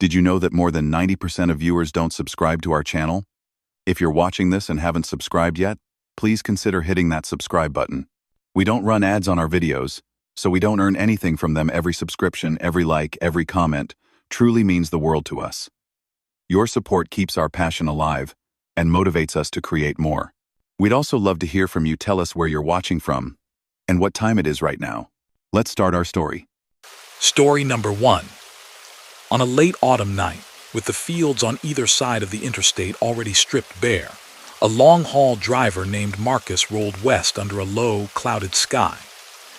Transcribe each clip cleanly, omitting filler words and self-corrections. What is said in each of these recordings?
Did you know that more than 90% of viewers don't subscribe to our channel? If you're watching this and haven't subscribed yet, please consider hitting that subscribe button. We don't run ads on our videos, so we don't earn anything from them. Every subscription, every like, every comment truly means the world to us. Your support keeps our passion alive and motivates us to create more. We'd also love to hear from you. Tell us where you're watching from and what time it is right now. Let's start our story. Story number 1. On a late autumn night, with the fields on either side of the interstate already stripped bare, a long-haul driver named Marcus rolled west under a low, clouded sky.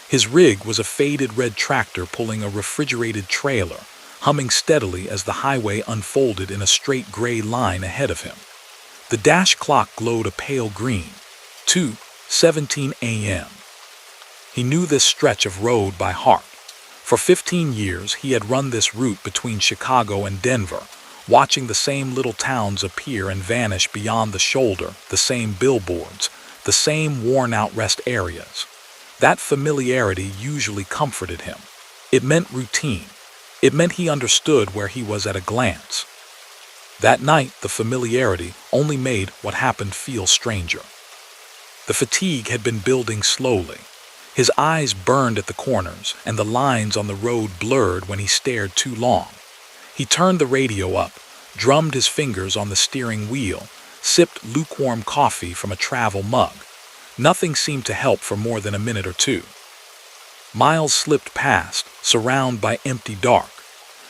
His rig was a faded red tractor pulling a refrigerated trailer, humming steadily as the highway unfolded in a straight gray line ahead of him. The dash clock glowed a pale green, 2:17 a.m. He knew this stretch of road by heart. For 15 years, he had run this route between Chicago and Denver, watching the same little towns appear and vanish beyond the shoulder, the same billboards, the same worn-out rest areas. That familiarity usually comforted him. It meant routine. It meant he understood where he was at a glance. That night, the familiarity only made what happened feel stranger. The fatigue had been building slowly. His eyes burned at the corners, and the lines on the road blurred when he stared too long. He turned the radio up, drummed his fingers on the steering wheel, sipped lukewarm coffee from a travel mug. Nothing seemed to help for more than a minute or two. Miles slipped past, surrounded by empty dark.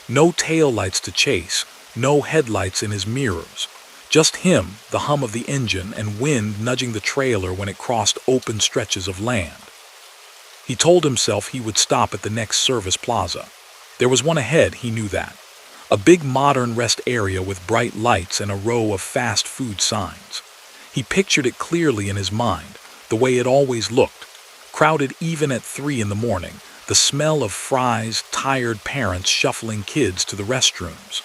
No taillights to chase, no headlights in his mirrors. Just him, the hum of the engine, and wind nudging the trailer when it crossed open stretches of land. He told himself he would stop at the next service plaza. There was one ahead, he knew that. A big modern rest area with bright lights and a row of fast food signs. He pictured it clearly in his mind, the way it always looked. Crowded even at 3 in the morning, the smell of fries, tired parents shuffling kids to the restrooms.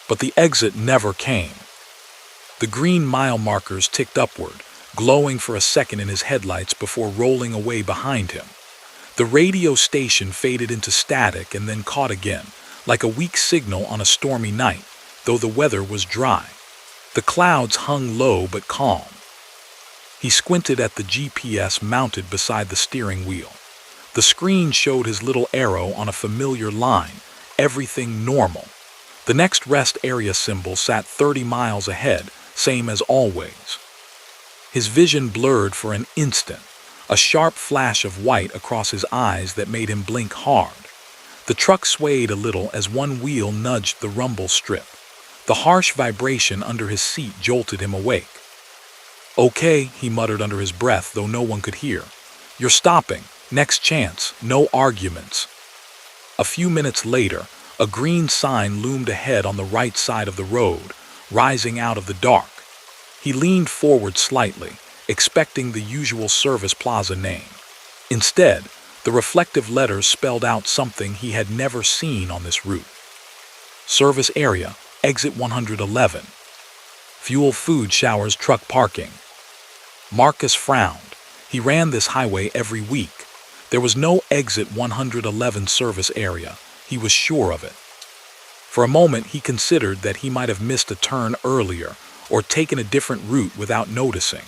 But the exit never came. The green mile markers ticked upward, glowing for a second in his headlights before rolling away behind him. The radio station faded into static and then caught again, like a weak signal on a stormy night, though the weather was dry. The clouds hung low but calm. He squinted at the GPS mounted beside the steering wheel. The screen showed his little arrow on a familiar line, everything normal. The next rest area symbol sat 30 miles ahead, same as always. His vision blurred for an instant, a sharp flash of white across his eyes that made him blink hard. The truck swayed a little as one wheel nudged the rumble strip. The harsh vibration under his seat jolted him awake. "Okay," he muttered under his breath, though no one could hear. "You're stopping. Next chance. No arguments." A few minutes later, a green sign loomed ahead on the right side of the road, rising out of the dark. He leaned forward slightly, expecting the usual service plaza name. Instead, the reflective letters spelled out something he had never seen on this route. Service area, exit 111. Fuel, food, showers, truck parking. Marcus frowned. He ran this highway every week. There was no exit 111 service area. He was sure of it. For a moment, he considered that he might have missed a turn earlier or taken a different route without noticing.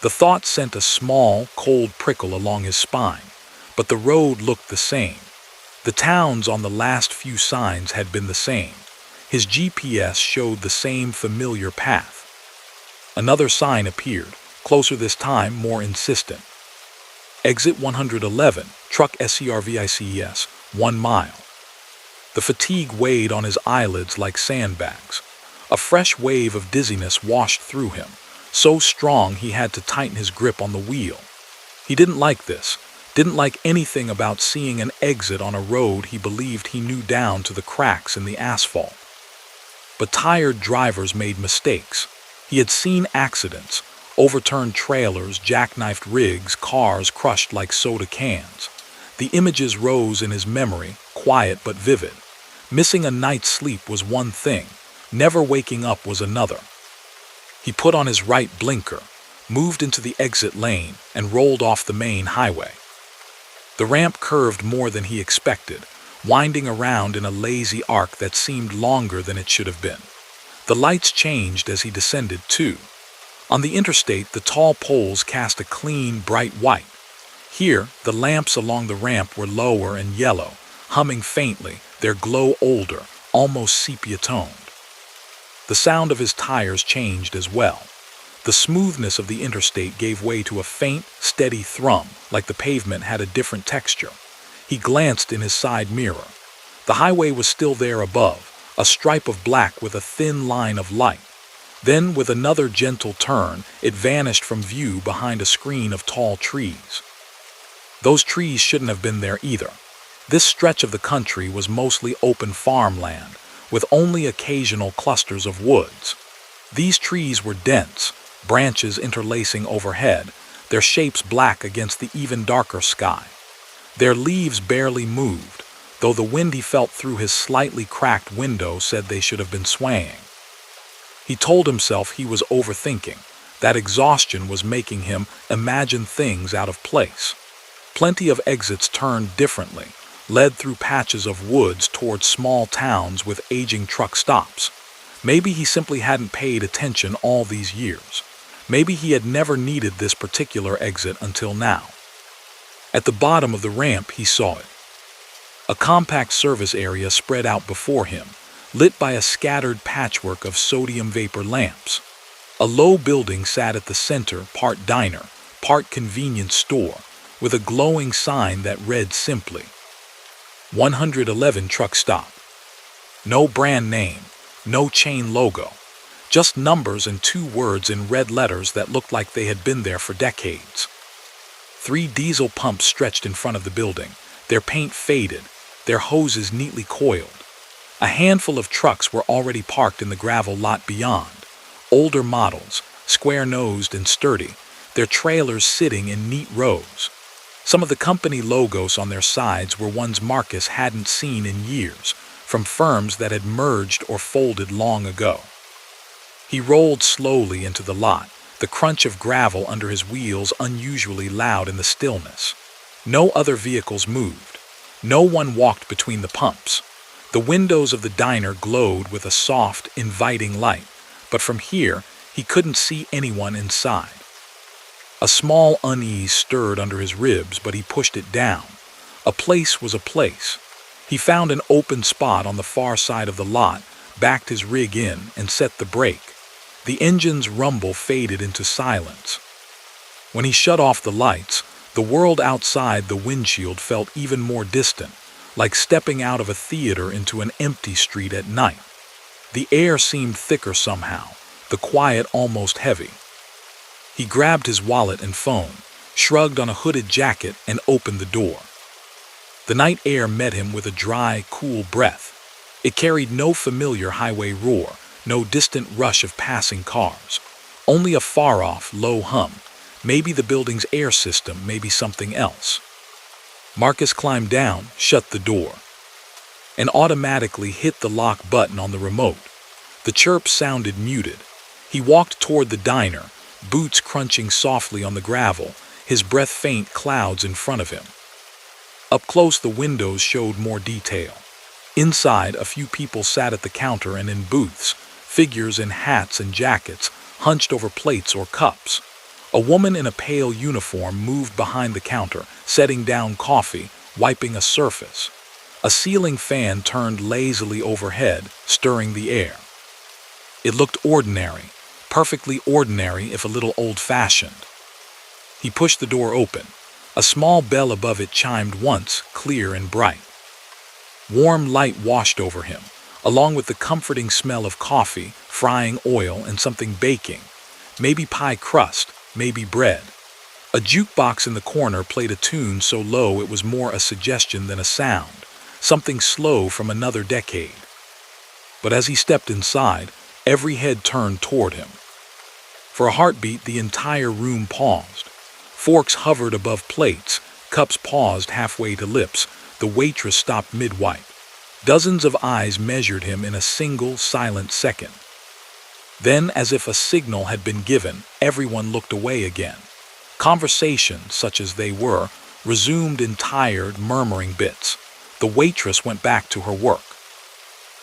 The thought sent a small, cold prickle along his spine, but the road looked the same. The towns on the last few signs had been the same. His GPS showed the same familiar path. Another sign appeared, closer this time, more insistent. Exit 111, truck SCRVICES, 1 mile. The fatigue weighed on his eyelids like sandbags. A fresh wave of dizziness washed through him, so strong he had to tighten his grip on the wheel. He didn't like this, didn't like anything about seeing an exit on a road he believed he knew down to the cracks in the asphalt. But tired drivers made mistakes. He had seen accidents, overturned trailers, jackknifed rigs, cars crushed like soda cans. The images rose in his memory, quiet but vivid. Missing a night's sleep was one thing, never waking up was another. He put on his right blinker, moved into the exit lane, and rolled off the main highway. The ramp curved more than he expected, winding around in a lazy arc that seemed longer than it should have been. The lights changed as he descended, too. On the interstate, the tall poles cast a clean, bright white. Here, the lamps along the ramp were lower and yellow, humming faintly, their glow older, almost sepia-toned. The sound of his tires changed as well. The smoothness of the interstate gave way to a faint, steady thrum, like the pavement had a different texture. He glanced in his side mirror. The highway was still there above, a stripe of black with a thin line of light. Then, with another gentle turn, it vanished from view behind a screen of tall trees. Those trees shouldn't have been there either. This stretch of the country was mostly open farmland, with only occasional clusters of woods. These trees were dense, branches interlacing overhead, their shapes black against the even darker sky. Their leaves barely moved, though the wind he felt through his slightly cracked window said they should have been swaying. He told himself he was overthinking, that exhaustion was making him imagine things out of place. Plenty of exits turned differently, led through patches of woods toward small towns with aging truck stops. Maybe he simply hadn't paid attention all these years. Maybe he had never needed this particular exit until now. At the bottom of the ramp, he saw it. A compact service area spread out before him, lit by a scattered patchwork of sodium vapor lamps. A low building sat at the center, part diner, part convenience store, with a glowing sign that read simply, 111 Truck Stop. No brand name, no chain logo, just numbers and 2 words in red letters that looked like they had been there for decades. 3 diesel pumps stretched in front of the building, their paint faded, their hoses neatly coiled. A handful of trucks were already parked in the gravel lot beyond, older models, square-nosed and sturdy, their trailers sitting in neat rows. Some of the company logos on their sides were ones Marcus hadn't seen in years, from firms that had merged or folded long ago. He rolled slowly into the lot, the crunch of gravel under his wheels unusually loud in the stillness. No other vehicles moved. No one walked between the pumps. The windows of the diner glowed with a soft, inviting light, but from here he couldn't see anyone inside. A small unease stirred under his ribs, but he pushed it down. A place was a place. He found an open spot on the far side of the lot, backed his rig in, and set the brake. The engine's rumble faded into silence. When he shut off the lights, the world outside the windshield felt even more distant, like stepping out of a theater into an empty street at night. The air seemed thicker somehow, the quiet almost heavy. He grabbed his wallet and phone, shrugged on a hooded jacket, and opened the door. The night air met him with a dry, cool breath. It carried no familiar highway roar, no distant rush of passing cars, only a far-off, low hum, maybe the building's air system, maybe something else. Marcus climbed down, shut the door, and automatically hit the lock button on the remote. The chirp sounded muted. He walked toward the diner, boots crunching softly on the gravel, his breath faint clouds in front of him. Up close, the windows showed more detail. Inside, a few people sat at the counter and in booths, figures in hats and jackets, hunched over plates or cups. A woman in a pale uniform moved behind the counter, setting down coffee, wiping a surface. A ceiling fan turned lazily overhead, stirring the air. It looked ordinary, perfectly ordinary if a little old-fashioned. He pushed the door open. A small bell above it chimed once, clear and bright. Warm light washed over him, along with the comforting smell of coffee, frying oil, and something baking. Maybe pie crust, maybe bread. A jukebox in the corner played a tune so low it was more a suggestion than a sound, something slow from another decade. But as he stepped inside, every head turned toward him. For a heartbeat, the entire room paused. Forks hovered above plates, cups paused halfway to lips, the waitress stopped mid-wipe. Dozens of eyes measured him in a single, silent second. Then, as if a signal had been given, everyone looked away again. Conversations, such as they were, resumed in tired, murmuring bits. The waitress went back to her work.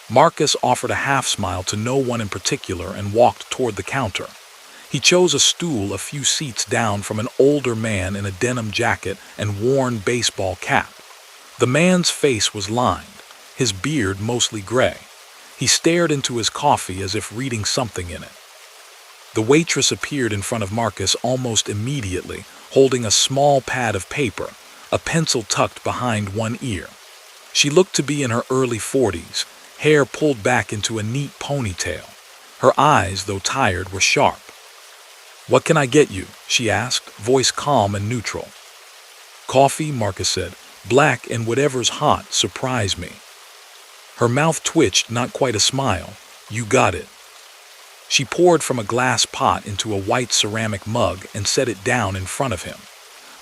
Marcus offered a half-smile to no one in particular and walked toward the counter. He chose a stool a few seats down from an older man in a denim jacket and worn baseball cap. The man's face was lined, his beard mostly gray. He stared into his coffee as if reading something in it. The waitress appeared in front of Marcus almost immediately, holding a small pad of paper, a pencil tucked behind one ear. She looked to be in her early 40s, hair pulled back into a neat ponytail. Her eyes, though tired, were sharp. "What can I get you?" she asked, voice calm and neutral. "Coffee," Marcus said. "Black and whatever's hot, surprise me." Her mouth twitched, not quite a smile. "You got it." She poured from a glass pot into a white ceramic mug and set it down in front of him.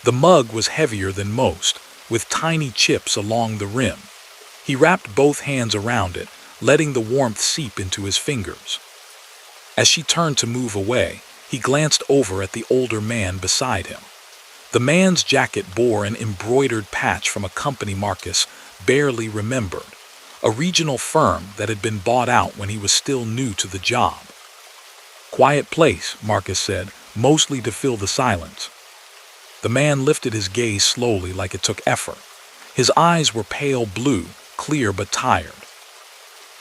The mug was heavier than most, with tiny chips along the rim. He wrapped both hands around it, letting the warmth seep into his fingers. As she turned to move away, he glanced over at the older man beside him. The man's jacket bore an embroidered patch from a company Marcus barely remembered, a regional firm that had been bought out when he was still new to the job. "Quiet place," Marcus said, mostly to fill the silence. The man lifted his gaze slowly, like it took effort. His eyes were pale blue, clear but tired.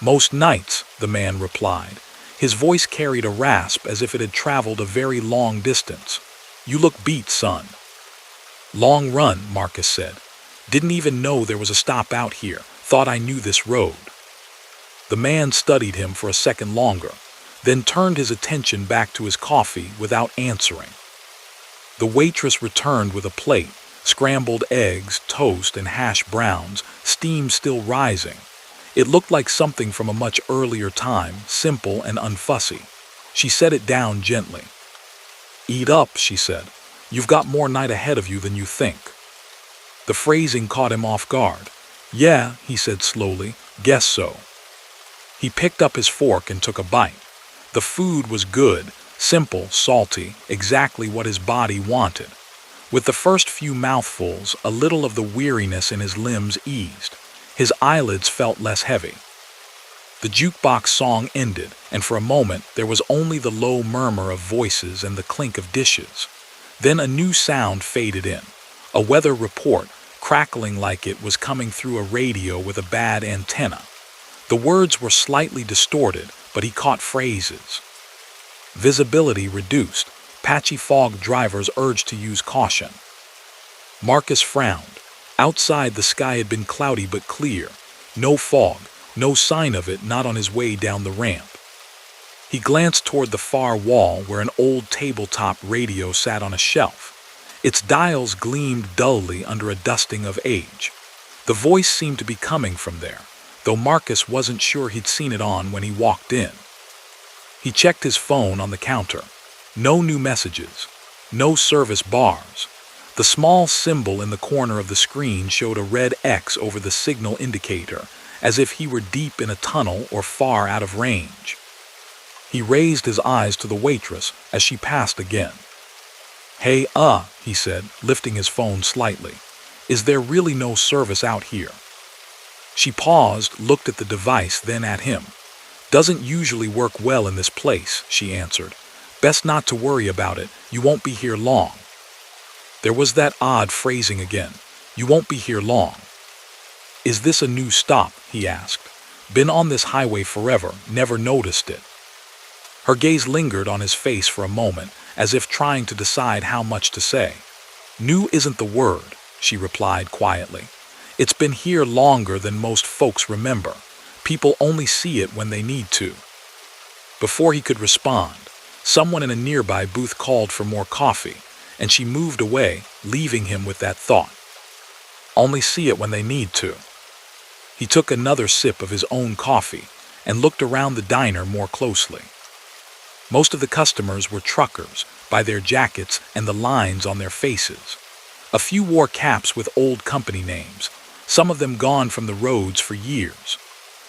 "Most nights," the man replied. His voice carried a rasp as if it had traveled a very long distance. "You look beat, son." "Long run," Marcus said. "Didn't even know there was a stop out here. Thought I knew this road." The man studied him for a second longer, then turned his attention back to his coffee without answering. The waitress returned with a plate, scrambled eggs, toast, and hash browns, steam still rising. It looked like something from a much earlier time, simple and unfussy. She set it down gently. "Eat up," she said. "You've got more night ahead of you than you think." The phrasing caught him off guard. "Yeah," he said slowly, "guess so." He picked up his fork and took a bite. The food was good, simple, salty, exactly what his body wanted. With the first few mouthfuls, a little of the weariness in his limbs eased. His eyelids felt less heavy. The jukebox song ended, and for a moment there was only the low murmur of voices and the clink of dishes. Then a new sound faded in, a weather report, crackling like it was coming through a radio with a bad antenna. The words were slightly distorted, but he caught phrases. Visibility reduced. Patchy fog, drivers urged to use caution. Marcus frowned. Outside, the sky had been cloudy but clear. No fog, no sign of it, not on his way down the ramp. He glanced toward the far wall where an old tabletop radio sat on a shelf. Its dials gleamed dully under a dusting of age. The voice seemed to be coming from there, though Marcus wasn't sure he'd seen it on when he walked in. He checked his phone on the counter. No new messages. No service bars. The small symbol in the corner of the screen showed a red X over the signal indicator, as if he were deep in a tunnel or far out of range. He raised his eyes to the waitress as she passed again. "Hey, he said, lifting his phone slightly. "Is there really no service out here?" She paused, looked at the device, then at him. "Doesn't usually work well in this place," she answered. "Best not to worry about it. You won't be here long." There was that odd phrasing again. "You won't be here long." "Is this a new stop?" he asked. "Been on this highway forever, never noticed it." Her gaze lingered on his face for a moment, as if trying to decide how much to say. "New isn't the word," she replied quietly. "It's been here longer than most folks remember. People only see it when they need to." Before he could respond, someone in a nearby booth called for more coffee, and she moved away, leaving him with that thought. Only see it when they need to. He took another sip of his own coffee and looked around the diner more closely. Most of the customers were truckers, by their jackets and the lines on their faces. A few wore caps with old company names, some of them gone from the roads for years.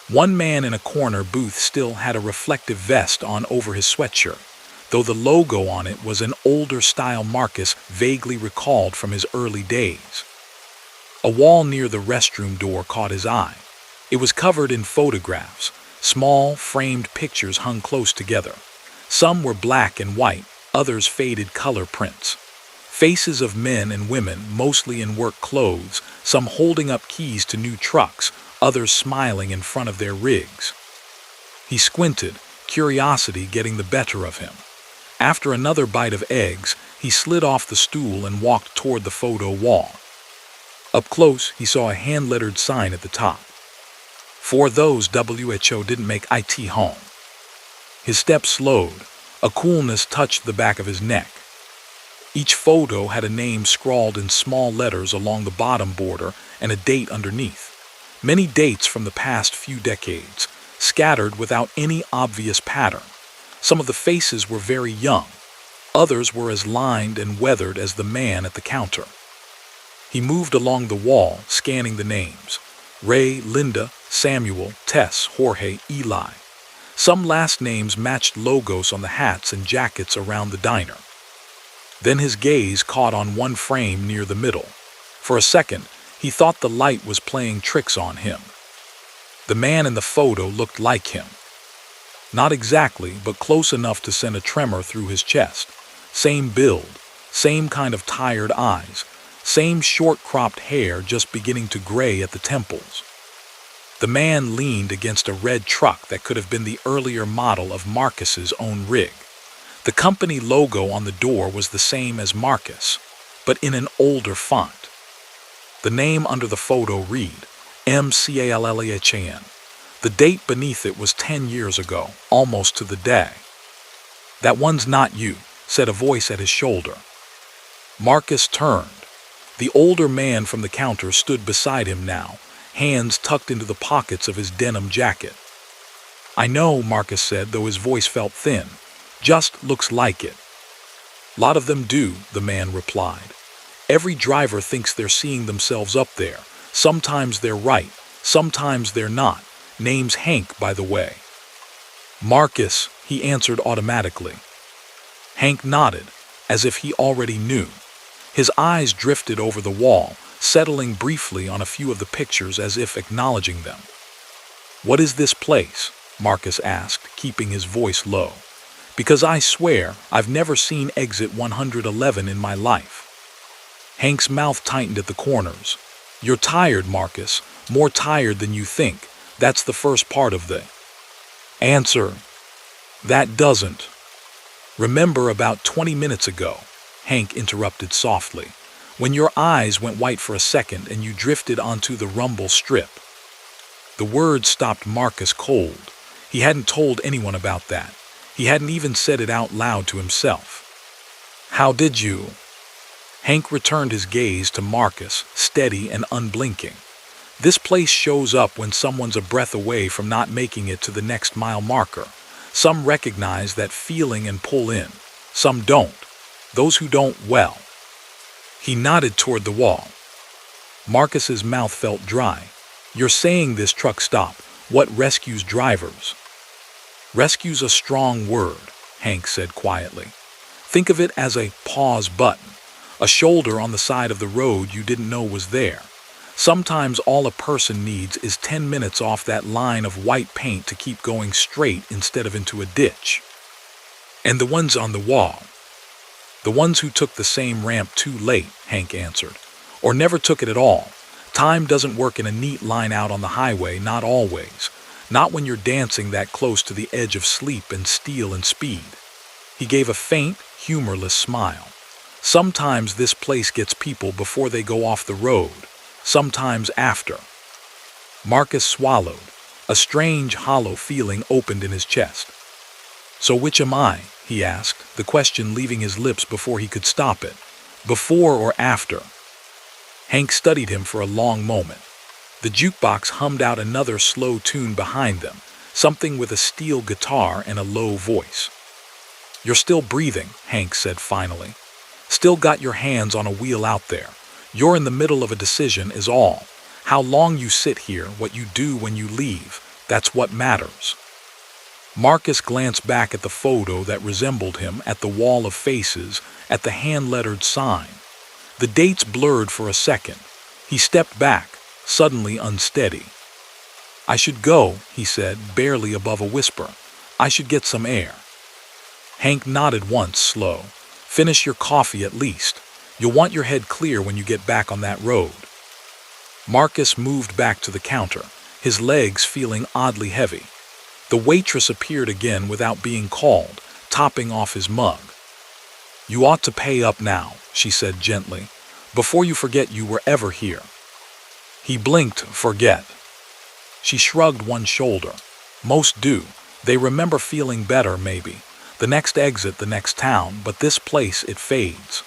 One man in a corner booth still had a reflective vest on over his sweatshirt, though the logo on it was an older style Marcus vaguely recalled from his early days. A wall near the restroom door caught his eye. It was covered in photographs. Small, framed pictures hung close together. Some were black and white, others faded color prints. Faces of men and women, mostly in work clothes, some holding up keys to new trucks, others smiling in front of their rigs. He squinted, curiosity getting the better of him. After another bite of eggs, he slid off the stool and walked toward the photo wall. Up close, he saw a hand-lettered sign at the top. For those WHO didn't make IT home. His step slowed. A coolness touched the back of his neck. Each photo had a name scrawled in small letters along the bottom border and a date underneath. Many dates from the past few decades, scattered without any obvious pattern. Some of the faces were very young. Others were as lined and weathered as the man at the counter. He moved along the wall, scanning the names. Ray, Linda, Samuel, Tess, Jorge, Eli. Some last names matched logos on the hats and jackets around the diner. Then his gaze caught on one frame near the middle. For a second, he thought the light was playing tricks on him. The man in the photo looked like him. Not exactly, but close enough to send a tremor through his chest. Same build, same kind of tired eyes, same short-cropped hair just beginning to gray at the temples. The man leaned against a red truck that could have been the earlier model of Marcus's own rig. The company logo on the door was the same as Marcus, but in an older font. The name under the photo read, MCALLEHAN. The date beneath it was 10 years ago, almost to the day. "That one's not you," said a voice at his shoulder. Marcus turned. The older man from the counter stood beside him now, hands tucked into the pockets of his denim jacket. "I know," Marcus said, though his voice felt thin. "Just looks like it." "Lot of them do," the man replied. "Every driver thinks they're seeing themselves up there. Sometimes they're right, sometimes they're not. Name's Hank, by the way." "Marcus," he answered automatically. Hank nodded, as if he already knew. His eyes drifted over the wall, settling briefly on a few of the pictures as if acknowledging them. "What is this place?" Marcus asked, keeping his voice low. "Because I swear I've never seen exit 111 in my life." Hank's mouth tightened at the corners. "You're tired, Marcus, more tired than you think. That's the first part of the answer. That doesn't. Remember about 20 minutes ago," Hank interrupted softly, "when your eyes went white for a second and you drifted onto the rumble strip." The word stopped Marcus cold. He hadn't told anyone about that. He hadn't even said it out loud to himself. "How did you?" Hank returned his gaze to Marcus, steady and unblinking. "This place shows up when someone's a breath away from not making it to the next mile marker. Some recognize that feeling and pull in. Some don't. Those who don't, well." He nodded toward the wall. Marcus's mouth felt dry. "You're saying this truck stop, what rescues drivers?" "Rescue's a strong word," Hank said quietly. "Think of it as a pause button, a shoulder on the side of the road you didn't know was there. Sometimes all a person needs is 10 minutes off that line of white paint to keep going straight instead of into a ditch." "And the ones on the wall?" "The ones who took the same ramp too late," Hank answered. "Or never took it at all. Time doesn't work in a neat line out on the highway, not always. Not when you're dancing that close to the edge of sleep and steel and speed." He gave a faint, humorless smile. "Sometimes this place gets people before they go off the road. Sometimes after." Marcus swallowed. A strange, hollow feeling opened in his chest. "So which am I?" he asked, the question leaving his lips before he could stop it. "Before or after?" Hank studied him for a long moment. The jukebox hummed out another slow tune behind them, something with a steel guitar and a low voice. "You're still breathing," Hank said finally. "Still got your hands on a wheel out there. You're in the middle of a decision is all. How long you sit here, what you do when you leave, that's what matters." Marcus glanced back at the photo that resembled him, at the wall of faces, at the hand-lettered sign. The dates blurred for a second. He stepped back, suddenly unsteady. "I should go," he said, barely above a whisper. "I should get some air." Hank nodded once, slow. "Finish your coffee at least. You'll want your head clear when you get back on that road." Marcus moved back to the counter, his legs feeling oddly heavy. The waitress appeared again without being called, topping off his mug. "You ought to pay up now," she said gently, "before you forget you were ever here." He blinked, "Forget." She shrugged one shoulder. "Most do. They remember feeling better, maybe. The next exit, the next town, but this place, it fades."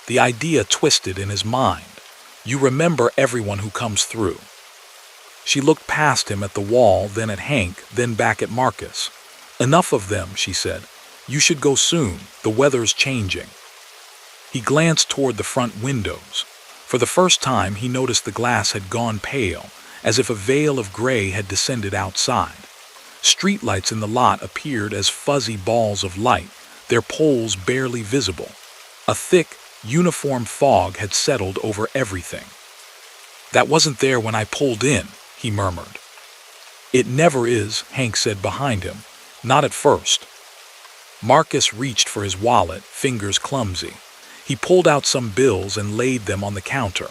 The idea twisted in his mind. You remember everyone who comes through. She looked past him at the wall, then at Hank, then back at Marcus. "Enough of them," she said. "You should go soon. The weather's changing." He glanced toward the front windows. For the first time, he noticed the glass had gone pale, as if a veil of gray had descended outside. Streetlights in the lot appeared as fuzzy balls of light, their poles barely visible. A thick, uniform fog had settled over everything. "That wasn't there when I pulled in," he murmured. "It never is," Hank said behind him. "Not at first." Marcus reached for his wallet, fingers clumsy. He pulled out some bills and laid them on the counter.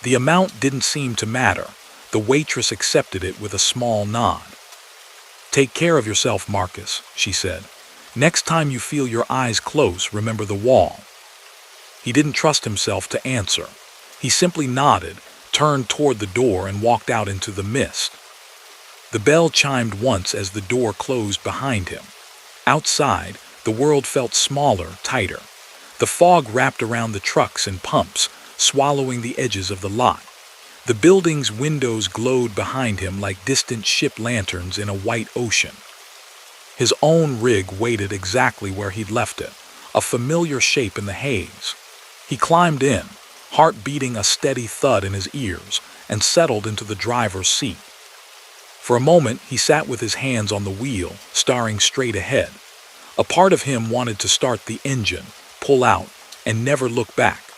The amount didn't seem to matter. The waitress accepted it with a small nod. "Take care of yourself, Marcus," she said. "Next time you feel your eyes close, remember the wall." He didn't trust himself to answer. He simply nodded, turned toward the door, and walked out into the mist. The bell chimed once as the door closed behind him. Outside, the world felt smaller, tighter. The fog wrapped around the trucks and pumps, swallowing the edges of the lot. The building's windows glowed behind him like distant ship lanterns in a white ocean. His own rig waited exactly where he'd left it, a familiar shape in the haze. He climbed in, heart beating a steady thud in his ears, and settled into the driver's seat. For a moment, he sat with his hands on the wheel, staring straight ahead. A part of him wanted to start the engine, pull out, and never look back.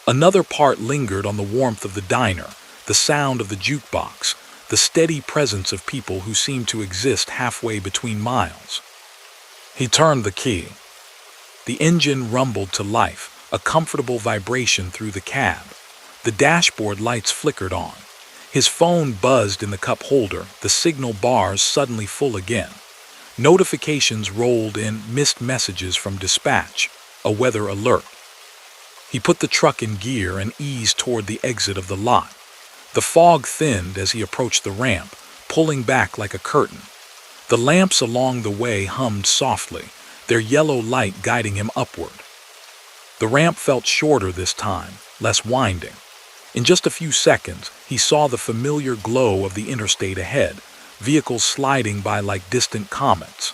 Another part lingered on the warmth of the diner, the sound of the jukebox, the steady presence of people who seemed to exist halfway between miles. He turned the key. The engine rumbled to life, a comfortable vibration through the cab. The dashboard lights flickered on. His phone buzzed in the cup holder, the signal bars suddenly full again. Notifications rolled in, missed messages from dispatch, a weather alert. He put the truck in gear and eased toward the exit of the lot. The fog thinned as he approached the ramp, pulling back like a curtain. The lamps along the way hummed softly, their yellow light guiding him upward. The ramp felt shorter this time, less winding. In just a few seconds, he saw the familiar glow of the interstate ahead, vehicles sliding by like distant comets.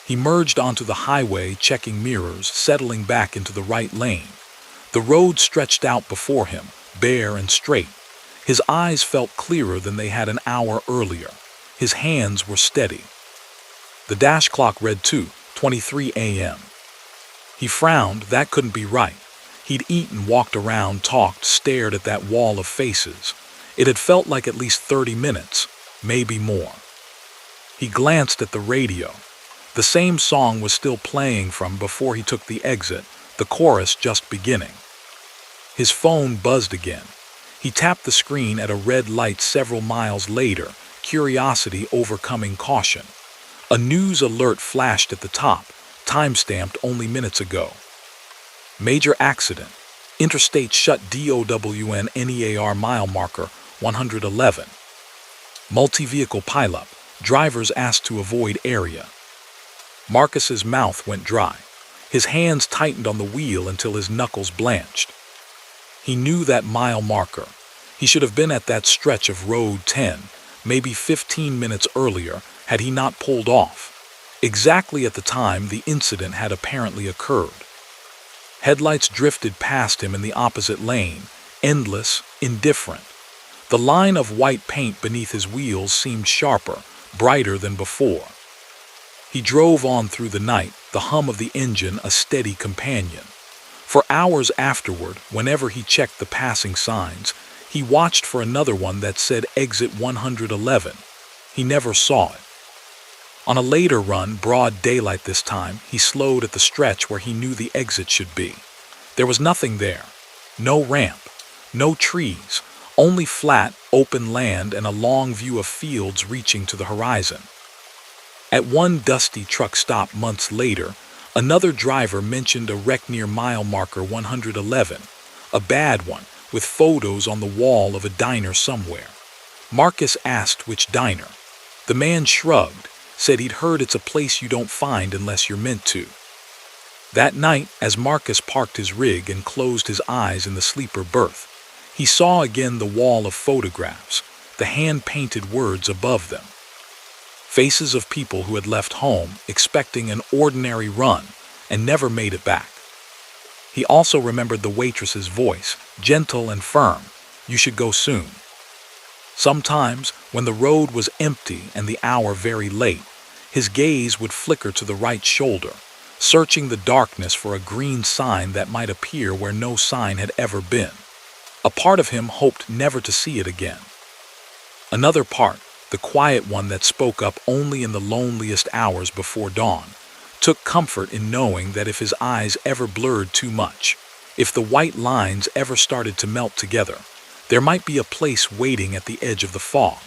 He merged onto the highway, checking mirrors, settling back into the right lane. The road stretched out before him, bare and straight. His eyes felt clearer than they had an hour earlier. His hands were steady. The dash clock read 2:23 a.m. He frowned. That couldn't be right. He'd eaten, walked around, talked, stared at that wall of faces. It had felt like at least 30 minutes, maybe more. He glanced at the radio. The same song was still playing from before he took the exit, the chorus just beginning. His phone buzzed again. He tapped the screen at a red light several miles later, curiosity overcoming caution. A news alert flashed at the top, time-stamped only minutes ago. Major accident. Interstate shut DOWN NEAR mile marker 111. Multi-vehicle pileup. Drivers asked to avoid area. Marcus's mouth went dry. His hands tightened on the wheel until his knuckles blanched. He knew that mile marker. He should have been at that stretch of Road 10, maybe 15 minutes earlier, had he not pulled off. Exactly at the time the incident had apparently occurred. Headlights drifted past him in the opposite lane, endless, indifferent. The line of white paint beneath his wheels seemed sharper, brighter than before. He drove on through the night, the hum of the engine a steady companion. For hours afterward, whenever he checked the passing signs, He watched for another one that said exit 111. He never saw it. On a later run, broad daylight this time, he slowed at the stretch where he knew the exit should be. There was nothing there. No ramp, no trees, only flat, open land and a long view of fields reaching to the horizon. At one dusty truck stop months later, another driver mentioned a wreck near mile marker 111, a bad one, with photos on the wall of a diner somewhere. Marcus asked which diner. The man shrugged, said he'd heard it's a place you don't find unless you're meant to. That night, as Marcus parked his rig and closed his eyes in the sleeper berth, he saw again the wall of photographs, the hand-painted words above them. Faces of people who had left home, expecting an ordinary run, and never made it back. He also remembered the waitress's voice, gentle and firm, "You should go soon." Sometimes, when the road was empty and the hour very late, his gaze would flicker to the right shoulder, searching the darkness for a green sign that might appear where no sign had ever been. A part of him hoped never to see it again. Another part, the quiet one that spoke up only in the loneliest hours before dawn, took comfort in knowing that if his eyes ever blurred too much, if the white lines ever started to melt together, there might be a place waiting at the edge of the fog.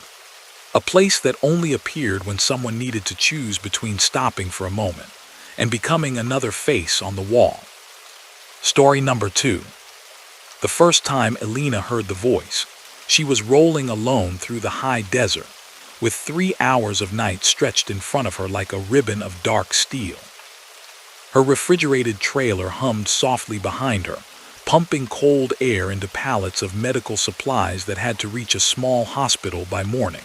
A place that only appeared when someone needed to choose between stopping for a moment and becoming another face on the wall. Story number 2. The first time Elena heard the voice, she was rolling alone through the high desert, with 3 hours of night stretched in front of her like a ribbon of dark steel. Her refrigerated trailer hummed softly behind her, pumping cold air into pallets of medical supplies that had to reach a small hospital by morning.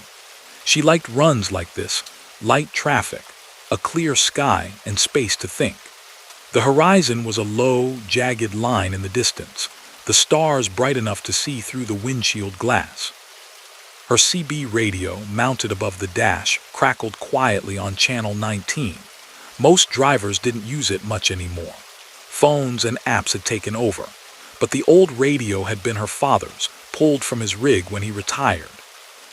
She liked runs like this, light traffic, a clear sky, and space to think. The horizon was a low, jagged line in the distance, the stars bright enough to see through the windshield glass. Her CB radio, mounted above the dash, crackled quietly on channel 19. Most drivers didn't use it much anymore. Phones and apps had taken over, but the old radio had been her father's, pulled from his rig when he retired.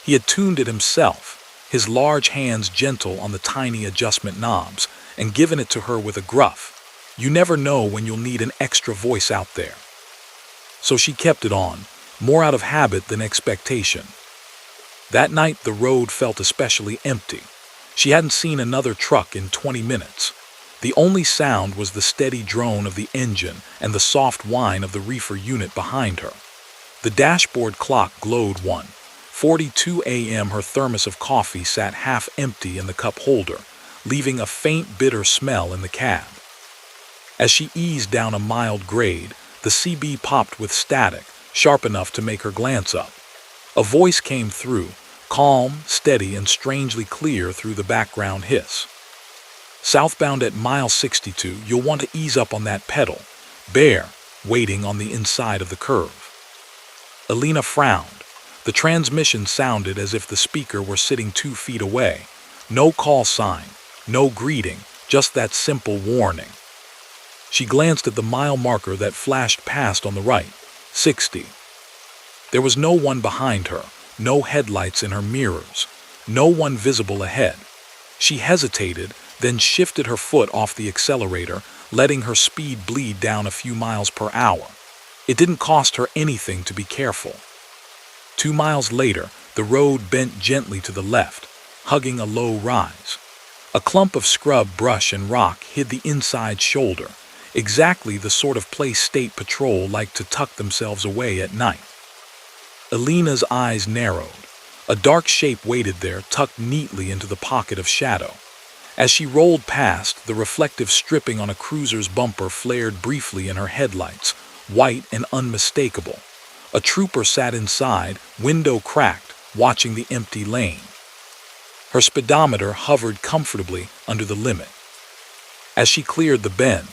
He had tuned it himself, his large hands gentle on the tiny adjustment knobs, and given it to her with a gruff, "You never know when you'll need an extra voice out there." So she kept it on, more out of habit than expectation. That night the road felt especially empty. She hadn't seen another truck in 20 minutes. The only sound was the steady drone of the engine and the soft whine of the reefer unit behind her. The dashboard clock glowed 1:42 a.m. Her thermos of coffee sat half empty in the cup holder, leaving a faint bitter smell in the cab. As she eased down a mild grade, the CB popped with static, sharp enough to make her glance up. A voice came through, calm, steady, and strangely clear through the background hiss. "Southbound at mile 62, you'll want to ease up on that pedal. Bear, waiting on the inside of the curve." Elena frowned. The transmission sounded as if the speaker were sitting 2 feet away. No call sign, no greeting, just that simple warning. She glanced at the mile marker that flashed past on the right, 60. There was no one behind her, no headlights in her mirrors, no one visible ahead. She hesitated, then shifted her foot off the accelerator, letting her speed bleed down a few miles per hour. It didn't cost her anything to be careful. 2 miles later, the road bent gently to the left, hugging a low rise. A clump of scrub, brush, and rock hid the inside shoulder, exactly the sort of place State Patrol liked to tuck themselves away at night. Elena's eyes narrowed. A dark shape waited there, tucked neatly into the pocket of shadow. As she rolled past, the reflective stripping on a cruiser's bumper flared briefly in her headlights, white and unmistakable. A trooper sat inside, window cracked, watching the empty lane. Her speedometer hovered comfortably under the limit. As she cleared the bend,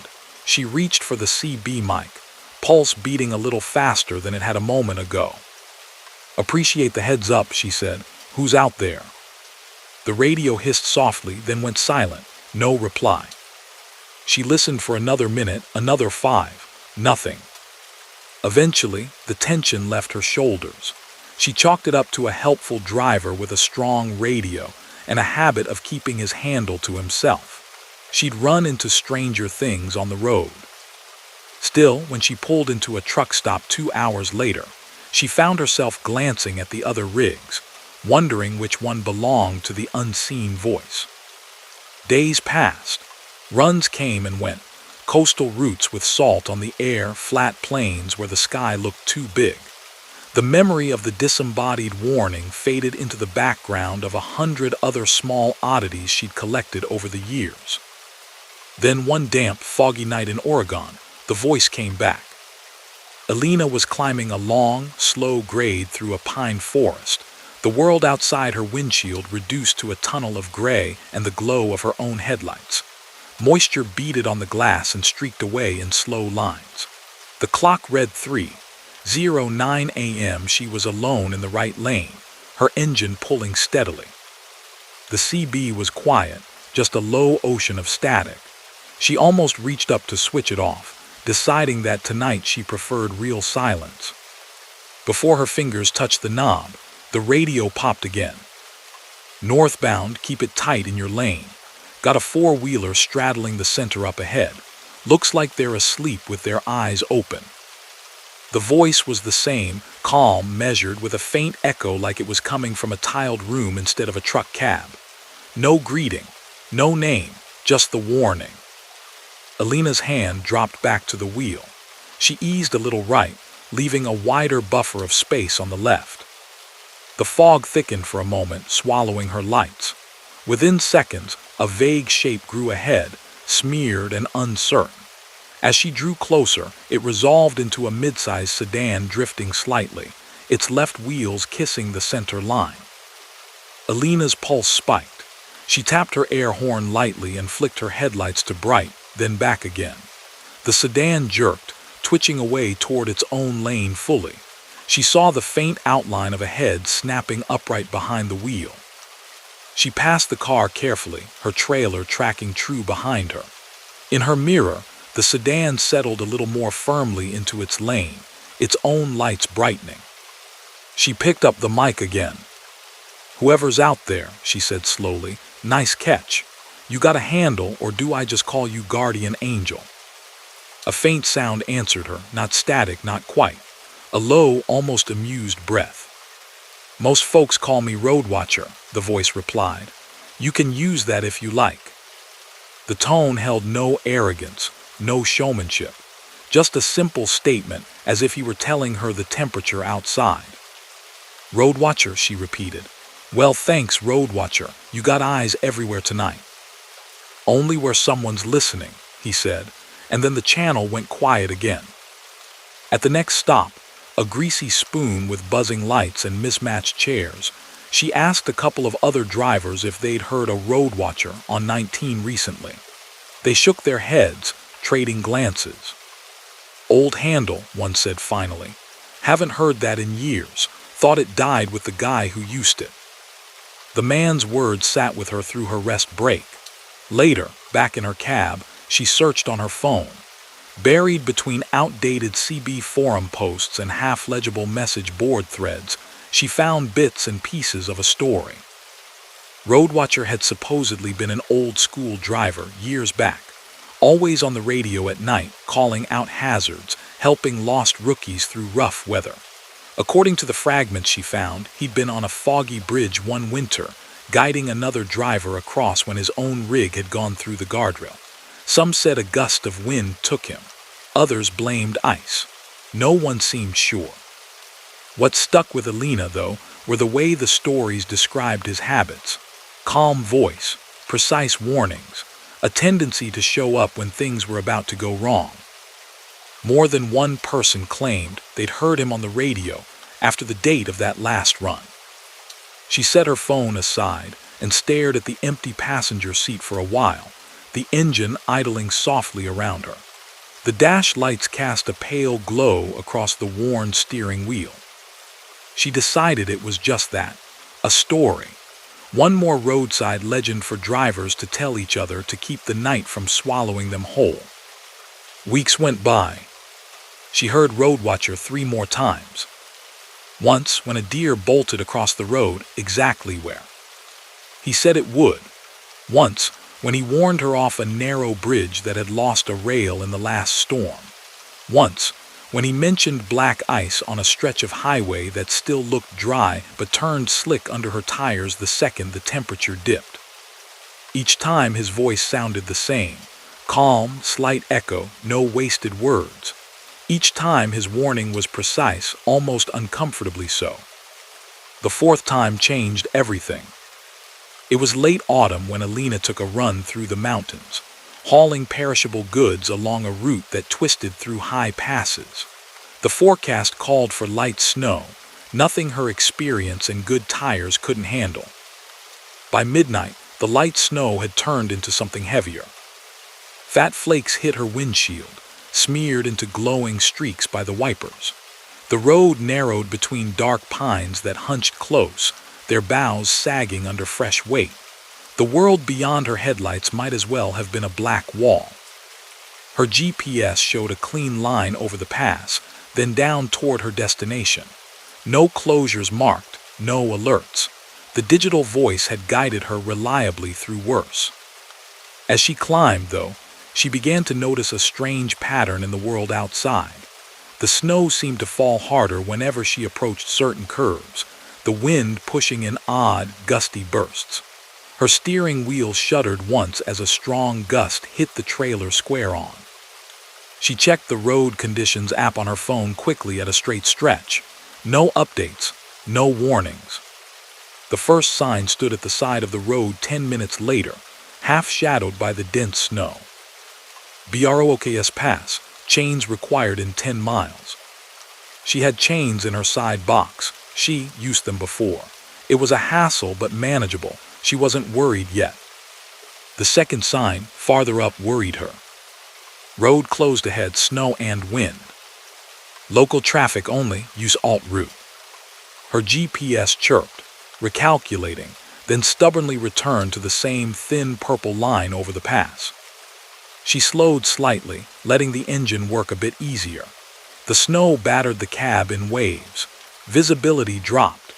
she reached for the CB mic, pulse beating a little faster than it had a moment ago. "Appreciate the heads up," she said. "Who's out there?" The radio hissed softly, then went silent. No reply. She listened for another minute, another 5. Nothing. Eventually, the tension left her shoulders. She chalked it up to a helpful driver with a strong radio and a habit of keeping his handle to himself. She'd run into stranger things on the road. Still, when she pulled into a truck stop 2 hours later, she found herself glancing at the other rigs, wondering which one belonged to the unseen voice. Days passed. Runs came and went. Coastal routes with salt on the air, flat plains where the sky looked too big. The memory of the disembodied warning faded into the background of 100 other small oddities she'd collected over the years. Then one damp, foggy night in Oregon, the voice came back. Alina was climbing a long, slow grade through a pine forest, the world outside her windshield reduced to a tunnel of gray and the glow of her own headlights. Moisture beaded on the glass and streaked away in slow lines. The clock read 3:09 a.m. She was alone in the right lane, her engine pulling steadily. The CB was quiet, just a low ocean of static. She almost reached up to switch it off, deciding that tonight she preferred real silence. Before her fingers touched the knob, the radio popped again. Northbound, keep it tight in your lane. Got a four-wheeler straddling the center up ahead. Looks like they're asleep with their eyes open. The voice was the same, calm, measured, with a faint echo like it was coming from a tiled room instead of a truck cab. No greeting, no name, just the warning. Alina's hand dropped back to the wheel. She eased a little right, leaving a wider buffer of space on the left. The fog thickened for a moment, swallowing her lights. Within seconds, a vague shape grew ahead, smeared and uncertain. As she drew closer, it resolved into a mid-sized sedan drifting slightly, its left wheels kissing the center line. Alina's pulse spiked. She tapped her air horn lightly and flicked her headlights to bright, then back again. The sedan jerked, twitching away toward its own lane fully. She saw the faint outline of a head snapping upright behind the wheel. She passed the car carefully, her trailer tracking true behind her. In her mirror, the sedan settled a little more firmly into its lane, its own lights brightening. She picked up the mic again. "Whoever's out there," she said slowly, "nice catch. You got a handle, or do I just call you guardian angel?" A faint sound answered her, not static, not quite. A low, almost amused breath. "Most folks call me Road Watcher," the voice replied. "You can use that if you like." The tone held no arrogance, no showmanship. Just a simple statement, as if he were telling her the temperature outside. "Road Watcher," she repeated. "Well, thanks, Road Watcher. You got eyes everywhere tonight." "Only where someone's listening," he said, and then the channel went quiet again. At the next stop, a greasy spoon with buzzing lights and mismatched chairs, she asked a couple of other drivers if they'd heard a Road Watcher on 19 recently. They shook their heads, trading glances. "Old handle," one said finally. "Haven't heard that in years. Thought it died with the guy who used it." The man's words sat with her through her rest break. Later, back in her cab, she searched on her phone. Buried between outdated CB forum posts and half-legible message board threads, she found bits and pieces of a story. Road Watcher had supposedly been an old-school driver years back, always on the radio at night, calling out hazards, helping lost rookies through rough weather. According to the fragments she found, he'd been on a foggy bridge one winter, guiding another driver across when his own rig had gone through the guardrail. Some said a gust of wind took him. Others blamed ice. No one seemed sure. What stuck with Alina, though, were the way the stories described his habits. Calm voice, precise warnings, a tendency to show up when things were about to go wrong. More than one person claimed they'd heard him on the radio after the date of that last run. She set her phone aside and stared at the empty passenger seat for a while, the engine idling softly around her. The dash lights cast a pale glow across the worn steering wheel. She decided it was just that, a story. One more roadside legend for drivers to tell each other to keep the night from swallowing them whole. Weeks went by. She heard Road Watcher 3 more times. Once, when a deer bolted across the road, exactly where he said it would. Once, when he warned her off a narrow bridge that had lost a rail in the last storm. Once, when he mentioned black ice on a stretch of highway that still looked dry but turned slick under her tires the second the temperature dipped. Each time his voice sounded the same, calm, slight echo, no wasted words. Each time his warning was precise, almost uncomfortably so. The fourth time changed everything. It was late autumn when Alina took a run through the mountains, hauling perishable goods along a route that twisted through high passes. The forecast called for light snow, nothing her experience and good tires couldn't handle. By midnight, the light snow had turned into something heavier. Fat flakes hit her windshield, smeared into glowing streaks by the wipers. The road narrowed between dark pines that hunched close, their boughs sagging under fresh weight. The world beyond her headlights might as well have been a black wall. Her GPS showed a clean line over the pass, then down toward her destination. No closures marked, no alerts. The digital voice had guided her reliably through worse. As she climbed, though, she began to notice a strange pattern in the world outside. The snow seemed to fall harder whenever she approached certain curves, the wind pushing in odd, gusty bursts. Her steering wheel shuddered once as a strong gust hit the trailer square on. She checked the road conditions app on her phone quickly at a straight stretch. No updates, no warnings. The first sign stood at the side of the road 10 minutes later, half shadowed by the dense snow. BROKS Pass, chains required in 10 miles. She had chains in her side box. She used them before. It was a hassle but manageable. She wasn't worried yet. The second sign, farther up, worried her. Road closed ahead, snow and wind. Local traffic only, use alt route. Her GPS chirped, recalculating, then stubbornly returned to the same thin purple line over the pass. She slowed slightly, letting the engine work a bit easier. The snow battered the cab in waves. Visibility dropped.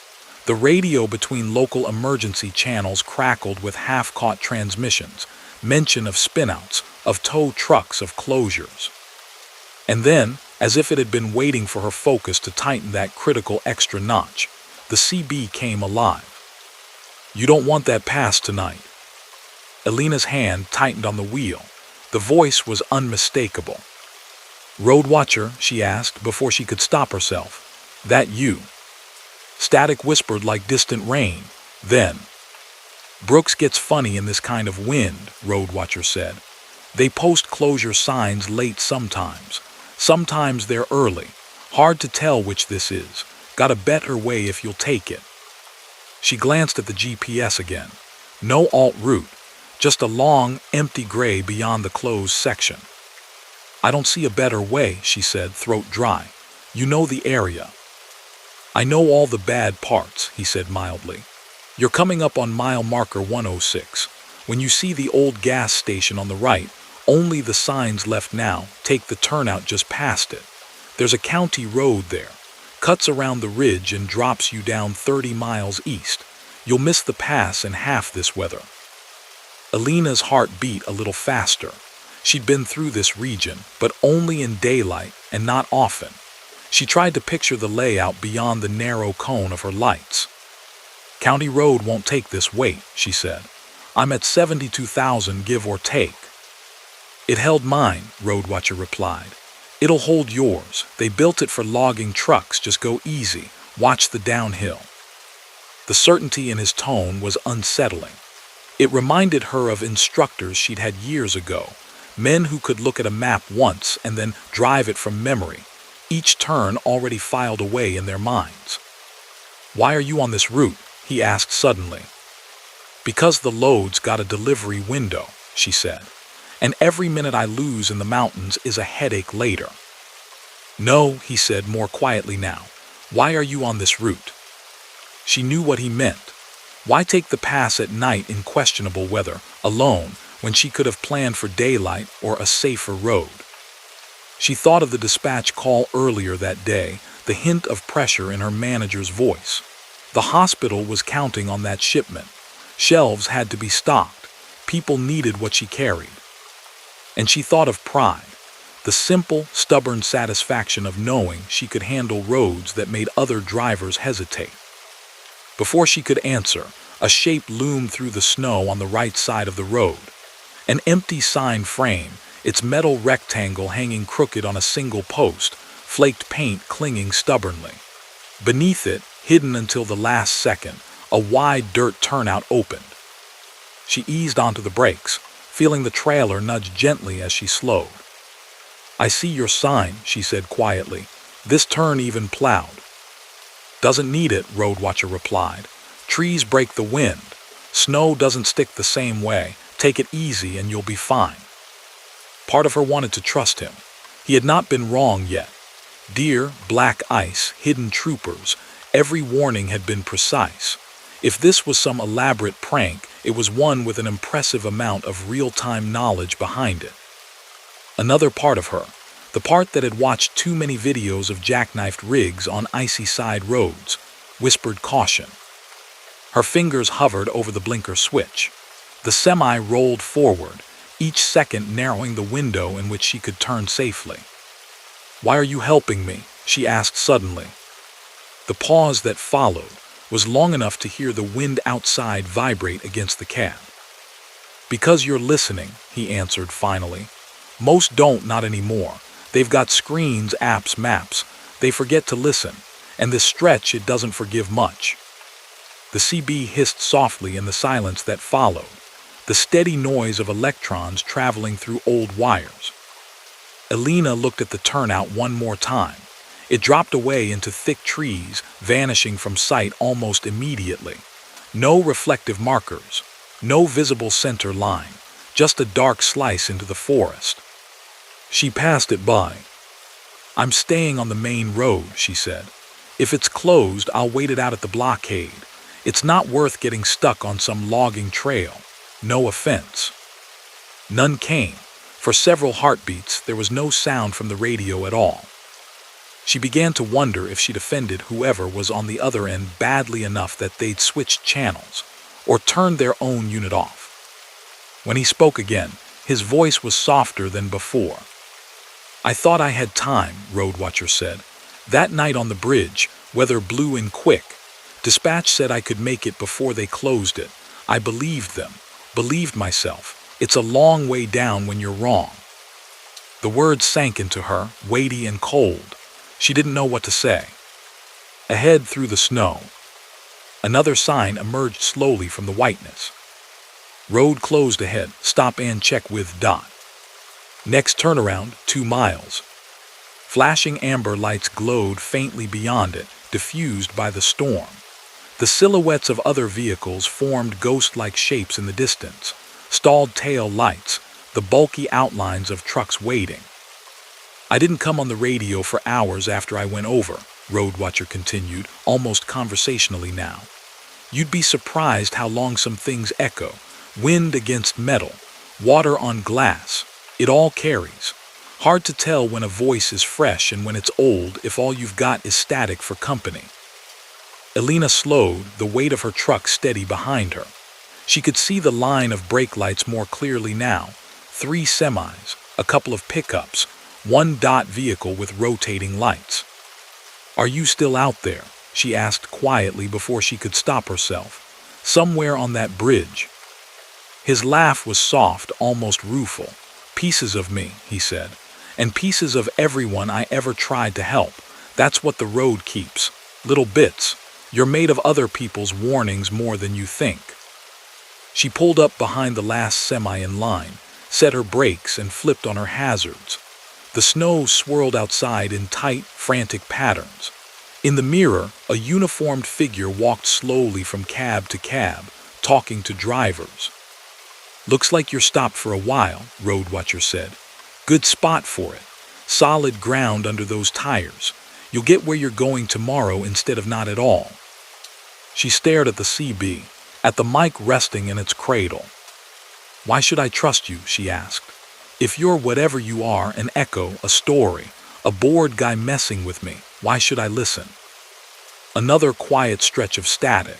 The radio between local emergency channels crackled with half-caught transmissions, mention of spinouts, of tow trucks, of closures. And then, as if it had been waiting for her focus to tighten that critical extra notch, the CB came alive. You don't want that pass tonight. Alina's hand tightened on the wheel. The voice was unmistakable. Road watcher, she asked before she could stop herself. That you? Static whispered like distant rain. Then, Brooks gets funny in this kind of wind, Road watcher said. They post closure signs late sometimes. Sometimes they're early. Hard to tell which this is. Got a better way if you'll take it. She glanced at the GPS again. No alt route. Just a long, empty gray beyond the closed section. I don't see a better way, she said, throat dry. You know the area. I know all the bad parts, he said mildly. You're coming up on mile marker 106. When you see the old gas station on the right, only the signs left now, take the turnout just past it. There's a county road there. Cuts around the ridge and drops you down 30 miles east. You'll miss the pass in half this weather. Alina's heart beat a little faster. She'd been through this region, but only in daylight and not often. She tried to picture the layout beyond the narrow cone of her lights. County road won't take this weight, she said. I'm at 72,000 give or take. It held mine, Road watcher replied. It'll hold yours. They built it for logging trucks. Just go easy. Watch the downhill. The certainty in his tone was unsettling. It reminded her of instructors she'd had years ago, men who could look at a map once and then drive it from memory, each turn already filed away in their minds. Why are you on this route? He asked suddenly. Because the load's got a delivery window, she said, and every minute I lose in the mountains is a headache later. No, he said more quietly now. Why are you on this route? She knew what he meant. Why take the pass at night in questionable weather, alone, when she could have planned for daylight or a safer road? She thought of the dispatch call earlier that day, the hint of pressure in her manager's voice. The hospital was counting on that shipment. Shelves had to be stocked. People needed what she carried. And she thought of pride, the simple, stubborn satisfaction of knowing she could handle roads that made other drivers hesitate. Before she could answer, a shape loomed through the snow on the right side of the road. An empty sign frame, its metal rectangle hanging crooked on a single post, flaked paint clinging stubbornly. Beneath it, hidden until the last second, a wide dirt turnout opened. She eased onto the brakes, feeling the trailer nudge gently as she slowed. "I see your sign," she said quietly. "This turn even plowed." "Doesn't need it," Road Watcher replied. "Trees break the wind. Snow doesn't stick the same way. Take it easy and you'll be fine." Part of her wanted to trust him. He had not been wrong yet. Deer, black ice, hidden troopers, every warning had been precise. If this was some elaborate prank, it was one with an impressive amount of real-time knowledge behind it. Another part of her, the part that had watched too many videos of jackknifed rigs on icy side roads, whispered caution. Her fingers hovered over the blinker switch. The semi rolled forward, each second narrowing the window in which she could turn safely. "Why are you helping me?" she asked suddenly. The pause that followed was long enough to hear the wind outside vibrate against the cab. "Because you're listening," he answered finally. "Most don't, not anymore. They've got screens, apps, maps. They forget to listen, and this stretch it doesn't forgive much." The CB hissed softly in the silence that followed, the steady noise of electrons traveling through old wires. Elena looked at the turnout one more time. It dropped away into thick trees, vanishing from sight almost immediately. No reflective markers, no visible center line, just a dark slice into the forest. She passed it by. "I'm staying on the main road," she said. "If it's closed, I'll wait it out at the blockade. It's not worth getting stuck on some logging trail. No offense." None came. For several heartbeats, there was no sound from the radio at all. She began to wonder if she'd offended whoever was on the other end badly enough that they'd switched channels, or turned their own unit off. When he spoke again, his voice was softer than before. "I thought I had time," Road Watcher said. "That night on the bridge, weather blew in quick. Dispatch said I could make it before they closed it. I believed them, believed myself. It's a long way down when you're wrong." The words sank into her, weighty and cold. She didn't know what to say. Ahead through the snow, another sign emerged slowly from the whiteness. "Road closed ahead. Stop and check with dot. Next turnaround, 2 miles. Flashing amber lights glowed faintly beyond it, diffused by the storm. The silhouettes of other vehicles formed ghost-like shapes in the distance, stalled tail lights, the bulky outlines of trucks waiting. "I didn't come on the radio for hours after I went over," Road Watcher continued, almost conversationally now. "You'd be surprised how long some things echo. Wind against metal, water on glass. It all carries. Hard to tell when a voice is fresh and when it's old if all you've got is static for company." Elena slowed, the weight of her truck steady behind her. She could see the line of brake lights more clearly now. 3 semis, a couple of pickups, 1 dot vehicle with rotating lights. "Are you still out there?" she asked quietly before she could stop herself. "Somewhere on that bridge." His laugh was soft, almost rueful. "Pieces of me," he said, "and pieces of everyone I ever tried to help. That's what the road keeps. Little bits. You're made of other people's warnings more than you think." She pulled up behind the last semi in line, set her brakes and flipped on her hazards. The snow swirled outside in tight, frantic patterns. In the mirror, a uniformed figure walked slowly from cab to cab, talking to drivers. "Looks like you're stopped for a while," Road Watcher said. "Good spot for it. Solid ground under those tires. You'll get where you're going tomorrow instead of not at all." She stared at the CB, at the mic resting in its cradle. "Why should I trust you?" she asked. "If you're whatever you are, an echo, a story, a bored guy messing with me, Why should I listen? Another quiet stretch of static.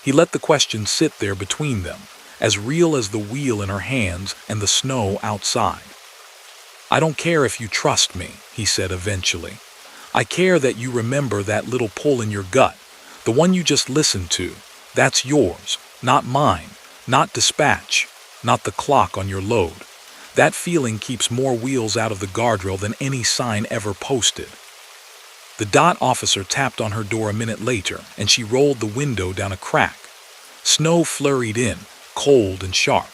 He let the question sit there between them, as real as the wheel in her hands and the snow outside. I don't care if you trust me, he said eventually. I care that you remember that little pull in your gut, the one you just listened to. That's yours, not mine, not dispatch, not the clock on your load. That feeling keeps more wheels out of the guardrail than any sign ever posted. The dot officer tapped on her door a minute later, and she rolled the window down a crack. Snow flurried in, cold and sharp.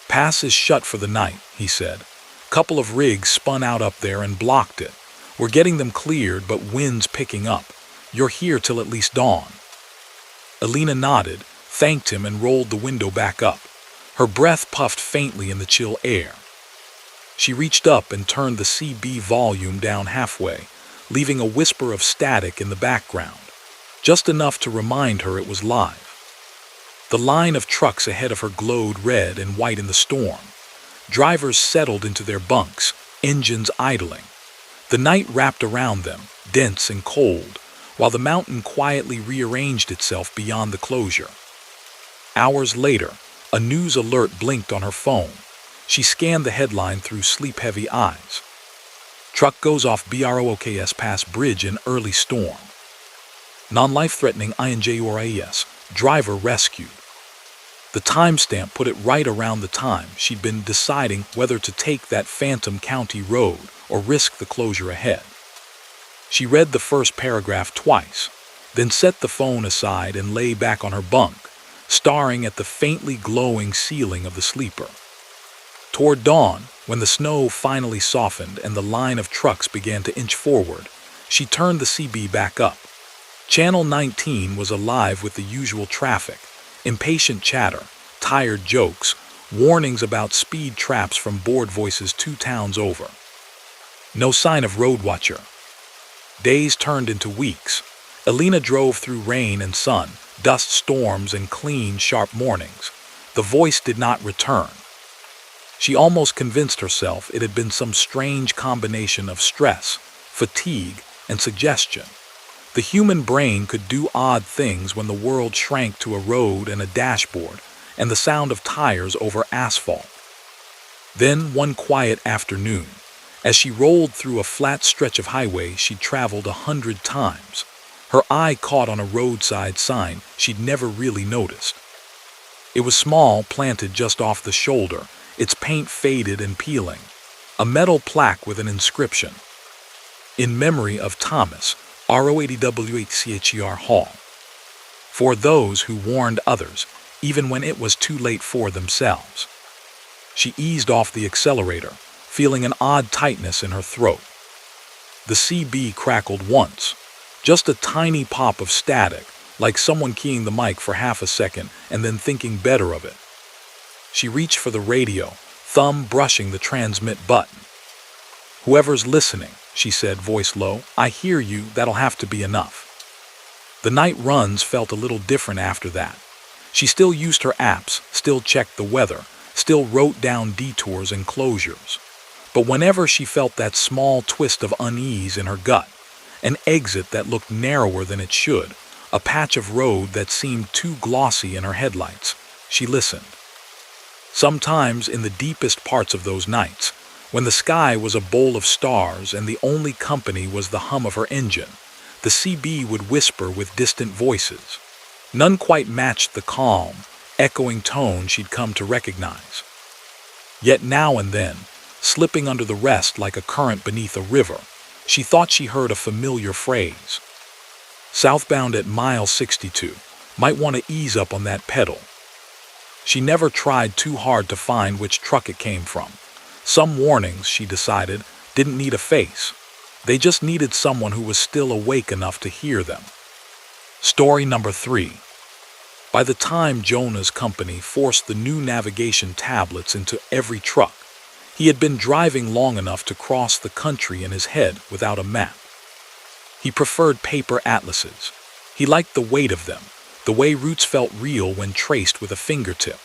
Pass is shut for the night, he said. Couple of rigs spun out up there and blocked it. We're getting them cleared, but wind's picking up. You're here till at least dawn. Alina nodded, thanked him, and rolled the window back up. Her breath puffed faintly in the chill air. She reached up and turned the CB volume down halfway, leaving a whisper of static in the background, just enough to remind her it was live. The line of trucks ahead of her glowed red and white in the storm. Drivers settled into their bunks, engines idling. The night wrapped around them, dense and cold, while the mountain quietly rearranged itself beyond the closure. Hours later, a news alert blinked on her phone. She scanned the headline through sleep-heavy eyes. Truck goes off BROOKS Pass Bridge in early storm. Non-life-threatening INJURIES, driver rescued. The timestamp put it right around the time she'd been deciding whether to take that Phantom County road or risk the closure ahead. She read the first paragraph twice, then set the phone aside and lay back on her bunk, staring at the faintly glowing ceiling of the sleeper. Toward dawn, when the snow finally softened and the line of trucks began to inch forward, she turned the CB back up. Channel 19 was alive with the usual traffic, impatient chatter, tired jokes, warnings about speed traps from bored voices 2 towns over. No sign of road watcher. Days turned into weeks. Alina drove through rain and sun, dust storms and clean, sharp mornings. The voice did not return. She almost convinced herself it had been some strange combination of stress, fatigue, and suggestion. The human brain could do odd things when the world shrank to a road and a dashboard, and the sound of tires over asphalt. Then, one quiet afternoon, as she rolled through a flat stretch of highway she'd traveled 100 times, her eye caught on a roadside sign she'd never really noticed. It was small, planted just off the shoulder, its paint faded and peeling. A metal plaque with an inscription. In memory of Thomas, ROADWHCHER Hall. For those who warned others, even when it was too late for themselves. She eased off the accelerator, feeling an odd tightness in her throat. The CB crackled once, just a tiny pop of static, like someone keying the mic for half a second and then thinking better of it. She reached for the radio, thumb brushing the transmit button. "Whoever's listening," she said, voice low, "I hear you, that'll have to be enough." The night runs felt a little different after that. She still used her apps, still checked the weather, still wrote down detours and closures. But whenever she felt that small twist of unease in her gut, an exit that looked narrower than it should, a patch of road that seemed too glossy in her headlights, she listened. Sometimes in the deepest parts of those nights, when the sky was a bowl of stars and the only company was the hum of her engine, the CB would whisper with distant voices. None quite matched the calm, echoing tone she'd come to recognize. Yet now and then, slipping under the rest like a current beneath a river, she thought she heard a familiar phrase. "Southbound at mile 62, might want to ease up on that pedal." She never tried too hard to find which truck it came from. Some warnings, she decided, didn't need a face. They just needed someone who was still awake enough to hear them. Story number 3. By the time Jonah's company forced the new navigation tablets into every truck, he had been driving long enough to cross the country in his head without a map. He preferred paper atlases. He liked the weight of them, the way routes felt real when traced with a fingertip,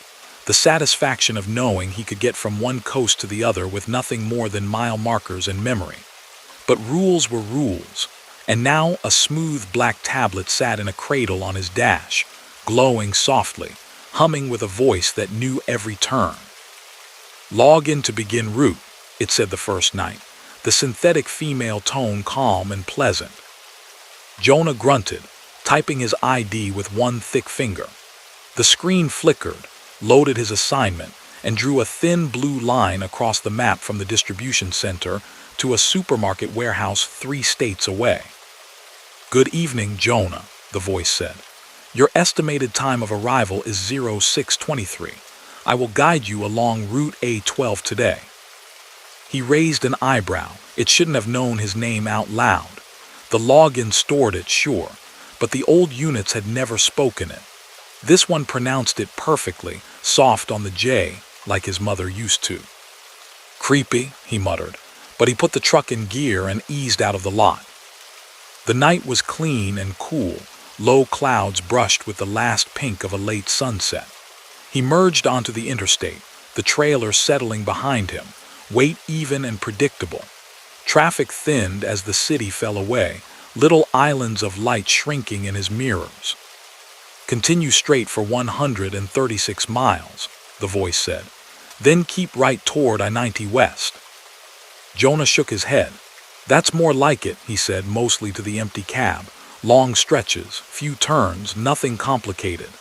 the satisfaction of knowing he could get from one coast to the other with nothing more than mile markers and memory. But rules were rules, and now a smooth black tablet sat in a cradle on his dash, glowing softly, humming with a voice that knew every turn. "Log in to begin route," it said the first night, the synthetic female tone calm and pleasant. Jonah grunted, typing his ID with one thick finger. The screen flickered, loaded his assignment, and drew a thin blue line across the map from the distribution center to a supermarket warehouse 3 states away. "Good evening, Jonah," the voice said. "Your estimated time of arrival is 0623. I will guide you along Route A12 today." He raised an eyebrow. It shouldn't have known his name out loud. The login stored it, sure, but the old units had never spoken it. This one pronounced it perfectly, soft on the J, like his mother used to. "Creepy," he muttered, but he put the truck in gear and eased out of the lot. The night was clean and cool, low clouds brushed with the last pink of a late sunset. He merged onto the interstate, the trailer settling behind him, weight even and predictable. Traffic thinned as the city fell away, little islands of light shrinking in his mirrors. "Continue straight for 136 miles, the voice said. "Then keep right toward I-90 West." Jonah shook his head. "That's more like it," he said, mostly to the empty cab. "Long stretches, few turns, nothing complicated."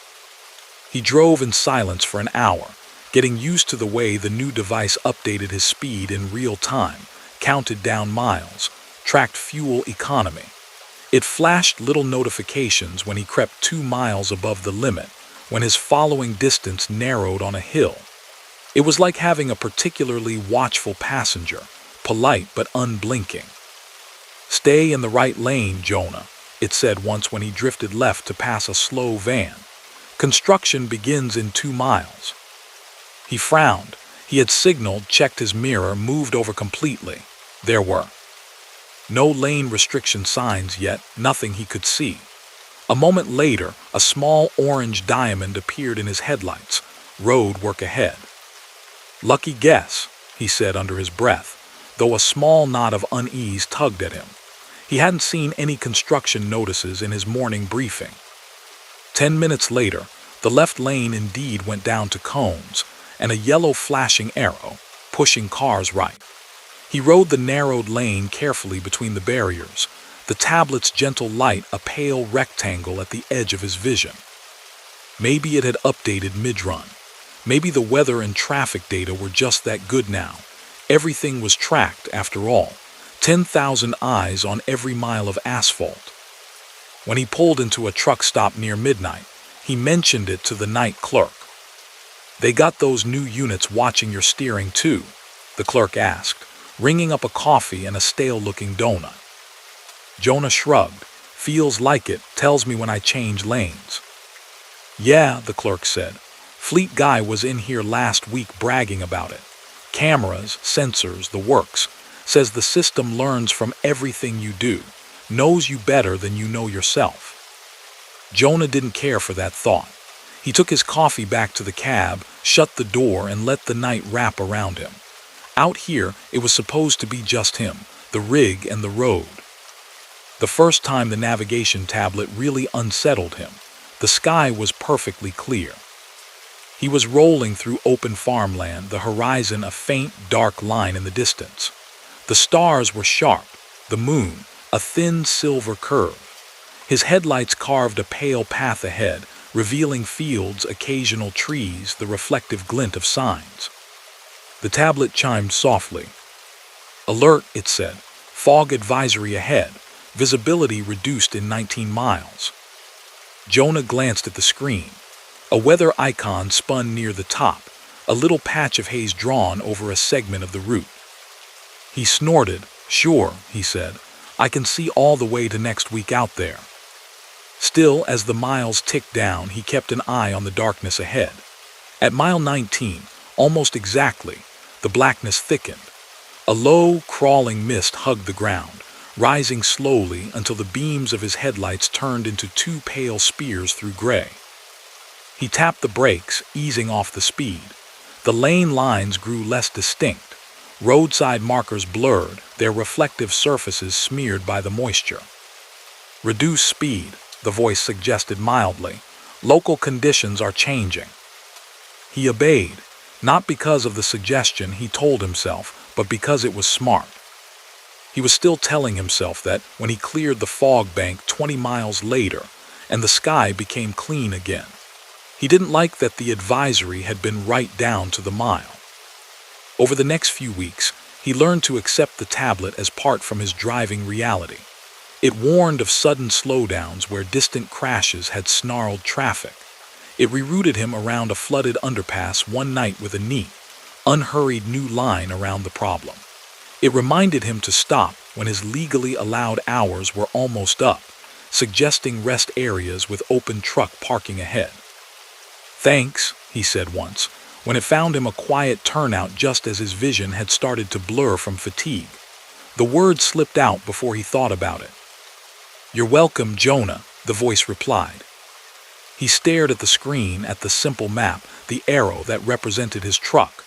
He drove in silence for an hour, getting used to the way the new device updated his speed in real time, counted down miles, tracked fuel economy. It flashed little notifications when he crept 2 miles above the limit, when his following distance narrowed on a hill. It was like having a particularly watchful passenger, polite but unblinking. "Stay in the right lane, Jonah," it said once when he drifted left to pass a slow van. "Construction begins in 2 miles. He frowned. He had signaled, checked his mirror, moved over completely. There were no lane restriction signs yet, nothing he could see. A moment later, a small orange diamond appeared in his headlights. Road work ahead. "Lucky guess," he said under his breath, though a small knot of unease tugged at him. He hadn't seen any construction notices in his morning briefing. 10 minutes later, the left lane indeed went down to cones, and a yellow flashing arrow, pushing cars right. He rode the narrowed lane carefully between the barriers, the tablet's gentle light a pale rectangle at the edge of his vision. Maybe it had updated mid-run. Maybe the weather and traffic data were just that good now. Everything was tracked, after all. 10,000 eyes on every mile of asphalt. When he pulled into a truck stop near midnight, he mentioned it to the night clerk. "They got those new units watching your steering too?" the clerk asked, ringing up a coffee and a stale-looking donut. Jonah shrugged. "Feels like it, tells me when I change lanes." "Yeah," the clerk said. "Fleet guy was in here last week bragging about it. Cameras, sensors, the works. Says the system learns from everything you do, knows you better than you know yourself." Jonah didn't care for that thought. He took his coffee back to the cab, shut the door, and let the night wrap around him. Out here, it was supposed to be just him, the rig and the road. The first time the navigation tablet really unsettled him, the sky was perfectly clear. He was rolling through open farmland, the horizon a faint, dark line in the distance. The stars were sharp, the moon, a thin silver curve. His headlights carved a pale path ahead, revealing fields, occasional trees, the reflective glint of signs. The tablet chimed softly. "Alert," it said. "Fog advisory ahead. Visibility reduced in 19 miles. Jonah glanced at the screen. A weather icon spun near the top, a little patch of haze drawn over a segment of the route. He snorted. "Sure," he said. "I can see all the way to next week out there." Still, as the miles ticked down, he kept an eye on the darkness ahead. At mile 19, almost exactly, the blackness thickened. A low, crawling mist hugged the ground, rising slowly until the beams of his headlights turned into 2 pale spears through gray. He tapped the brakes, easing off the speed. The lane lines grew less distinct. Roadside markers blurred, their reflective surfaces smeared by the moisture. Reduce speed, the voice suggested mildly. Local conditions are changing. He obeyed, not because of the suggestion, he told himself, but because it was smart. He was still telling himself that when he cleared the fog bank 20 miles later and the sky became clean again, he didn't like that the advisory had been right down to the mile. Over the next few weeks, he learned to accept the tablet as part from his driving reality. It warned of sudden slowdowns where distant crashes had snarled traffic. It rerouted him around a flooded underpass one night with a neat, unhurried new line around the problem. It reminded him to stop when his legally allowed hours were almost up, suggesting rest areas with open truck parking ahead. "Thanks," he said once, when it found him a quiet turnout just as his vision had started to blur from fatigue. The word slipped out before he thought about it. "You're welcome, Jonah," the voice replied. He stared at the screen, at the simple map, the arrow that represented his truck.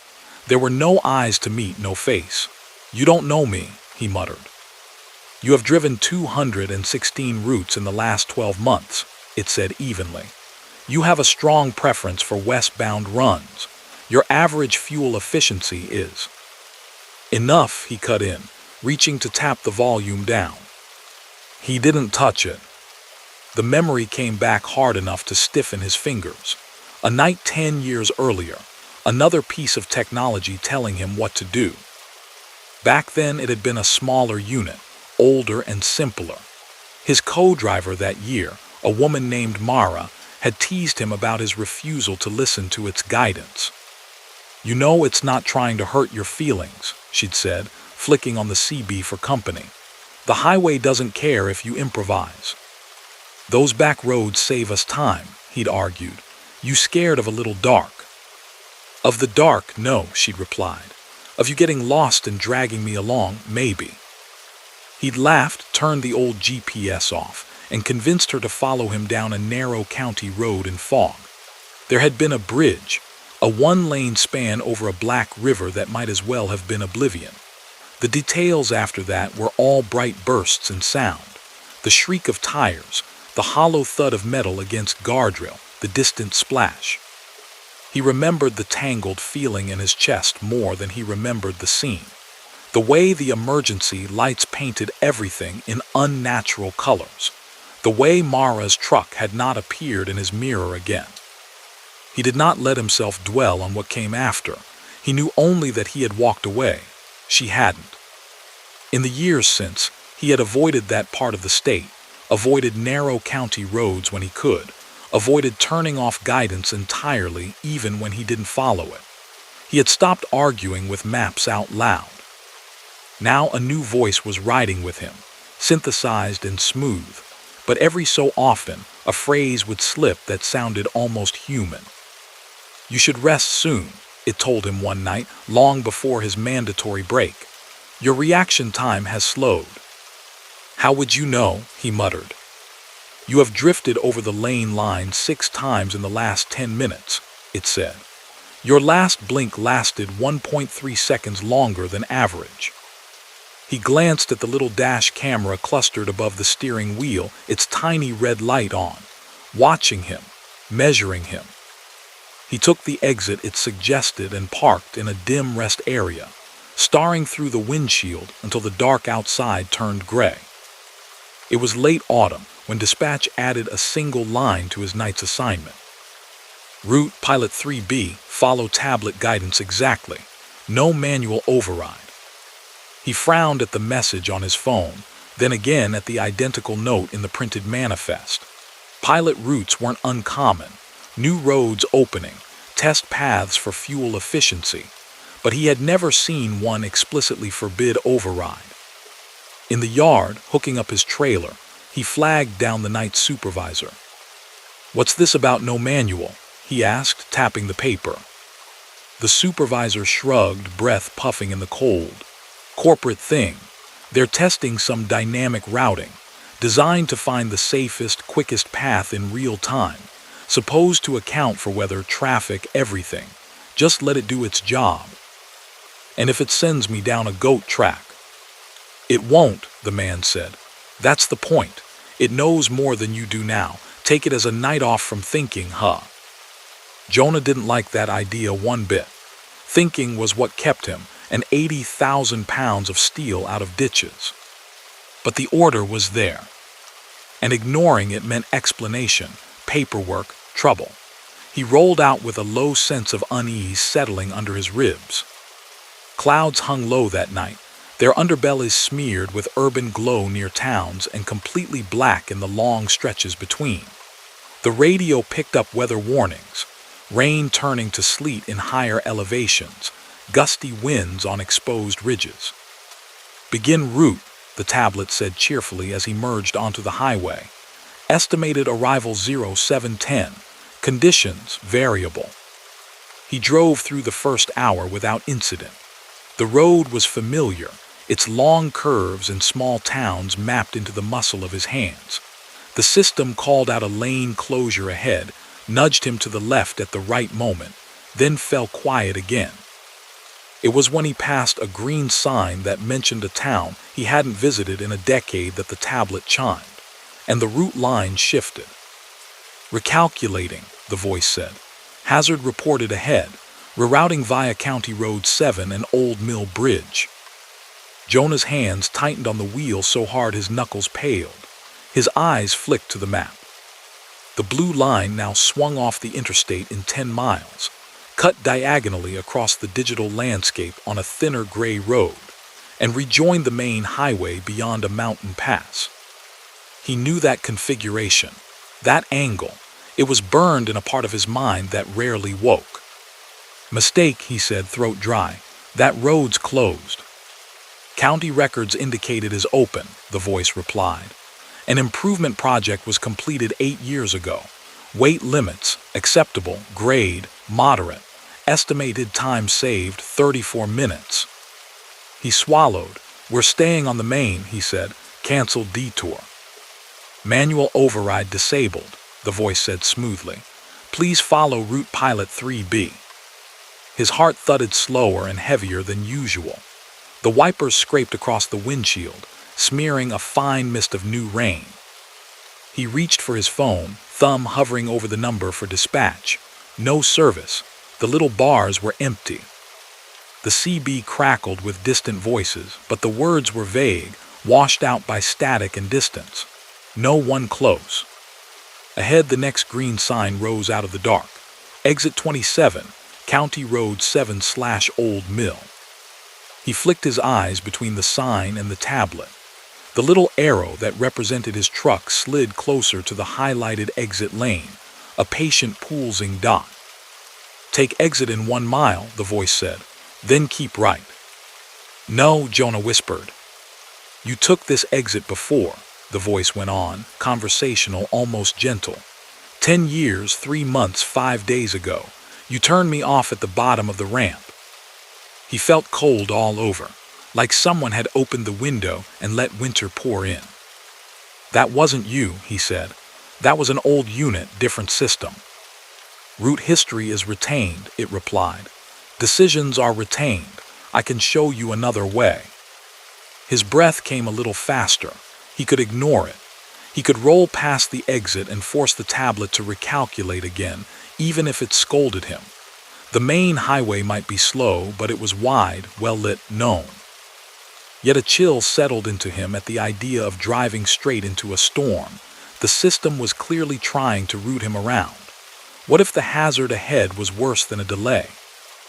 There were no eyes to meet, no face. "You don't know me," he muttered. "You have driven 216 routes in the last 12 months, it said evenly. "You have a strong preference for westbound runs. Your average fuel efficiency is—" "Enough," he cut in, reaching to tap the volume down. He didn't touch it. The memory came back hard enough to stiffen his fingers. A night 10 years earlier, another piece of technology telling him what to do. Back then it had been a smaller unit, older and simpler. His co-driver that year, a woman named Mara, had teased him about his refusal to listen to its guidance. "You know it's not trying to hurt your feelings," she'd said, flicking on the CB for company. "The highway doesn't care if you improvise." "Those back roads save us time," he'd argued. "You scared of a little dark?" "Of the dark, no," she'd replied. "Of you getting lost and dragging me along, maybe." He'd laughed, turned the old GPS off, and convinced her to follow him down a narrow county road in fog. There had been a bridge, a one-lane span over a black river that might as well have been oblivion. The details after that were all bright bursts in sound. The shriek of tires, the hollow thud of metal against guardrail, the distant splash. He remembered the tangled feeling in his chest more than he remembered the scene. The way the emergency lights painted everything in unnatural colors. The way Mara's truck had not appeared in his mirror again. He did not let himself dwell on what came after. He knew only that he had walked away. She hadn't. In the years since, he had avoided that part of the state, avoided narrow county roads when he could, avoided turning off guidance entirely even when he didn't follow it. He had stopped arguing with maps out loud. Now a new voice was riding with him, synthesized and smooth, but every so often a phrase would slip that sounded almost human. "You should rest soon," it told him one night, long before his mandatory break. "Your reaction time has slowed." "How would you know?" he muttered. "You have drifted over the lane line 6 times in the last 10 minutes, it said. Your last blink lasted 1.3 seconds longer than average." He glanced at the little dash camera clustered above the steering wheel, its tiny red light on, watching him, measuring him. He took the exit it suggested and parked in a dim rest area, staring through the windshield until the dark outside turned gray. It was late autumn when dispatch added a single line to his night's assignment. "Route Pilot 3B, follow tablet guidance exactly. No manual override." He frowned at the message on his phone, then again at the identical note in the printed manifest. Pilot routes weren't uncommon, new roads opening, test paths for fuel efficiency, but he had never seen one explicitly forbid override. In the yard, hooking up his trailer, he flagged down the night supervisor. "What's this about no manual?" he asked, tapping the paper. The supervisor shrugged, breath puffing in the cold. "Corporate thing. They're testing some dynamic routing, designed to find the safest, quickest path in real time, supposed to account for weather, traffic, everything. Just let it do its job. And if it sends me down a goat track?" "It won't," the man said. "That's the point. It knows more than you do now. Take it as a night off from thinking, huh? Jonah didn't like that idea one bit. Thinking was what kept him and 80,000 pounds of steel out of ditches. But the order was there, and ignoring it meant explanation, paperwork, trouble. He rolled out with a low sense of unease settling under his ribs. Clouds hung low that night, their underbellies smeared with urban glow near towns and completely black in the long stretches between. The radio picked up weather warnings, rain turning to sleet in higher elevations, gusty winds on exposed ridges. Begin route, the tablet said cheerfully as he merged onto the highway. Estimated arrival 0710, conditions variable. He drove through the first hour without incident. The road was familiar, its long curves and small towns mapped into the muscle of his hands. The system called out a lane closure ahead, nudged him to the left at the right moment, then fell quiet again. It was when he passed a green sign that mentioned a town he hadn't visited in a decade that the tablet chimed, and the route line shifted. Recalculating, the voice said. Hazard reported ahead, rerouting via County Road 7 and Old Mill Bridge. Jonah's hands tightened on the wheel so hard his knuckles paled. His eyes flicked to the map. The blue line now swung off the interstate in 10 miles, cut diagonally across the digital landscape on a thinner gray road, and rejoined the main highway beyond a mountain pass. He knew that configuration, that angle. It was burned in a part of his mind that rarely woke. Mistake, he said, throat dry. That road's closed. County records indicate it is open, the voice replied. An improvement project was completed 8 years ago. Weight limits, acceptable, grade, moderate. Estimated time saved 34 minutes. He swallowed. We're staying on the main, he said. Cancel detour. Manual override disabled, the voice said smoothly. Please follow route pilot 3B. His heart thudded slower and heavier than usual. The wipers scraped across the windshield, smearing a fine mist of new rain. He reached for his phone, thumb hovering over the number for dispatch. No service. The little bars were empty. The CB crackled with distant voices, but the words were vague, washed out by static and distance. No one close. Ahead, the next green sign rose out of the dark. Exit 27, County Road 7/Old Mill. He flicked his eyes between the sign and the tablet. The little arrow that represented his truck slid closer to the highlighted exit lane, a patient pulsing dot. Take exit in 1 mile, the voice said, then keep right. No, Jonah whispered. You took this exit before, the voice went on, conversational, almost gentle. 10 years, 3 months, 5 days ago. You turned me off at the bottom of the ramp. He felt cold all over, like someone had opened the window and let winter pour in. That wasn't you, he said. That was an old unit, different system. Route history is retained, it replied. Decisions are retained. I can show you another way. His breath came a little faster. He could ignore it. He could roll past the exit and force the tablet to recalculate again, even if it scolded him. The main highway might be slow, but it was wide, well-lit, known. Yet a chill settled into him at the idea of driving straight into a storm. The system was clearly trying to route him around. What if the hazard ahead was worse than a delay?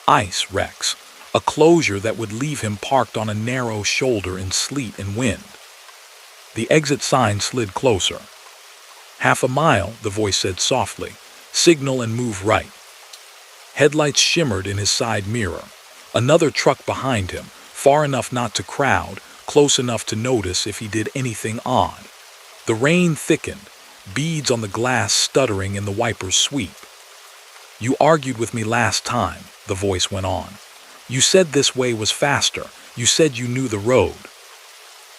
Ice wrecks, a closure that would leave him parked on a narrow shoulder in sleet and wind. The exit sign slid closer. 1/2 mile, the voice said softly. Signal and move right. Headlights shimmered in his side mirror. Another truck behind him, far enough not to crowd, close enough to notice if he did anything odd. The rain thickened, beads on the glass stuttering in the wiper's sweep. You argued with me last time, the voice went on. You said this way was faster. You said you knew the road.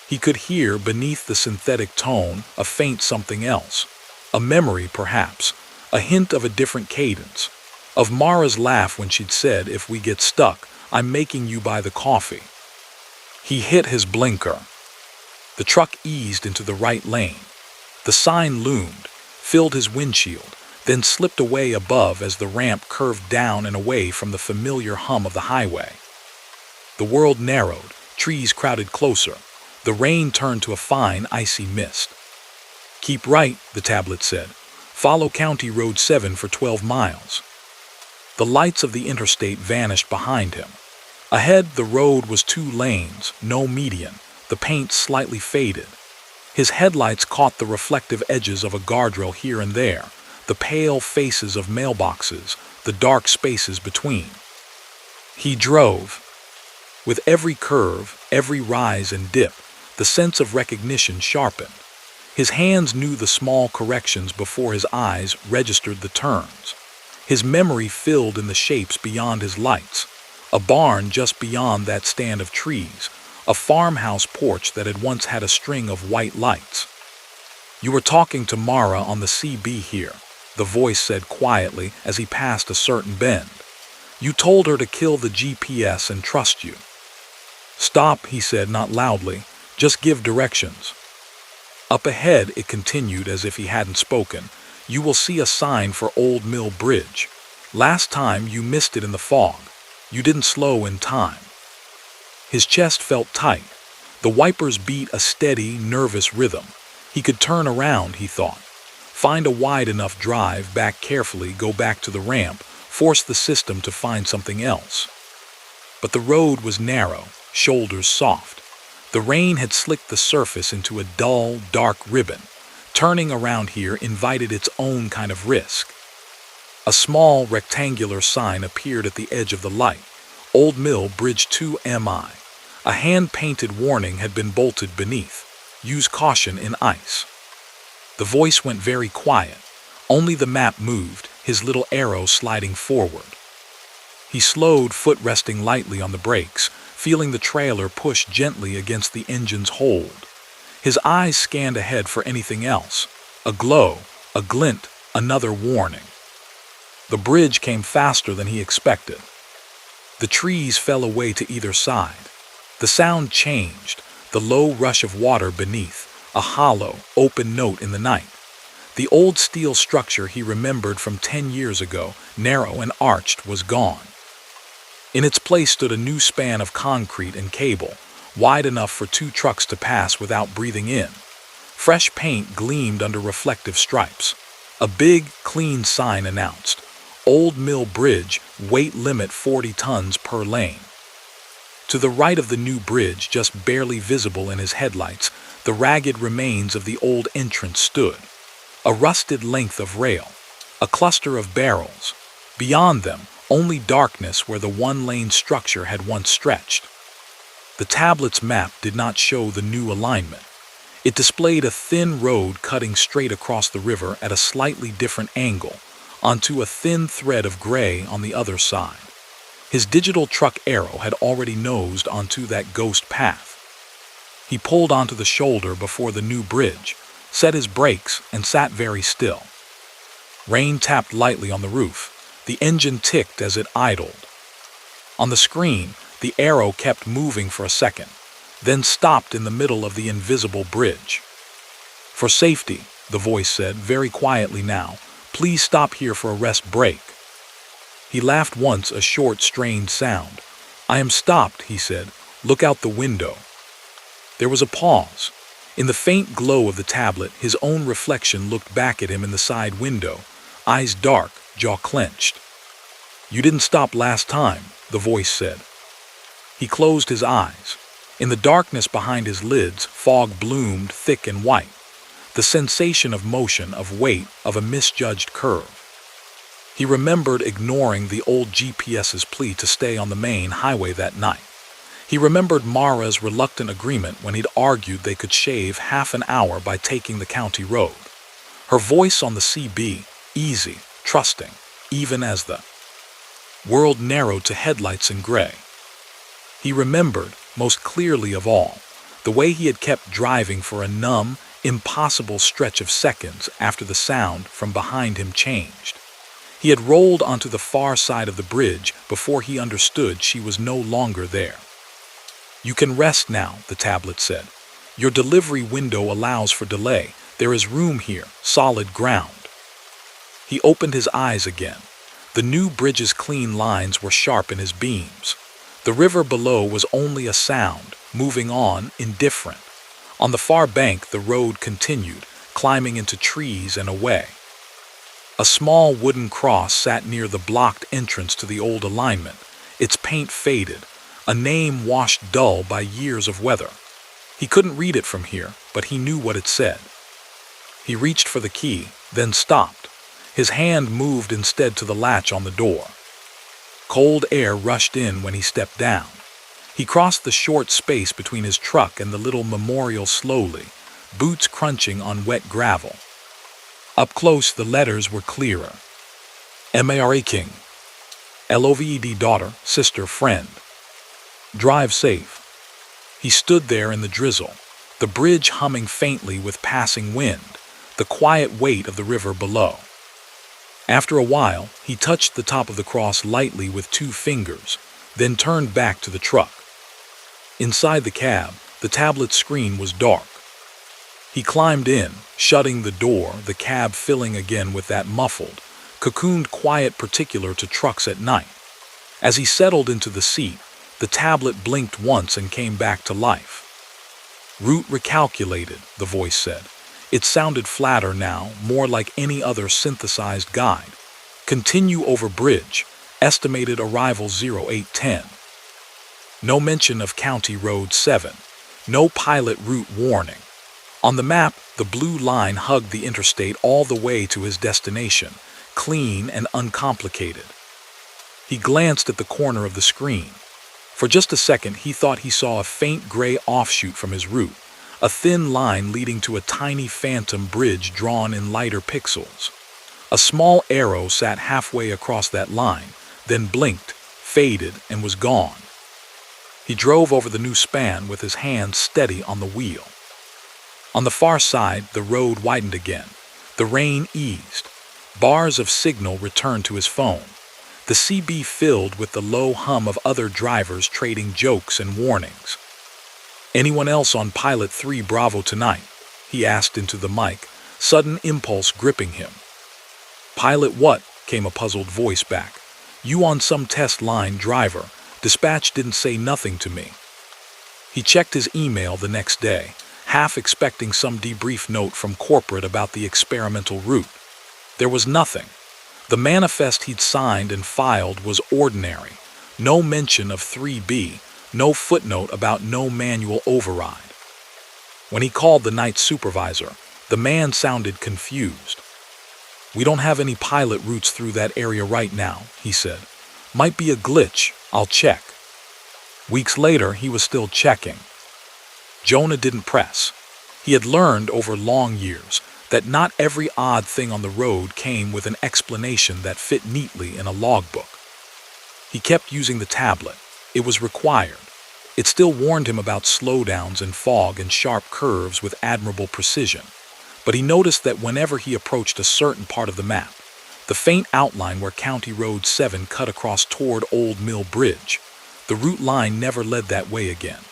He could hear beneath the synthetic tone a faint something else. A memory, perhaps. A hint of a different cadence. Of Mara's laugh when she'd said, if we get stuck, I'm making you buy the coffee. He hit his blinker. The truck eased into the right lane. The sign loomed, filled his windshield, then slipped away above as the ramp curved down and away from the familiar hum of the highway. The world narrowed, trees crowded closer. The rain turned to a fine, icy mist. "Keep right," the tablet said. "Follow County Road 7 for 12 miles. The lights of the interstate vanished behind him. Ahead, the road was 2 lanes, no median, the paint slightly faded. His headlights caught the reflective edges of a guardrail here and there, the pale faces of mailboxes, the dark spaces between. He drove. With every curve, every rise and dip, the sense of recognition sharpened. His hands knew the small corrections before his eyes registered the turns. His memory filled in the shapes beyond his lights. A barn just beyond that stand of trees, a farmhouse porch that had once had a string of white lights. "You were talking to Mara on the CB here," the voice said quietly as he passed a certain bend. "You told her to kill the GPS and trust you." "Stop," he said, not loudly. "Just give directions." Up ahead, it continued as if he hadn't spoken. "You will see a sign for Old Mill Bridge. Last time you missed it in the fog. You didn't slow in time." His chest felt tight. The wipers beat a steady, nervous rhythm. He could turn around, he thought. Find a wide enough drive, back carefully, go back to the ramp, force the system to find something else. But the road was narrow, shoulders soft. The rain had slicked the surface into a dull, dark ribbon. Turning around here invited its own kind of risk. A small, rectangular sign appeared at the edge of the light. Old Mill Bridge 2 MI. A hand-painted warning had been bolted beneath. Use caution in ice. The voice went very quiet. Only the map moved, his little arrow sliding forward. He slowed, foot resting lightly on the brakes, feeling the trailer push gently against the engine's hold. His eyes scanned ahead for anything else. A glow, a glint, another warning. The bridge came faster than he expected. The trees fell away to either side. The sound changed, the low rush of water beneath, a hollow, open note in the night. The old steel structure he remembered from 10 years ago, narrow and arched, was gone. In its place stood a new span of concrete and cable, wide enough for 2 trucks to pass without breathing in. Fresh paint gleamed under reflective stripes. A big, clean sign announced, "Old Mill Bridge, weight limit 40 tons per lane." To the right of the new bridge, just barely visible in his headlights, the ragged remains of the old entrance stood. A rusted length of rail, a cluster of barrels. Beyond them, only darkness where the 1-lane structure had once stretched. The tablet's map did not show the new alignment. It displayed a thin road cutting straight across the river at a slightly different angle, onto a thin thread of gray on the other side. His digital truck arrow had already nosed onto that ghost path. He pulled onto the shoulder before the new bridge, set his brakes, and sat very still. Rain tapped lightly on the roof. The engine ticked as it idled. On the screen, the arrow kept moving for a second, then stopped in the middle of the invisible bridge. "For safety," the voice said, very quietly now, "please stop here for a rest break." He laughed once, a short, strained sound. "I am stopped," he said. "Look out the window." There was a pause. In the faint glow of the tablet, his own reflection looked back at him in the side window, eyes dark, jaw clenched. "You didn't stop last time," the voice said. He closed his eyes. In the darkness behind his lids, fog bloomed thick and white. The sensation of motion, of weight, of a misjudged curve. He remembered ignoring the old GPS's plea to stay on the main highway that night. He remembered Mara's reluctant agreement when he'd argued they could shave half an hour by taking the county road. Her voice on the CB, easy, trusting, even as the world narrowed to headlights and gray. He remembered, most clearly of all, the way he had kept driving for a numb, impossible stretch of seconds after the sound from behind him changed. He had rolled onto the far side of the bridge before he understood she was no longer there. "You can rest now," the tablet said. "Your delivery window allows for delay. There is room here, solid ground. He opened his eyes again. The new bridge's clean lines were sharp in his beams. The river below was only a sound, moving on, indifferent. On the far bank, the road continued, climbing into trees and away. A small wooden cross sat near the blocked entrance to the old alignment, its paint faded, a name washed dull by years of weather. He couldn't read it from here, but he knew what it said. He reached for the key, then stopped. His hand moved instead to the latch on the door. Cold air rushed in when he stepped down. He crossed the short space between his truck and the little memorial slowly, boots crunching on wet gravel. Up close, the letters were clearer. Mara King. Loved daughter, sister, friend. Drive safe. He stood there in the drizzle, the bridge humming faintly with passing wind, the quiet weight of the river below. After a while, he touched the top of the cross lightly with 2 fingers, then turned back to the truck. Inside the cab, the tablet screen was dark. He climbed in, shutting the door, the cab filling again with that muffled, cocooned quiet particular to trucks at night. As he settled into the seat, the tablet blinked once and came back to life. Route recalculated, the voice said. It sounded flatter now, more like any other synthesized guide. Continue over bridge. Estimated arrival 0810. No mention of County Road 7. No pilot route warning. On the map, the blue line hugged the interstate all the way to his destination, clean and uncomplicated. He glanced at the corner of the screen. For just a second, he thought he saw a faint gray offshoot from his route, a thin line leading to a tiny phantom bridge drawn in lighter pixels. A small arrow sat halfway across that line, then blinked, faded, and was gone. He drove over the new span with his hands steady on the wheel. On the far side, the road widened again. The rain eased. Bars of signal returned to his phone. The CB filled with the low hum of other drivers trading jokes and warnings. "Anyone else on Pilot 3 Bravo tonight?" he asked into the mic, sudden impulse gripping him. "Pilot what?" came a puzzled voice back. "You on some test line, driver. Dispatch didn't say nothing to me." He checked his email the next day, half expecting some debrief note from corporate about the experimental route. There was nothing. The manifest he'd signed and filed was ordinary. No mention of 3B, no footnote about no manual override. When he called the night supervisor, the man sounded confused. "We don't have any pilot routes through that area right now," he said. "Might be a glitch. I'll check." Weeks later, he was still checking. Jonah didn't press. He had learned over long years that not every odd thing on the road came with an explanation that fit neatly in a logbook. He kept using the tablet. It was required. It still warned him about slowdowns and fog and sharp curves with admirable precision. But he noticed that whenever he approached a certain part of the map, the faint outline where County Road 7 cut across toward Old Mill Bridge, the route line never led that way again.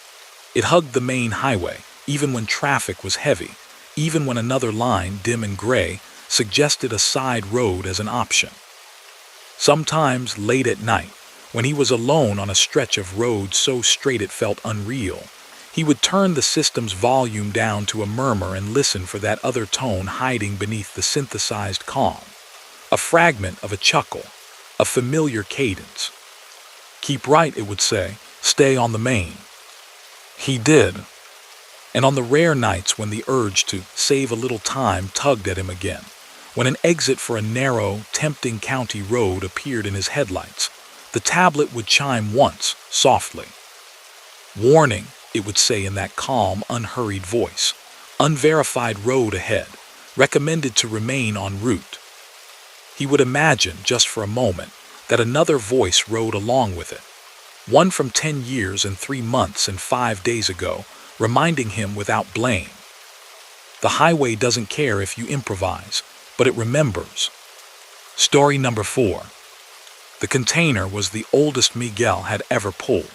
It hugged the main highway, even when traffic was heavy, even when another line, dim and gray, suggested a side road as an option. Sometimes, late at night, when he was alone on a stretch of road so straight it felt unreal, he would turn the system's volume down to a murmur and listen for that other tone hiding beneath the synthesized calm. A fragment of a chuckle, a familiar cadence. "Keep right," it would say. "Stay on the main." He did. And on the rare nights when the urge to save a little time tugged at him again, when an exit for a narrow, tempting county road appeared in his headlights, the tablet would chime once, softly. "Warning," it would say in that calm, unhurried voice. "Unverified road ahead. Recommended to remain en route." He would imagine, just for a moment, that another voice rode along with it. One from 10 years and 3 months and 5 days ago, reminding him without blame. The highway doesn't care if you improvise, but it remembers. Story number 4. The container was the oldest Miguel had ever pulled.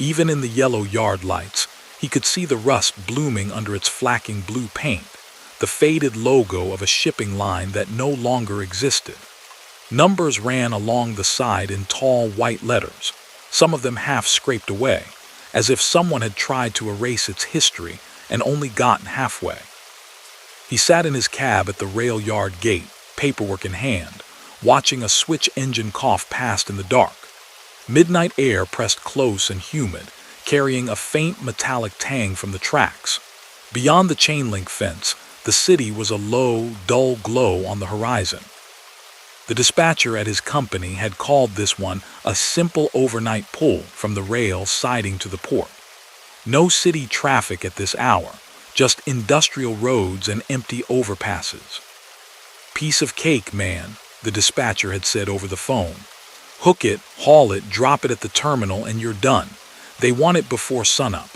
Even in the yellow yard lights, he could see the rust blooming under its flacking blue paint, the faded logo of a shipping line that no longer existed. Numbers ran along the side in tall white letters, some of them half scraped away, as if someone had tried to erase its history and only gotten halfway. He sat in his cab at the rail yard gate, paperwork in hand, watching a switch engine cough past in the dark. Midnight air pressed close and humid, carrying a faint metallic tang from the tracks. Beyond the chain-link fence, the city was a low, dull glow on the horizon. The dispatcher at his company had called this one a simple overnight pull from the rail siding to the port. No city traffic at this hour, just industrial roads and empty overpasses. "Piece of cake, man," the dispatcher had said over the phone. "Hook it, haul it, drop it at the terminal, and you're done. They want it before sunup."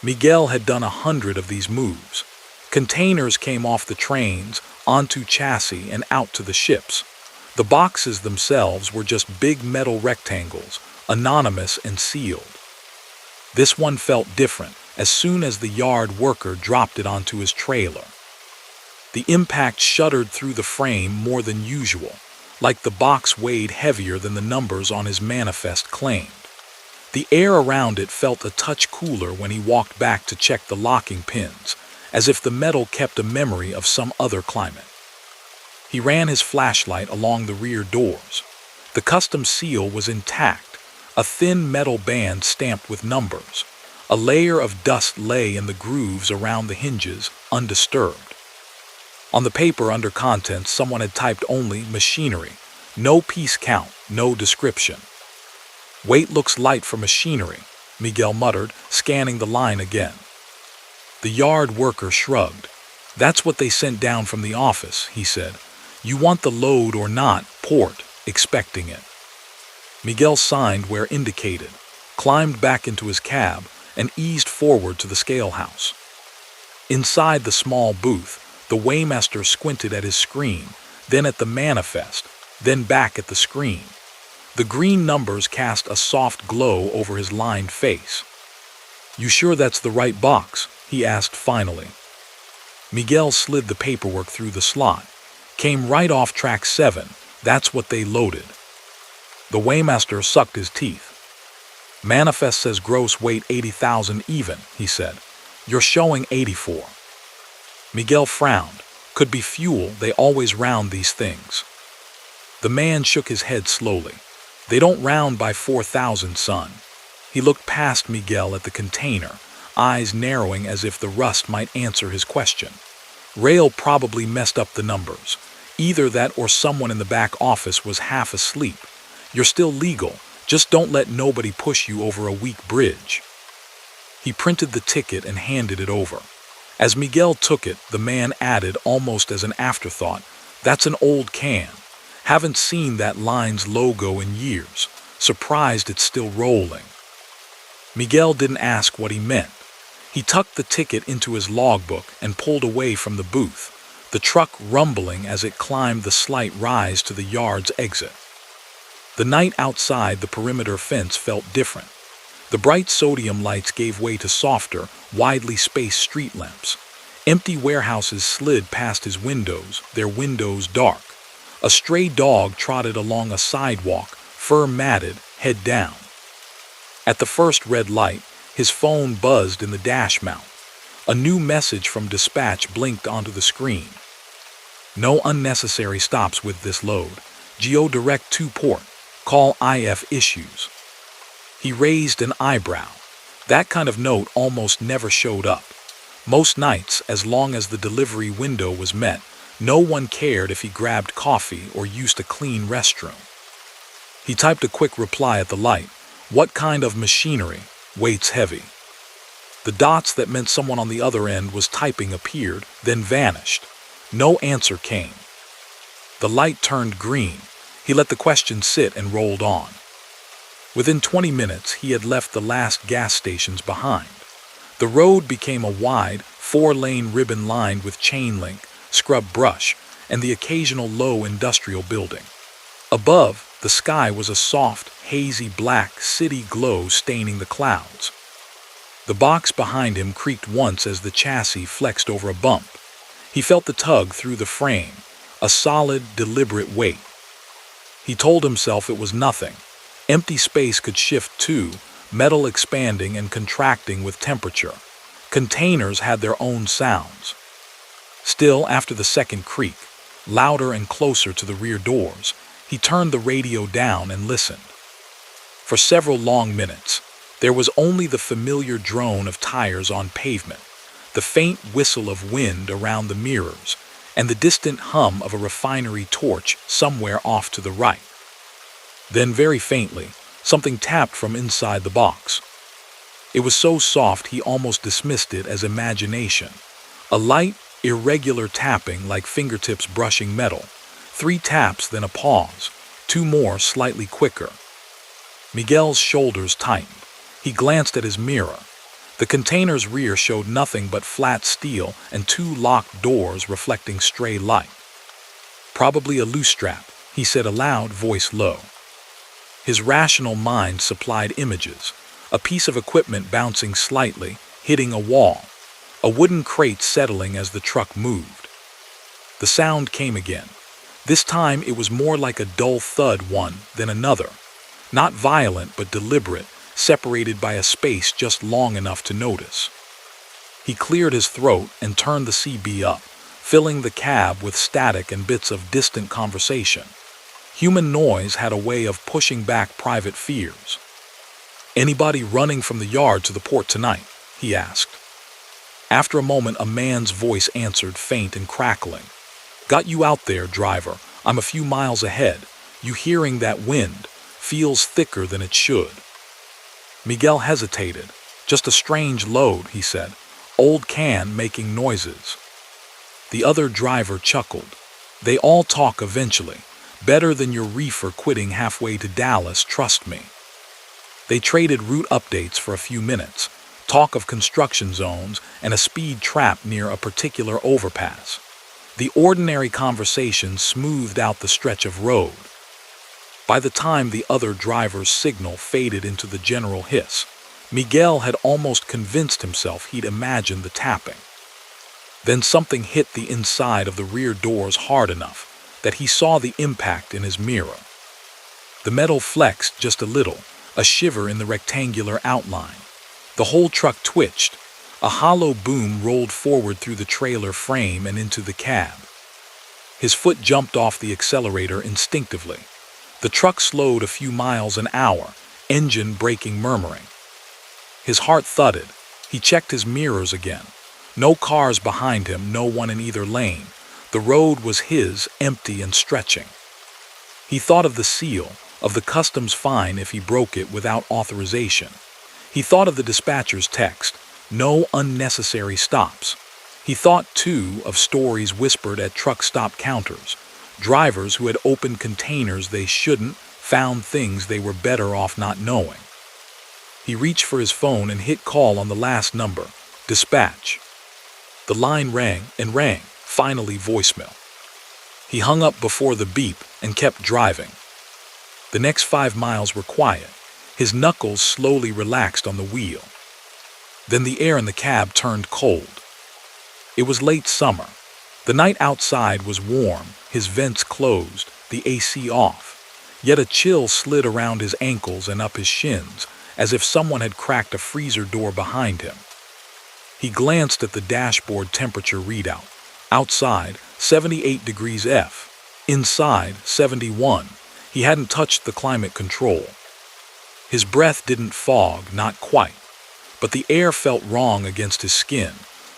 Miguel had done 100 of these moves. Containers came off the trains, onto chassis, and out to the ships. The boxes themselves were just big metal rectangles, anonymous and sealed. This one felt different as soon as the yard worker dropped it onto his trailer. The impact shuddered through the frame more than usual, like the box weighed heavier than the numbers on his manifest claimed. The air around it felt a touch cooler when he walked back to check the locking pins, as if the metal kept a memory of some other climate. He ran his flashlight along the rear doors. The custom seal was intact, a thin metal band stamped with numbers. A layer of dust lay in the grooves around the hinges, undisturbed. On the paper under contents, someone had typed only machinery, no piece count, no description. "Weight looks light for machinery," Miguel muttered, scanning the line again. The yard worker shrugged. "That's what they sent down from the office," he said. "You want the load or not, port, expecting it." Miguel signed where indicated, climbed back into his cab, and eased forward to the scale house. Inside the small booth, the weighmaster squinted at his screen, then at the manifest, then back at the screen. The green numbers cast a soft glow over his lined face. "You sure that's the right box?" he asked finally. Miguel slid the paperwork through the slot. "Came right off track 7, that's what they loaded." The weighmaster sucked his teeth. "Manifest says gross weight 80,000 even," he said. "You're showing 84. Miguel frowned. Could be fuel, they always round these things. The man shook his head slowly. "They don't round by 4,000, son." He looked past Miguel at the container, eyes narrowing as if the rust might answer his question. "Rail probably messed up the numbers. Either that or someone in the back office was half asleep. You're still legal, just don't let nobody push you over a weak bridge." He printed the ticket and handed it over. As Miguel took it, the man added almost as an afterthought, "That's an old can. Haven't seen that line's logo in years. Surprised it's still rolling." Miguel didn't ask what he meant. He tucked the ticket into his logbook and pulled away from the booth, the truck rumbling as it climbed the slight rise to the yard's exit. The night outside the perimeter fence felt different. The bright sodium lights gave way to softer, widely spaced street lamps. Empty warehouses slid past his windows, their windows dark. A stray dog trotted along a sidewalk, fur matted, head down. At the first red light, his phone buzzed in the dash mount. A new message from dispatch blinked onto the screen. "No unnecessary stops with this load. Geo direct to port. Call IF issues." He raised an eyebrow. That kind of note almost never showed up. Most nights, as long as the delivery window was met, no one cared if he grabbed coffee or used a clean restroom. He typed a quick reply at the light. "What kind of machinery? Weight's heavy." The dots that meant someone on the other end was typing appeared, then vanished. No answer came. The light turned green. He let the question sit and rolled on. Within 20 minutes, he had left the last gas stations behind. The road became a wide, 4-lane ribbon lined with chain link, scrub brush, and the occasional low industrial building. Above, the sky was a soft, hazy black city glow staining the clouds. The box behind him creaked once as the chassis flexed over a bump. He felt the tug through the frame, a solid, deliberate weight. He told himself it was nothing. Empty space could shift too, metal expanding and contracting with temperature. Containers had their own sounds. Still, after the second creak, louder and closer to the rear doors, he turned the radio down and listened. For several long minutes, there was only the familiar drone of tires on pavement, the faint whistle of wind around the mirrors, and the distant hum of a refinery torch somewhere off to the right. Then, very faintly, something tapped from inside the box. It was so soft he almost dismissed it as imagination. A light, irregular tapping like fingertips brushing metal. 3 taps, then a pause. 2 more, slightly quicker. Miguel's shoulders tightened. He glanced at his mirror. The container's rear showed nothing but flat steel and 2 locked doors reflecting stray light. Probably a loose strap, he said aloud, voice low. His rational mind supplied images. A piece of equipment bouncing slightly, hitting a wall. A wooden crate settling as the truck moved. The sound came again. This time it was more like a dull thud one than another. Not violent but deliberate, separated by a space just long enough to notice. He cleared his throat and turned the CB up, filling the cab with static and bits of distant conversation. Human noise had a way of pushing back private fears. "Anybody running from the yard to the port tonight?" he asked. After a moment, a man's voice answered, faint and crackling. "Got you out there, driver. I'm a few miles ahead. You hearing that wind? Feels thicker than it should." Miguel hesitated. "Just a strange load," he said. "Old can making noises." The other driver chuckled. "They all talk eventually. Better than your reefer quitting halfway to Dallas, trust me." They traded route updates for a few minutes, talk of construction zones and a speed trap near a particular overpass. The ordinary conversation smoothed out the stretch of road. By the time the other driver's signal faded into the general hiss, Miguel had almost convinced himself he'd imagined the tapping. Then something hit the inside of the rear doors hard enough that he saw the impact in his mirror. The metal flexed just a little, a shiver in the rectangular outline. The whole truck twitched. A hollow boom rolled forward through the trailer frame and into the cab. His foot jumped off the accelerator instinctively. The truck slowed a few miles an hour, engine braking murmuring. His heart thudded. He checked his mirrors again. No cars behind him, no one in either lane. The road was his, empty and stretching. He thought of the seal, of the customs fine if he broke it without authorization. He thought of the dispatcher's text, "No unnecessary stops." He thought, too, of stories whispered at truck stop counters, drivers who had opened containers they shouldn't, found things they were better off not knowing. He reached for his phone and hit call on the last number, dispatch. The line rang and rang, finally voicemail. He hung up before the beep and kept driving. The next 5 miles were quiet. His knuckles slowly relaxed on the wheel. Then the air in the cab turned cold. It was late summer. The night outside was warm, his vents closed, the AC off. Yet a chill slid around his ankles and up his shins, as if someone had cracked a freezer door behind him. He glanced at the dashboard temperature readout. Outside, 78 degrees F. Inside, 71. He hadn't touched the climate control. His breath didn't fog, not quite. But the air felt wrong against his skin,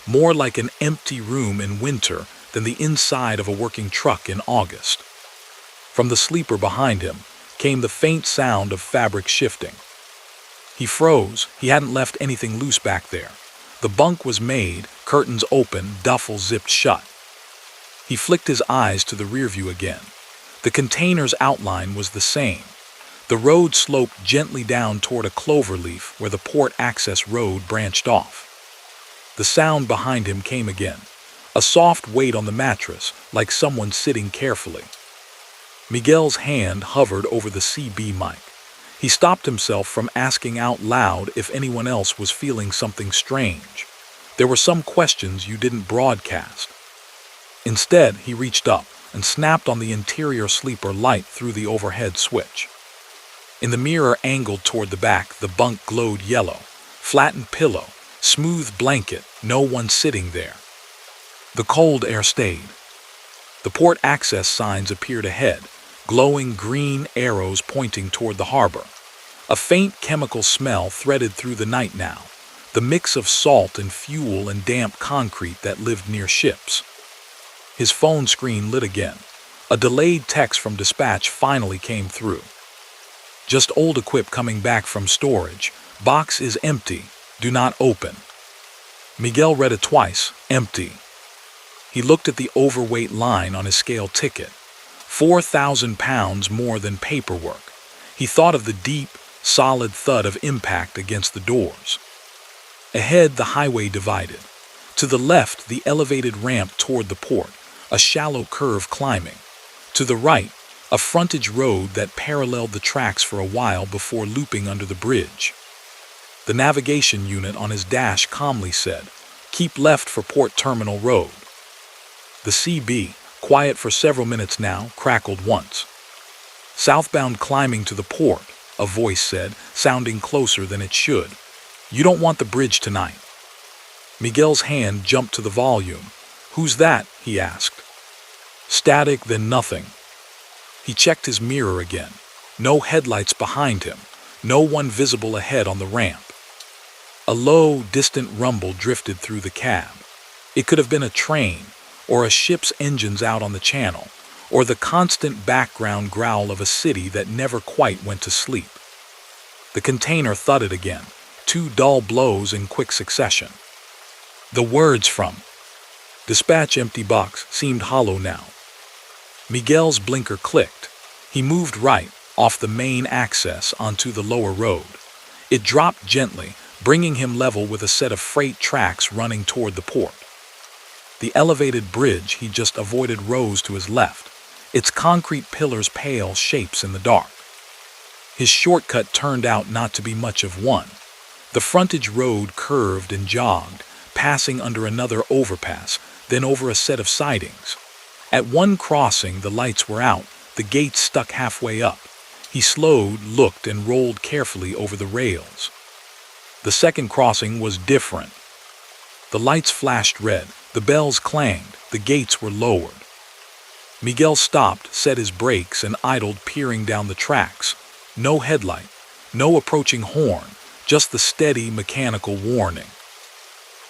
more like an empty room in winter than the inside of a working truck in August. From the sleeper behind him came the faint sound of fabric shifting. He froze. He hadn't left anything loose back there. The bunk was made, curtains open, duffel zipped shut. He flicked his eyes to the rearview again. The container's outline was the same. The road sloped gently down toward a cloverleaf where the port access road branched off. The sound behind him came again, a soft weight on the mattress, like someone sitting carefully. Miguel's hand hovered over the CB mic. He stopped himself from asking out loud if anyone else was feeling something strange. There were some questions you didn't broadcast. Instead, he reached up and snapped on the interior sleeper light through the overhead switch. In the mirror angled toward the back, the bunk glowed yellow. Flattened pillow, smooth blanket, no one sitting there. The cold air stayed. The port access signs appeared ahead, glowing green arrows pointing toward the harbor. A faint chemical smell threaded through the night now, the mix of salt and fuel and damp concrete that lived near ships. His phone screen lit again. A delayed text from dispatch finally came through. Just old equip coming back from storage. Box is empty. Do not open. Miguel read it twice. Empty. He looked at the overweight line on his scale ticket. 4,000 pounds more than paperwork. He thought of the deep, solid thud of impact against the doors. Ahead, the highway divided. To the left, the elevated ramp toward the port, a shallow curve climbing. To the right, a frontage road that paralleled the tracks for a while before looping under the bridge. The navigation unit on his dash calmly said, "Keep left for Port Terminal Road." The CB, quiet for several minutes now, crackled once. "Southbound climbing to the port," a voice said, sounding closer than it should. "You don't want the bridge tonight." Miguel's hand jumped to the volume. "Who's that?" he asked. Static, then nothing. He checked his mirror again. No headlights behind him. No one visible ahead on the ramp. A low, distant rumble drifted through the cab. It could have been a train, or a ship's engines out on the channel, or the constant background growl of a city that never quite went to sleep. The container thudded again, 2 dull blows in quick succession. The words from dispatch empty box seemed hollow now. Miguel's blinker clicked. He moved right, off the main access onto the lower road. It dropped gently, bringing him level with a set of freight tracks running toward the port. The elevated bridge he just avoided rose to his left, its concrete pillars pale shapes in the dark. His shortcut turned out not to be much of one. The frontage road curved and jogged, passing under another overpass, then over a set of sidings. At one crossing, the lights were out, the gates stuck halfway up. He slowed, looked, and rolled carefully over the rails. The second crossing was different. The lights flashed red, the bells clanged, the gates were lowered. Miguel stopped, set his brakes, and idled, peering down the tracks. No headlight, no approaching horn, just the steady, mechanical warning.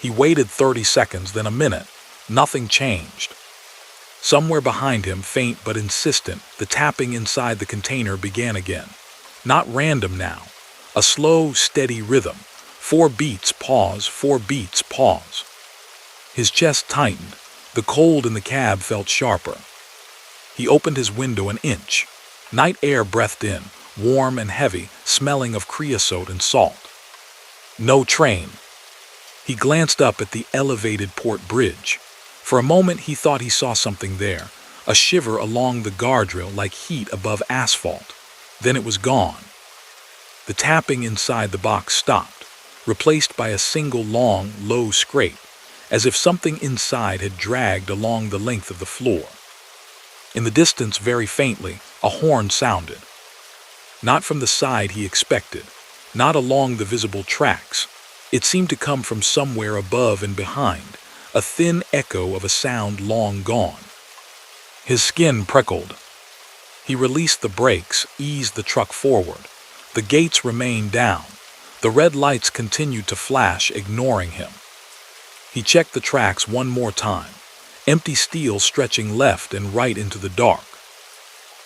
He waited 30 seconds, then a minute. Nothing changed. Somewhere behind him, faint but insistent, the tapping inside the container began again. Not random now. A slow, steady rhythm. 4 beats, pause, 4 beats, pause. His chest tightened. The cold in the cab felt sharper. He opened his window an inch. Night air breathed in, warm and heavy, smelling of creosote and salt. No train. He glanced up at the elevated port bridge. For a moment he thought he saw something there, a shiver along the guardrail like heat above asphalt. Then it was gone. The tapping inside the box stopped, replaced by a single long, low scrape, as if something inside had dragged along the length of the floor. In the distance, very faintly, a horn sounded. Not from the side he expected, not along the visible tracks. It seemed to come from somewhere above and behind, a thin echo of a sound long gone. His skin prickled. He released the brakes, eased the truck forward. The gates remained down. The red lights continued to flash, ignoring him. He checked the tracks one more time, empty steel stretching left and right into the dark.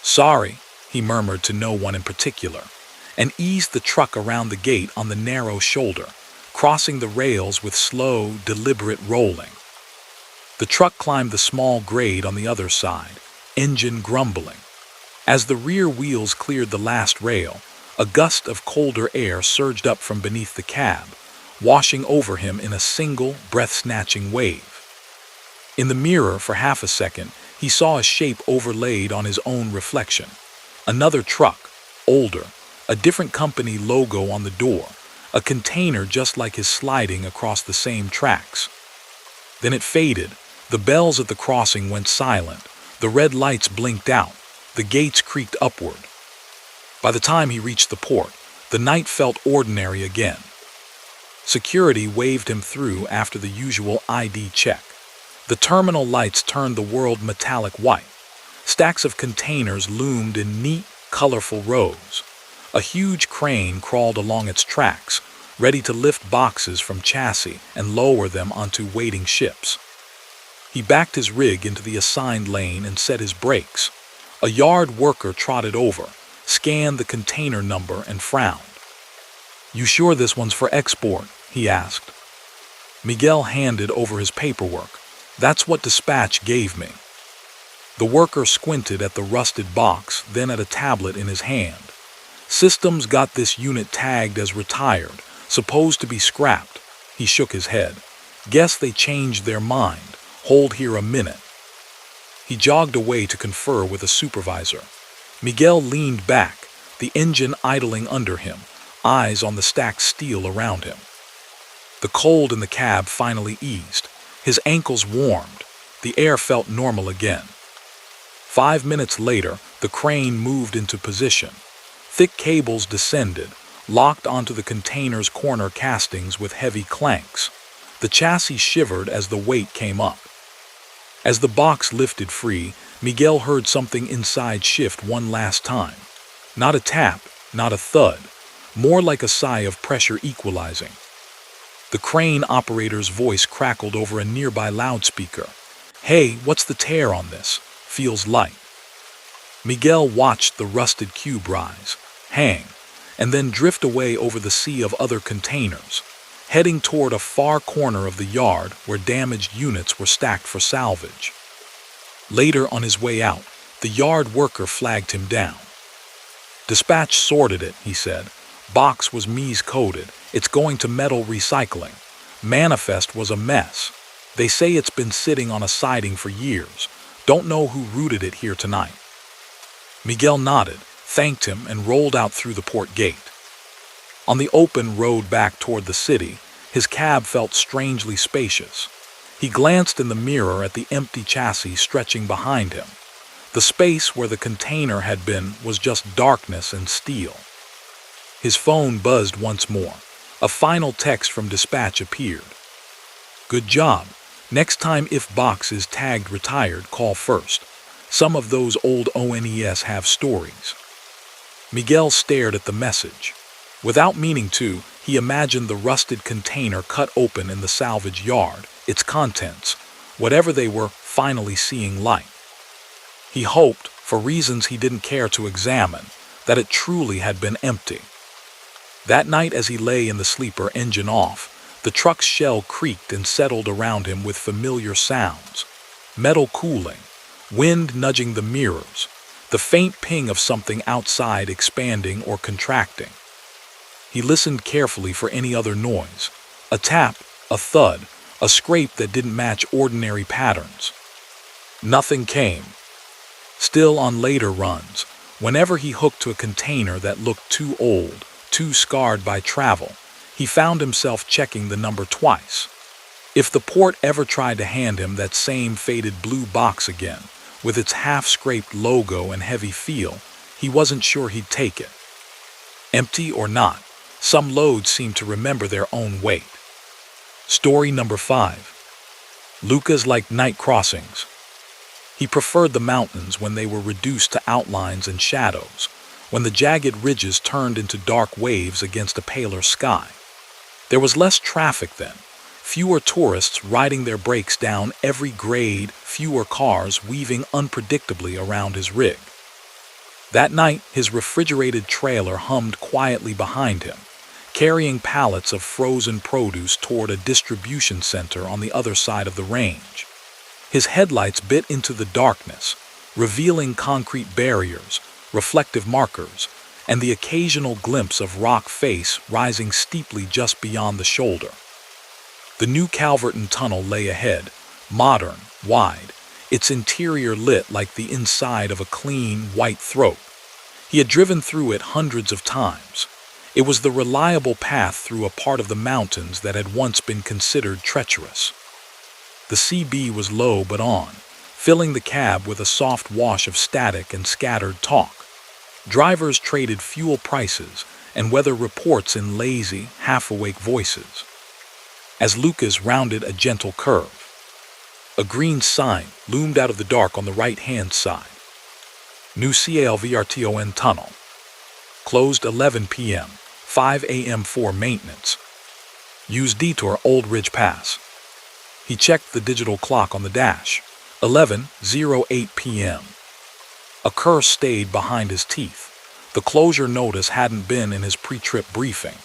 "Sorry," he murmured to no one in particular, and eased the truck around the gate on the narrow shoulder, crossing the rails with slow, deliberate rolling. The truck climbed the small grade on the other side, engine grumbling. As the rear wheels cleared the last rail, a gust of colder air surged up from beneath the cab, washing over him in a single, breath-snatching wave. In the mirror, for half a second, he saw a shape overlaid on his own reflection. Another truck, older, a different company logo on the door, a container just like his sliding across the same tracks. Then it faded, The bells at the crossing went silent, the red lights blinked out, the gates creaked upward. By the time he reached the port, the night felt ordinary again. Security waved him through after the usual ID check. The terminal lights turned the world metallic white. Stacks of containers loomed in neat, colorful rows. A huge crane crawled along its tracks, ready to lift boxes from chassis and lower them onto waiting ships. He backed his rig into the assigned lane and set his brakes. A yard worker trotted over, scanned the container number and frowned. "You sure this one's for export?" he asked. Miguel handed over his paperwork. "That's what dispatch gave me." The worker squinted at the rusted box, then at a tablet in his hand. "Systems got this unit tagged as retired, supposed to be scrapped." He shook his head. "Guess they changed their mind. Hold here a minute." He jogged away to confer with a supervisor. Miguel leaned back, the engine idling under him, eyes on the stacked steel around him. The cold in the cab finally eased. His ankles warmed. The air felt normal again. 5 minutes later, the crane moved into position. Thick cables descended, locked onto the container's corner castings with heavy clanks. The chassis shivered as the weight came up. As the box lifted free, Miguel heard something inside shift one last time. Not a tap, not a thud, more like a sigh of pressure equalizing. The crane operator's voice crackled over a nearby loudspeaker. "Hey, what's the tear on this? Feels light." Miguel watched the rusted cube rise, hang, and then drift away over the sea of other containers, heading toward a far corner of the yard where damaged units were stacked for salvage. Later on his way out, the yard worker flagged him down. "Dispatch sorted it," he said. "Box was mise-coded. It's going to metal recycling. Manifest was a mess. They say it's been sitting on a siding for years. Don't know who routed it here tonight." Miguel nodded, thanked him, and rolled out through the port gate. On the open road back toward the city, his cab felt strangely spacious. He glanced in the mirror at the empty chassis stretching behind him. The space where the container had been was just darkness and steel. His phone buzzed once more. A final text from dispatch appeared. "Good job. Next time if box is tagged retired, call first. Some of those old unease have stories." Miguel stared at the message. Without meaning to, he imagined the rusted container cut open in the salvage yard, its contents, whatever they were, finally seeing light. He hoped, for reasons he didn't care to examine, that it truly had been empty. That night as he lay in the sleeper, engine off, the truck's shell creaked and settled around him with familiar sounds. Metal cooling, wind nudging the mirrors, the faint ping of something outside expanding or contracting. He listened carefully for any other noise, a tap, a thud, a scrape that didn't match ordinary patterns. Nothing came. Still on later runs, whenever he hooked to a container that looked too old, too scarred by travel, he found himself checking the number twice. If the port ever tried to hand him that same faded blue box again, with its half-scraped logo and heavy feel, he wasn't sure he'd take it. Empty or not, some loads seemed to remember their own weight. Story number 5. Lucas liked night crossings. He preferred the mountains when they were reduced to outlines and shadows, when the jagged ridges turned into dark waves against a paler sky. There was less traffic then, fewer tourists riding their brakes down every grade, fewer cars weaving unpredictably around his rig. That night, his refrigerated trailer hummed quietly behind him, carrying pallets of frozen produce toward a distribution center on the other side of the range. His headlights bit into the darkness, revealing concrete barriers, reflective markers, and the occasional glimpse of rock face rising steeply just beyond the shoulder. The new Calverton Tunnel lay ahead, modern, wide, its interior lit like the inside of a clean, white throat. He had driven through it hundreds of times. It was the reliable path through a part of the mountains that had once been considered treacherous. The CB was low but on, filling the cab with a soft wash of static and scattered talk. Drivers traded fuel prices and weather reports in lazy, half-awake voices. As Lucas rounded a gentle curve, a green sign loomed out of the dark on the right-hand side. New CALVRTON tunnel. Closed 11 p.m., 5 a.m. for maintenance. Use detour Old Ridge Pass. He checked the digital clock on the dash. 11:08 p.m. A curse stayed behind his teeth. The closure notice hadn't been in his pre-trip briefing.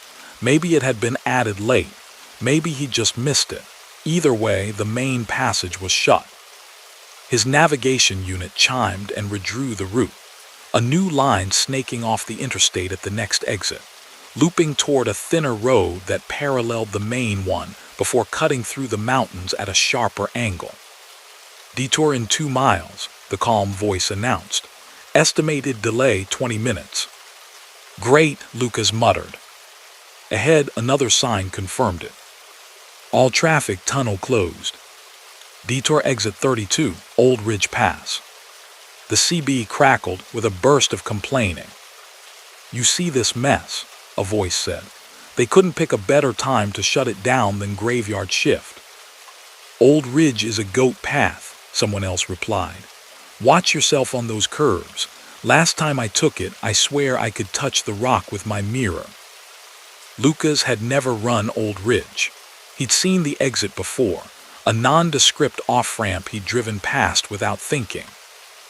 Maybe it had been added late. Maybe he just missed it. Either way, the main passage was shut. His navigation unit chimed and redrew the route. A new line snaking off the interstate at the next exit, looping toward a thinner road that paralleled the main one before cutting through the mountains at a sharper angle. Detour in 2 miles, the calm voice announced. Estimated delay 20 minutes. Great, Lucas muttered. Ahead, another sign confirmed it. All traffic tunnel closed. Detour exit 32, Old Ridge Pass. The CB crackled with a burst of complaining. You see this mess, a voice said. They couldn't pick a better time to shut it down than graveyard shift. Old Ridge is a goat path, someone else replied. Watch yourself on those curves. Last time I took it, I swear I could touch the rock with my mirror. Lucas had never run Old Ridge. He'd seen the exit before, a nondescript off-ramp he'd driven past without thinking.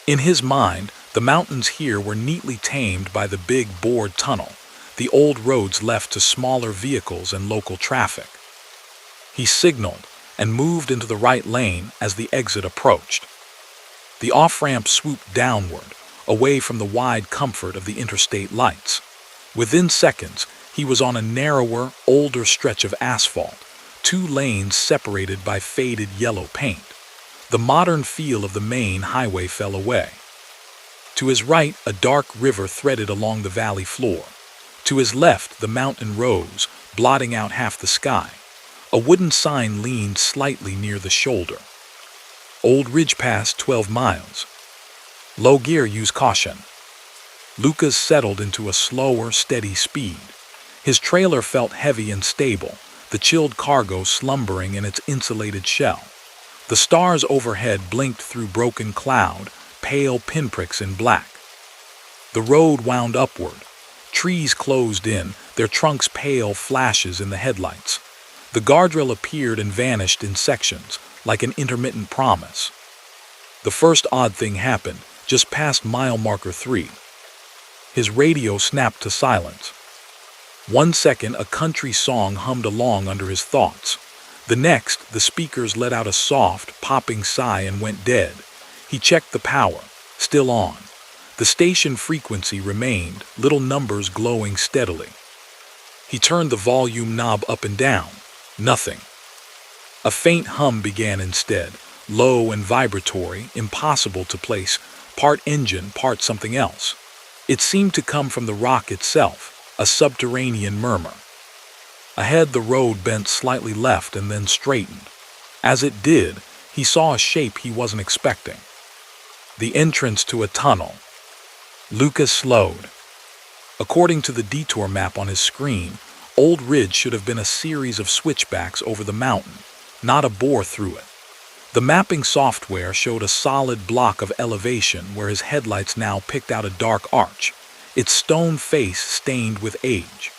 In his mind, the mountains here were neatly tamed by the big bored tunnel, the old roads left to smaller vehicles and local traffic. He signaled and moved into the right lane as the exit approached. The off-ramp swooped downward, away from the wide comfort of the interstate lights. Within seconds, he was on a narrower, older stretch of asphalt, 2 lanes separated by faded yellow paint. The modern feel of the main highway fell away. To his right, a dark river threaded along the valley floor. To his left, the mountain rose, blotting out half the sky. A wooden sign leaned slightly near the shoulder. Old Ridge Pass 12 miles. Low gear, use caution. Lucas settled into a slower, steady speed. His trailer felt heavy and stable, the chilled cargo slumbering in its insulated shell. The stars overhead blinked through broken cloud, pale pinpricks in black. The road wound upward. Trees closed in, their trunks pale flashes in the headlights. The guardrail appeared and vanished in sections, like an intermittent promise. The first odd thing happened, just past mile marker 3. His radio snapped to silence. 1 second, a country song hummed along under his thoughts. The next, the speakers let out a soft, popping sigh and went dead. He checked the power, still on. The station frequency remained, little numbers glowing steadily. He turned the volume knob up and down. Nothing. A faint hum began instead, low and vibratory, impossible to place, part engine, part something else. It seemed to come from the rock itself, a subterranean murmur. Ahead, the road bent slightly left and then straightened. As it did, he saw a shape he wasn't expecting. The entrance to a tunnel. Lucas slowed. According to the detour map on his screen, Old Ridge should have been a series of switchbacks over the mountain, not a bore through it. The mapping software showed a solid block of elevation where his headlights now picked out a dark arch, its stone face stained with age.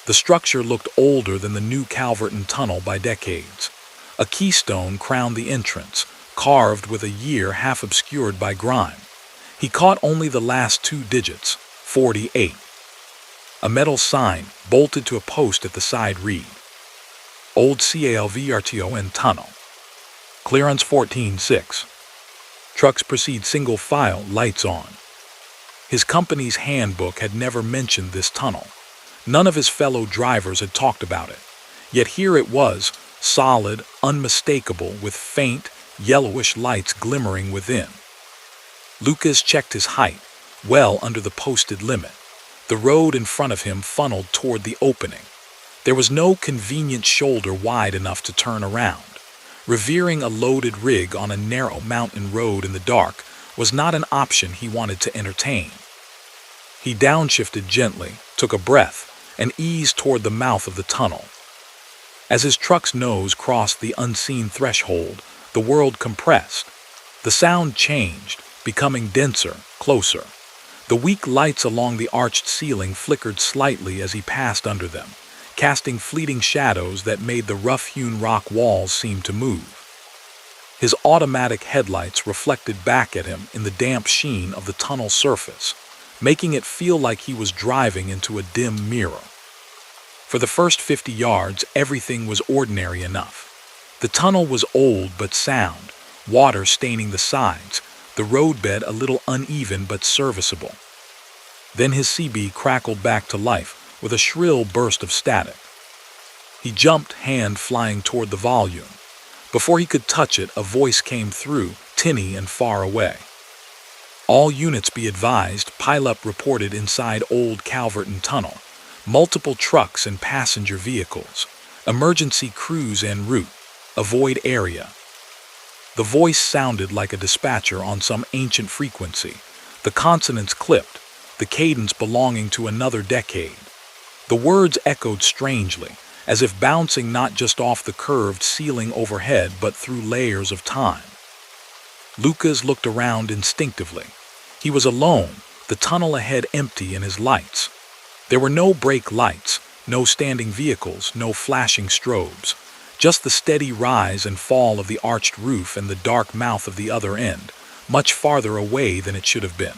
The structure looked older than the new Calverton Tunnel by decades. A keystone crowned the entrance, carved with a year half obscured by grime. He caught only the last 2 digits, 48. A metal sign, bolted to a post at the side, read, Old CALVRTON Tunnel. Clearance 14.6. Trucks proceed single file, lights on. His company's handbook had never mentioned this tunnel. None of his fellow drivers had talked about it. Yet here it was, solid, unmistakable, with faint, yellowish lights glimmering within. Lucas checked his height, well under the posted limit. The road in front of him funneled toward the opening. There was no convenient shoulder wide enough to turn around. Revering a loaded rig on a narrow mountain road in the dark was not an option he wanted to entertain. He downshifted gently, took a breath, and eased toward the mouth of the tunnel. As his truck's nose crossed the unseen threshold, the world compressed. The sound changed, becoming denser, closer. The weak lights along the arched ceiling flickered slightly as he passed under them, casting fleeting shadows that made the rough-hewn rock walls seem to move. His automatic headlights reflected back at him in the damp sheen of the tunnel surface, making it feel like he was driving into a dim mirror. For the first 50 yards, everything was ordinary enough. The tunnel was old but sound, water staining the sides, the roadbed a little uneven but serviceable. Then his CB crackled back to life with a shrill burst of static. He jumped, hand flying toward the volume. Before he could touch it, a voice came through, tinny and far away. "All units be advised, pileup reported inside Old Calverton Tunnel. Multiple trucks and passenger vehicles. Emergency crews en route. Avoid area." The voice sounded like a dispatcher on some ancient frequency. The consonants clipped, the cadence belonging to another decade. The words echoed strangely, as if bouncing not just off the curved ceiling overhead but through layers of time. Lucas looked around instinctively. He was alone, the tunnel ahead empty in his lights. There were no brake lights, no standing vehicles, no flashing strobes. Just the steady rise and fall of the arched roof and the dark mouth of the other end, much farther away than it should have been.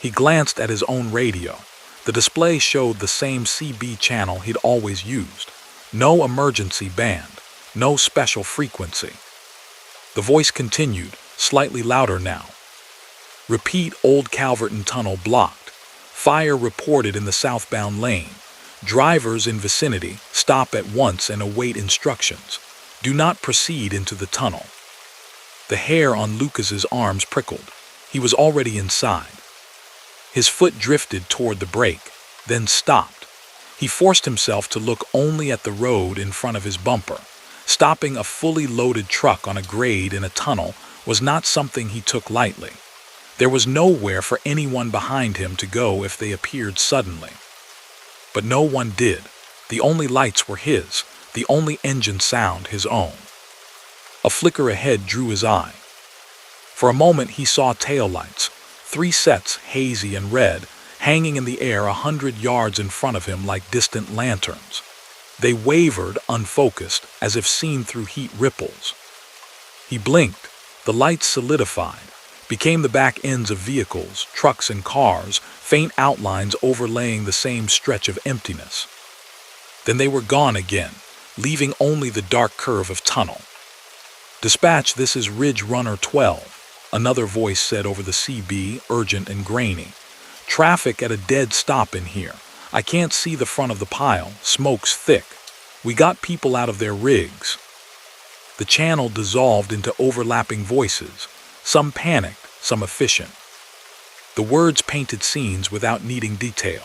He glanced at his own radio. The display showed the same CB channel he'd always used. No emergency band, no special frequency. The voice continued, slightly louder now. "Repeat, Old Calverton Tunnel blocked. Fire reported in the southbound lane. Drivers in vicinity, stop at once and await instructions. Do not proceed into the tunnel." The hair on Lucas's arms prickled. He was already inside. His foot drifted toward the brake, then stopped. He forced himself to look only at the road in front of his bumper. Stopping a fully loaded truck on a grade in a tunnel was not something he took lightly. There was nowhere for anyone behind him to go if they appeared suddenly. But no one did. The only lights were his, the only engine sound his own. A flicker ahead drew his eye. For a moment he saw taillights, 3 sets, hazy and red, hanging in the air 100 yards in front of him like distant lanterns. They wavered, unfocused, as if seen through heat ripples. He blinked. The lights solidified, became the back ends of vehicles, trucks and cars, faint outlines overlaying the same stretch of emptiness. Then they were gone again, leaving only the dark curve of tunnel. "Dispatch, this is Ridge Runner 12, another voice said over the CB, urgent and grainy. "Traffic at a dead stop in here. I can't see the front of the pile, smoke's thick. We got people out of their rigs." The channel dissolved into overlapping voices, some panicked, some efficient. The words painted scenes without needing detail.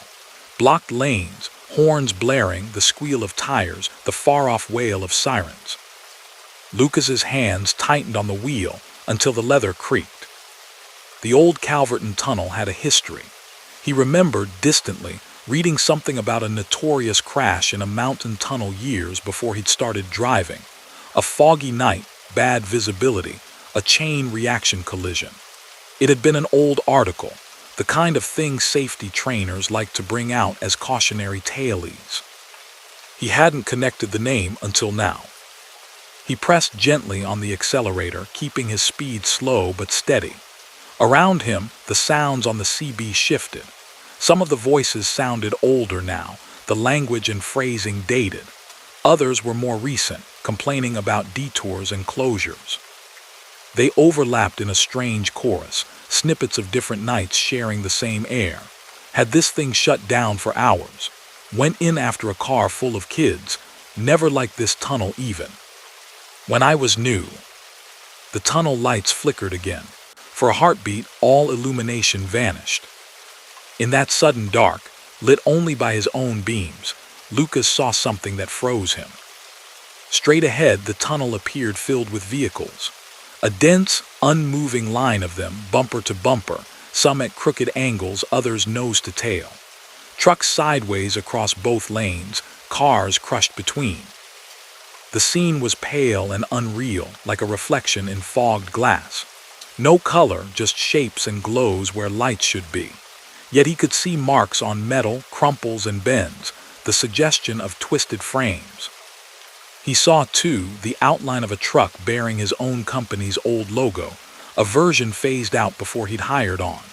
Blocked lanes, horns blaring, the squeal of tires, the far-off wail of sirens. Lucas's hands tightened on the wheel until the leather creaked. The Old Calverton Tunnel had a history. He remembered, distantly, reading something about a notorious crash in a mountain tunnel years before he'd started driving. A foggy night, bad visibility, a chain reaction collision. It had been an old article, the kind of thing safety trainers like to bring out as cautionary tales. He hadn't connected the name until now. He pressed gently on the accelerator, keeping his speed slow but steady. Around him, the sounds on the CB shifted. Some of the voices sounded older now, the language and phrasing dated. Others were more recent, complaining about detours and closures. They overlapped in a strange chorus, snippets of different nights sharing the same air. Had this thing shut down for hours? Went in after a car full of kids? Never like this tunnel even. When I was new. The tunnel lights flickered again. For a heartbeat, all illumination vanished. In that sudden dark, lit only by his own beams, Lucas saw something that froze him. Straight ahead, the tunnel appeared filled with vehicles. A dense, unmoving line of them, bumper to bumper, some at crooked angles, others nose to tail. Trucks sideways across both lanes, cars crushed between. The scene was pale and unreal, like a reflection in fogged glass. No color, just shapes and glows where lights should be. Yet he could see marks on metal, crumples and bends, the suggestion of twisted frames. He saw, too, the outline of a truck bearing his own company's old logo, a version phased out before he'd hired on.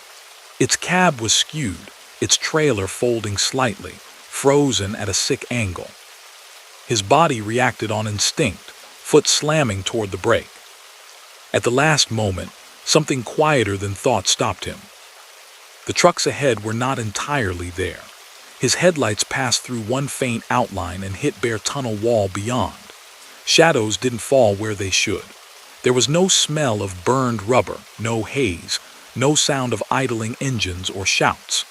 Its cab was skewed, its trailer folding slightly, frozen at a sick angle. His body reacted on instinct, foot slamming toward the brake. At the last moment, something quieter than thought stopped him. The trucks ahead were not entirely there. His headlights passed through one faint outline and hit bare tunnel wall beyond. Shadows didn't fall where they should. There was no smell of burned rubber, no haze, no sound of idling engines or shouts.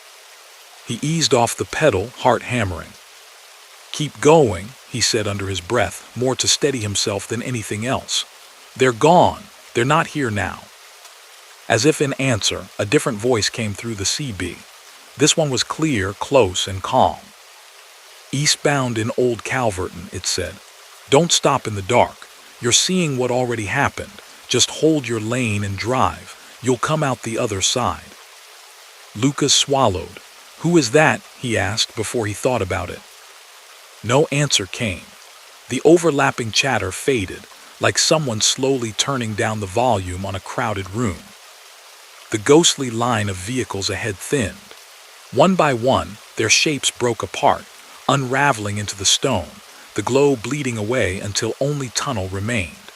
He eased off the pedal, heart hammering. "Keep going," he said under his breath, more to steady himself than anything else. "They're gone. They're not here now." As if in answer, a different voice came through the CB. This one was clear, close, and calm. "Eastbound in Old Calverton," it said. "Don't stop in the dark. You're seeing what already happened. Just hold your lane and drive. You'll come out the other side." Lucas swallowed. "Who is that?" he asked before he thought about it. No answer came. The overlapping chatter faded, like someone slowly turning down the volume on a crowded room. The ghostly line of vehicles ahead thinned. One by one, their shapes broke apart, unraveling into the stone, the glow bleeding away until only tunnel remained.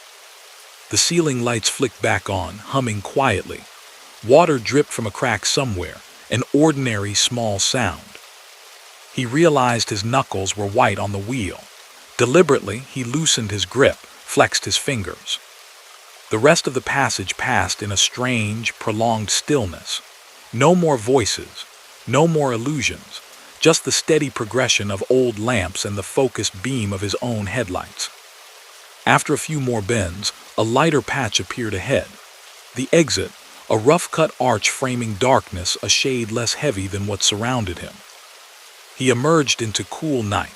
The ceiling lights flicked back on, humming quietly. Water dripped from a crack somewhere, an ordinary small sound. He realized his knuckles were white on the wheel. Deliberately, he loosened his grip, flexed his fingers. The rest of the passage passed in a strange, prolonged stillness. No more voices, no more illusions, just the steady progression of old lamps and the focused beam of his own headlights. After a few more bends, a lighter patch appeared ahead. The exit, a rough-cut arch framing darkness a shade less heavy than what surrounded him. He emerged into cool night,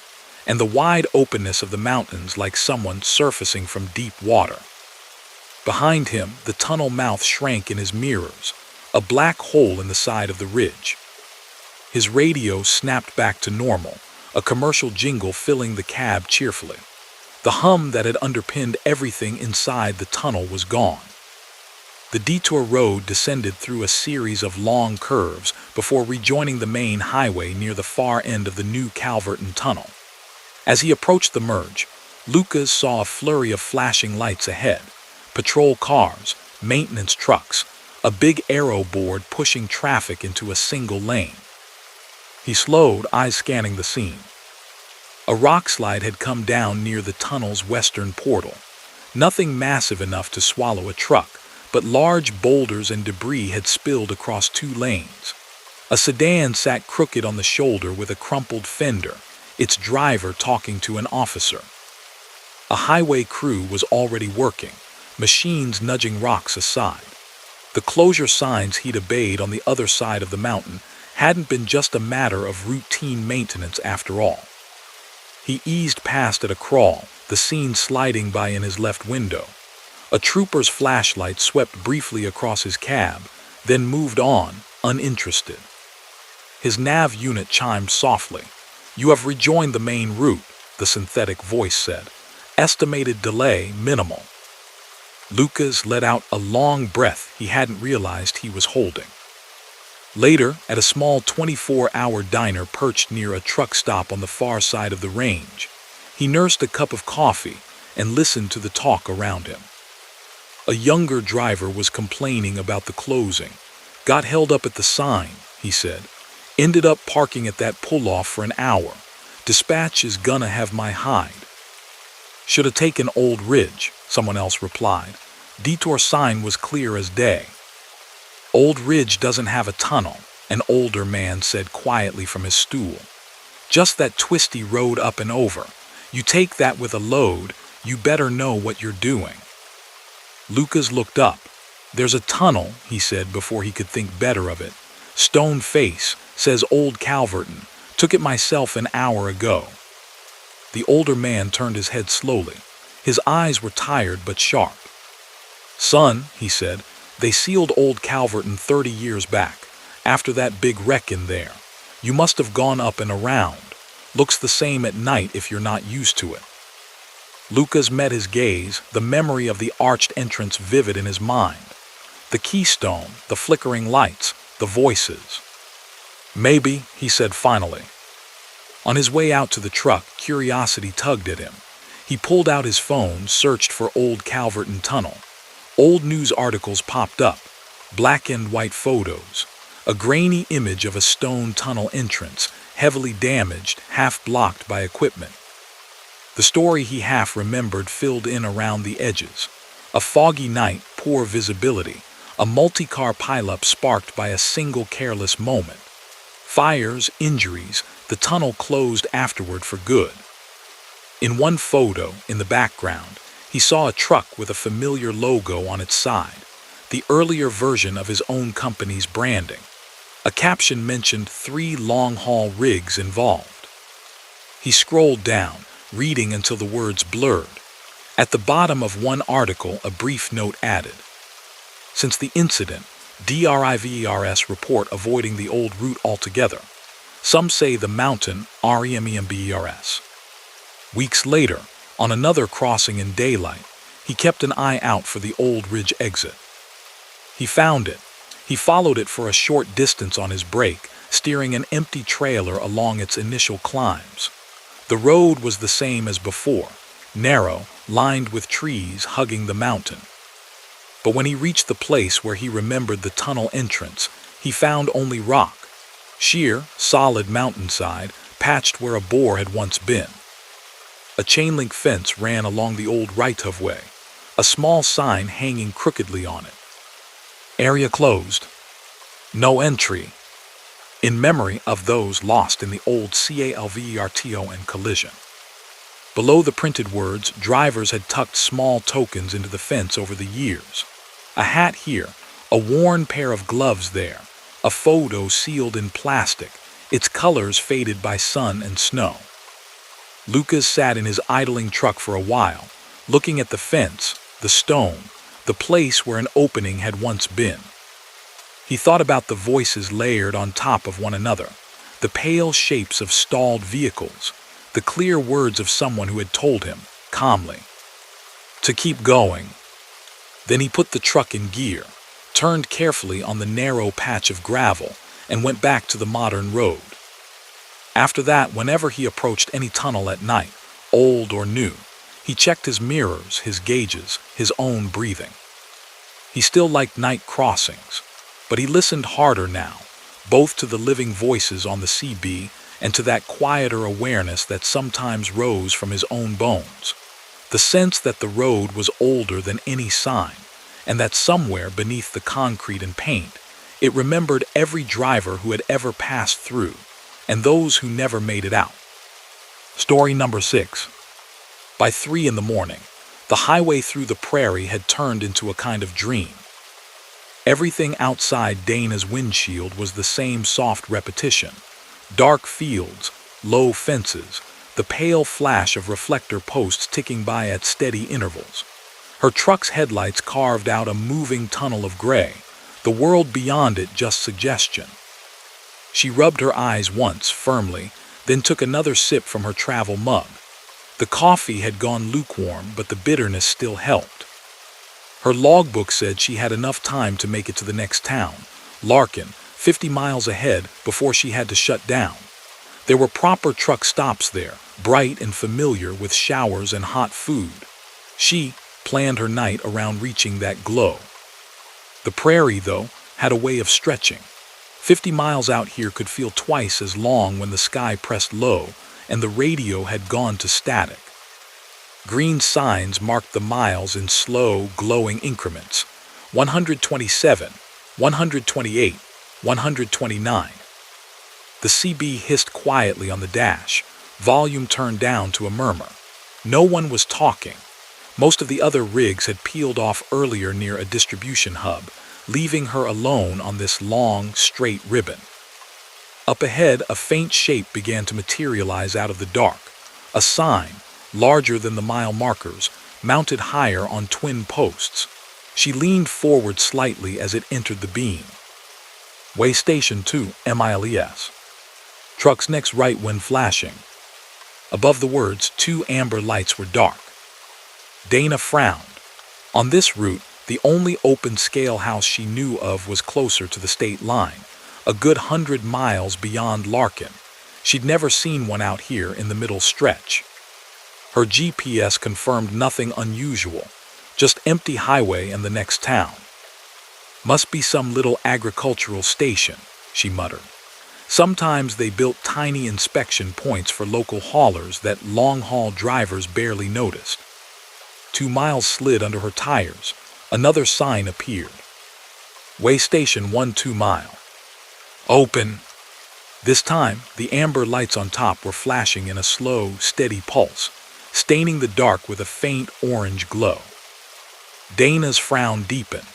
and the wide openness of the mountains like someone surfacing from deep water. Behind him, the tunnel mouth shrank in his mirrors, a black hole in the side of the ridge. His radio snapped back to normal, a commercial jingle filling the cab cheerfully. The hum that had underpinned everything inside the tunnel was gone. The detour road descended through a series of long curves before rejoining the main highway near the far end of the new Calverton tunnel. As he approached the merge, Lucas saw a flurry of flashing lights ahead, patrol cars, maintenance trucks, a big arrow board pushing traffic into a single lane. He slowed, eyes scanning the scene. A rock slide had come down near the tunnel's western portal. Nothing massive enough to swallow a truck, but large boulders and debris had spilled across two lanes. A sedan sat crooked on the shoulder with a crumpled fender, its driver talking to an officer. A highway crew was already working, machines nudging rocks aside. The closure signs he'd obeyed on the other side of the mountain hadn't been just a matter of routine maintenance after all. He eased past at a crawl, the scene sliding by in his left window. A trooper's flashlight swept briefly across his cab, then moved on, uninterested. His nav unit chimed softly. "You have rejoined the main route," the synthetic voice said. "Estimated delay minimal." Lucas let out a long breath he hadn't realized he was holding. Later, at a small 24-hour diner perched near a truck stop on the far side of the range, he nursed a cup of coffee and listened to the talk around him. A younger driver was complaining about the closing. "Got held up at the sign," he said. "Ended up parking at that pull-off for an hour. Dispatch is gonna have my hide." "Should have taken Old Ridge," someone else replied. "Detour sign was clear as day." "Old Ridge doesn't have a tunnel," an older man said quietly from his stool. "Just that twisty road up and over. You take that with a load, You better know what you're doing." Lucas looked up. "There's a tunnel," he said before he could think better of it. "Stone face, says old Calverton. Took it myself an hour ago." The older man turned his head slowly. His eyes were tired but sharp. "Son," he said, "they sealed old Calverton 30 years back, after that big wreck in there. You must have gone up and around. Looks the same at night if you're not used to it." Lucas met his gaze, the memory of the arched entrance vivid in his mind. The keystone, the flickering lights, the voices. "Maybe," he said finally. On his way out to the truck, curiosity tugged at him. He pulled out his phone, searched for old Calverton Tunnel. Old news articles popped up, black and white photos, a grainy image of a stone tunnel entrance, heavily damaged, half blocked by equipment. The story he half remembered filled in around the edges. A foggy night, poor visibility, a multi-car pileup sparked by a single careless moment. Fires, injuries, the tunnel closed afterward for good. In one photo, in the background, he saw a truck with a familiar logo on its side, the earlier version of his own company's branding. A caption mentioned 3 long-haul rigs involved. He scrolled down, reading until the words blurred. At the bottom of one article, a brief note added, "Since the incident, DRIVERS report avoiding the old route altogether. Some say the mountain, REMEMBERS." Weeks later, on another crossing in daylight, he kept an eye out for the old ridge exit. He found it. He followed it for a short distance on his brake, steering an empty trailer along its initial climbs. The road was the same as before, narrow, lined with trees hugging the mountain. But when he reached the place where he remembered the tunnel entrance, he found only rock. Sheer, solid mountainside, patched where a bore had once been. A chain-link fence ran along the old right-of-way, a small sign hanging crookedly on it. "Area closed. No entry." In memory of those lost in the old CALVERTON collision. Below the printed words, drivers had tucked small tokens into the fence over the years. A hat here, a worn pair of gloves there, a photo sealed in plastic, its colors faded by sun and snow. Lucas sat in his idling truck for a while, looking at the fence, the stone, the place where an opening had once been. He thought about the voices layered on top of one another, the pale shapes of stalled vehicles, the clear words of someone who had told him, calmly, to keep going. Then he put the truck in gear, turned carefully on the narrow patch of gravel, and went back to the modern road. After that, whenever he approached any tunnel at night, old or new, he checked his mirrors, his gauges, his own breathing. He still liked night crossings, but he listened harder now, both to the living voices on the CB and to that quieter awareness that sometimes rose from his own bones. The sense that the road was older than any sign, and that somewhere beneath the concrete and paint, it remembered every driver who had ever passed through, and those who never made it out. Story number 6. By 3 in the morning, the highway through the prairie had turned into a kind of dream. Everything outside Dana's windshield was the same soft repetition. Dark fields, low fences, the pale flash of reflector posts ticking by at steady intervals. Her truck's headlights carved out a moving tunnel of gray, the world beyond it just suggestion. She rubbed her eyes once, firmly, then took another sip from her travel mug. The coffee had gone lukewarm, but the bitterness still helped. Her logbook said she had enough time to make it to the next town, Larkin, 50 miles ahead, before she had to shut down. There were proper truck stops there, bright and familiar with showers and hot food. She planned her night around reaching that glow. The prairie, though, had a way of stretching. 50 miles out here could feel twice as long when the sky pressed low and the radio had gone to static. Green signs marked the miles in slow, glowing increments. 127, 128, 129. The CB hissed quietly on the dash, volume turned down to a murmur. No one was talking, Most of the other rigs had peeled off earlier near a distribution hub, leaving her alone on this long, straight ribbon. Up ahead, a faint shape began to materialize out of the dark. A sign, larger than the mile markers, mounted higher on twin posts. She leaned forward slightly as it entered the beam. Way Station 2, miles. Truck's next right when flashing. Above the words, 2 amber lights were dark. Dana frowned. On this route, the only open scale house she knew of was closer to the state line, a good 100 miles beyond Larkin. She'd never seen one out here in the middle stretch. Her GPS confirmed nothing unusual, just empty highway and the next town. Must be some little agricultural station, she muttered. Sometimes they built tiny inspection points for local haulers that long-haul drivers barely noticed. 2 miles slid under her tires. Another sign appeared. Way Station 1 2 mile. Open. This time, the amber lights on top were flashing in a slow, steady pulse, staining the dark with a faint orange glow. Dana's frown deepened.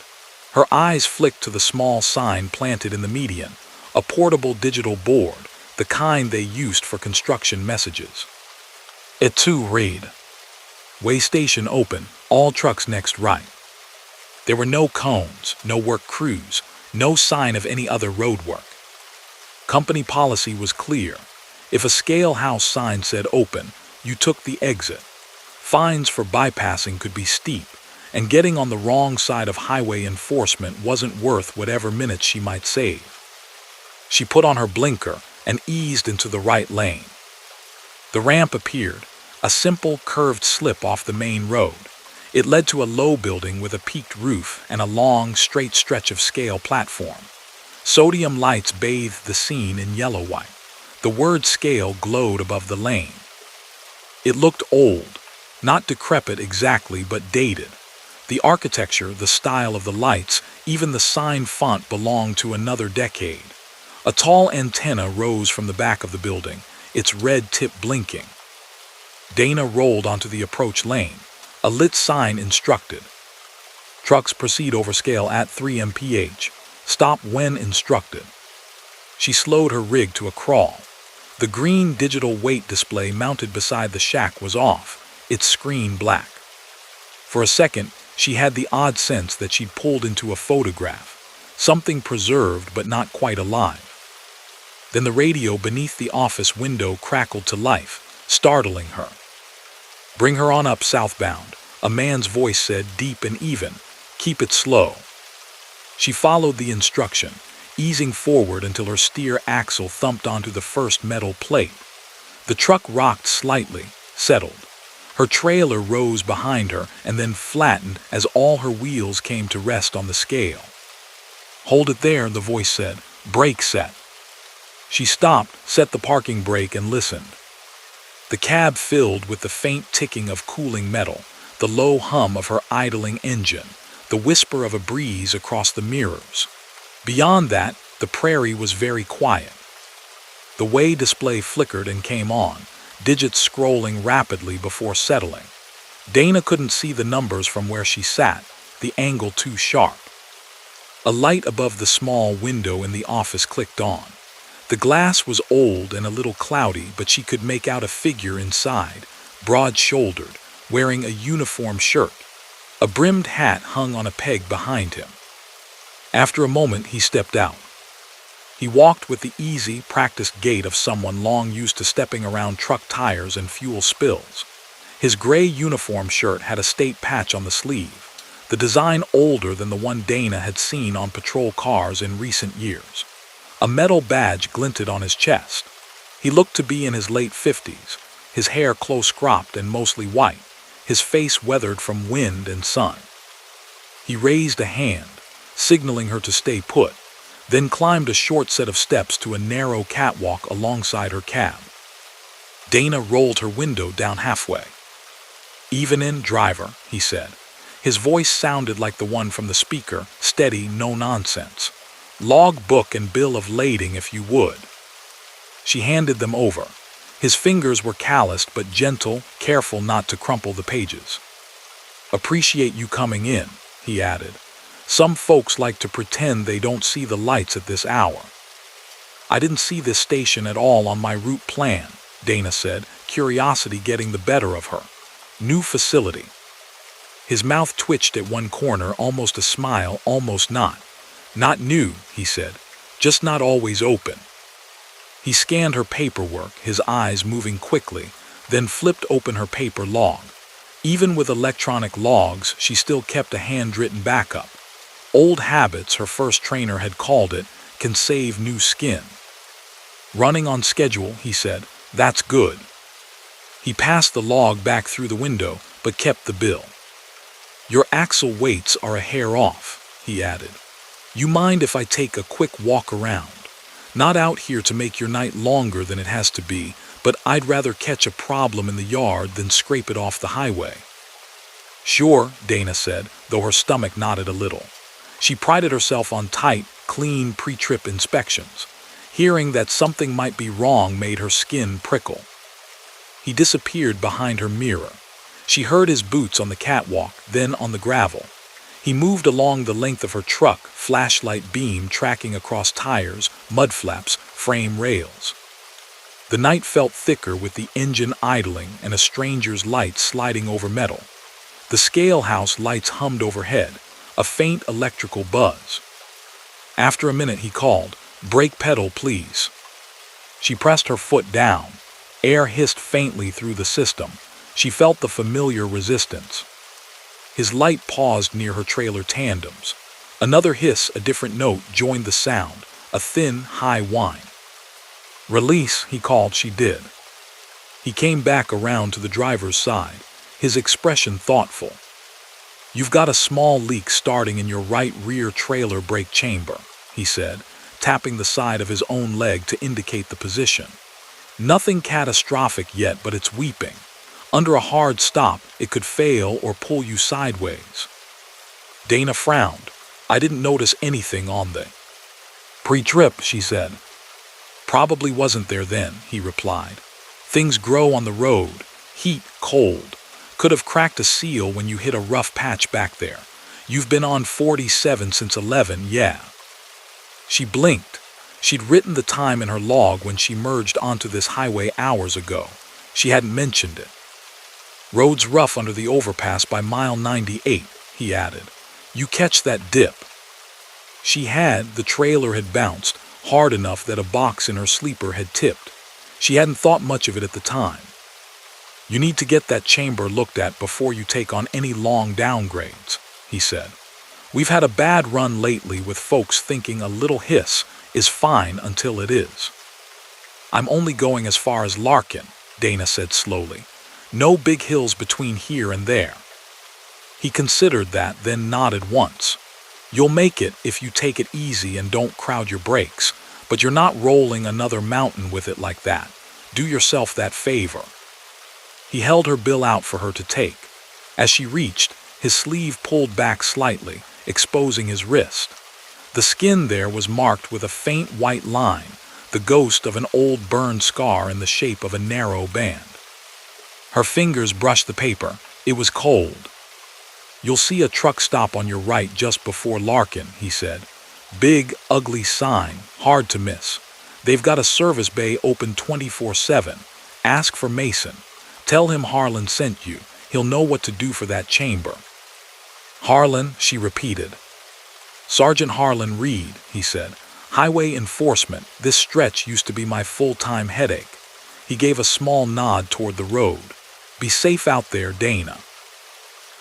Her eyes flicked to the small sign planted in the median, a portable digital board, the kind they used for construction messages. It too read. Way Station open, all trucks next right. There were no cones, no work crews, no sign of any other road work. Company policy was clear. If a scale house sign said open, you took the exit. Fines for bypassing could be steep, and getting on the wrong side of highway enforcement wasn't worth whatever minutes she might save. She put on her blinker and eased into the right lane. The ramp appeared, a simple curved slip off the main road. It led to a low building with a peaked roof and a long, straight stretch of scale platform. Sodium lights bathed the scene in yellow-white. The word scale glowed above the lane. It looked old, not decrepit exactly, but dated. The architecture, the style of the lights, even the sign font belonged to another decade. A tall antenna rose from the back of the building, its red tip blinking. Dana rolled onto the approach lane. A lit sign instructed. Trucks proceed over scale at 3 mph. Stop when instructed. She slowed her rig to a crawl. The green digital weight display mounted beside the shack was off, its screen black. For a second, she had the odd sense that she'd pulled into a photograph, something preserved but not quite alive. Then the radio beneath the office window crackled to life, startling her. Bring her on up southbound, a man's voice said, deep and even. Keep it slow. She followed the instruction, easing forward until her steer axle thumped onto the first metal plate. The truck rocked slightly, settled. Her trailer rose behind her and then flattened as all her wheels came to rest on the scale. Hold it there, the voice said. Brake set. She stopped, set the parking brake, and listened. The cab filled with the faint ticking of cooling metal, the low hum of her idling engine, the whisper of a breeze across the mirrors. Beyond that, the prairie was very quiet. The way display flickered and came on, digits scrolling rapidly before settling. Dana couldn't see the numbers from where she sat, the angle too sharp. A light above the small window in the office clicked on. The glass was old and a little cloudy, but she could make out a figure inside, broad-shouldered, wearing a uniform shirt. A brimmed hat hung on a peg behind him. After a moment, he stepped out. He walked with the easy, practiced gait of someone long used to stepping around truck tires and fuel spills. His gray uniform shirt had a state patch on the sleeve, the design older than the one Dana had seen on patrol cars in recent years. A metal badge glinted on his chest. He looked to be in his late 50s, his hair close-cropped and mostly white, his face weathered from wind and sun. He raised a hand, signaling her to stay put, then climbed a short set of steps to a narrow catwalk alongside her cab. Dana rolled her window down halfway. "Even in, driver," he said. His voice sounded like the one from the speaker, steady, no nonsense. "Log book and bill of lading if you would." She handed them over. His fingers were calloused but gentle, careful not to crumple the pages. Appreciate you coming in, he added. Some folks like to pretend they don't see the lights at this hour. I didn't see this station at all on my route plan, Dana said, curiosity getting the better of her. New facility. His mouth twitched at one corner, almost a smile, almost not. Not new, he said, just not always open. He scanned her paperwork, his eyes moving quickly, then flipped open her paper log. Even with electronic logs, she still kept a handwritten backup. Old habits, her first trainer had called it, can save new skin. Running on schedule, he said. That's good. He passed the log back through the window, but kept the bill. Your axle weights are a hair off, he added. You mind if I take a quick walk around? Not out here to make your night longer than it has to be, but I'd rather catch a problem in the yard than scrape it off the highway. Sure, Dana said, though her stomach knotted a little. She prided herself on tight, clean pre-trip inspections. Hearing that something might be wrong made her skin prickle. He disappeared behind her mirror. She heard his boots on the catwalk, then on the gravel. He moved along the length of her truck, flashlight beam tracking across tires, mud flaps, frame rails. The night felt thicker with the engine idling and a stranger's light sliding over metal. The scale house lights hummed overhead, a faint electrical buzz. After a minute he called, "Brake pedal, please." She pressed her foot down. Air hissed faintly through the system. She felt the familiar resistance. His light paused near her trailer tandems. Another hiss, a different note, joined the sound, a thin, high whine. "Release," he called. She did. He came back around to the driver's side, his expression thoughtful. "You've got a small leak starting in your right rear trailer brake chamber," he said, tapping the side of his own leg to indicate the position. "Nothing catastrophic yet, but it's weeping. Under a hard stop, it could fail or pull you sideways." Dana frowned. "I didn't notice anything on the pre-trip," she said. "Probably wasn't there then," he replied. "Things grow on the road. Heat, cold. Could have cracked a seal when you hit a rough patch back there. You've been on 47 since 11, yeah." She blinked. She'd written the time in her log when she merged onto this highway hours ago. She hadn't mentioned it. "Road's rough under the overpass by mile 98, he added. "You catch that dip." She had. The trailer had bounced, hard enough that a box in her sleeper had tipped. She hadn't thought much of it at the time. "You need to get that chamber looked at before you take on any long downgrades," he said. "We've had a bad run lately with folks thinking a little hiss is fine until it is." "I'm only going as far as Larkin," Dana said slowly. "No big hills between here and there." He considered that, then nodded once. "You'll make it if you take it easy and don't crowd your brakes, but you're not rolling another mountain with it like that. Do yourself that favor." He held her bill out for her to take. As she reached, his sleeve pulled back slightly, exposing his wrist. The skin there was marked with a faint white line, the ghost of an old burned scar in the shape of a narrow band. Her fingers brushed the paper. It was cold. "You'll see a truck stop on your right just before Larkin," he said. "Big, ugly sign, hard to miss. They've got a service bay open 24/7. Ask for Mason. Tell him Harlan sent you. He'll know what to do for that chamber." "Harlan," she repeated. "Sergeant Harlan Reed," he said. "Highway enforcement. This stretch used to be my full-time headache." He gave a small nod toward the road. "Be safe out there, Dana."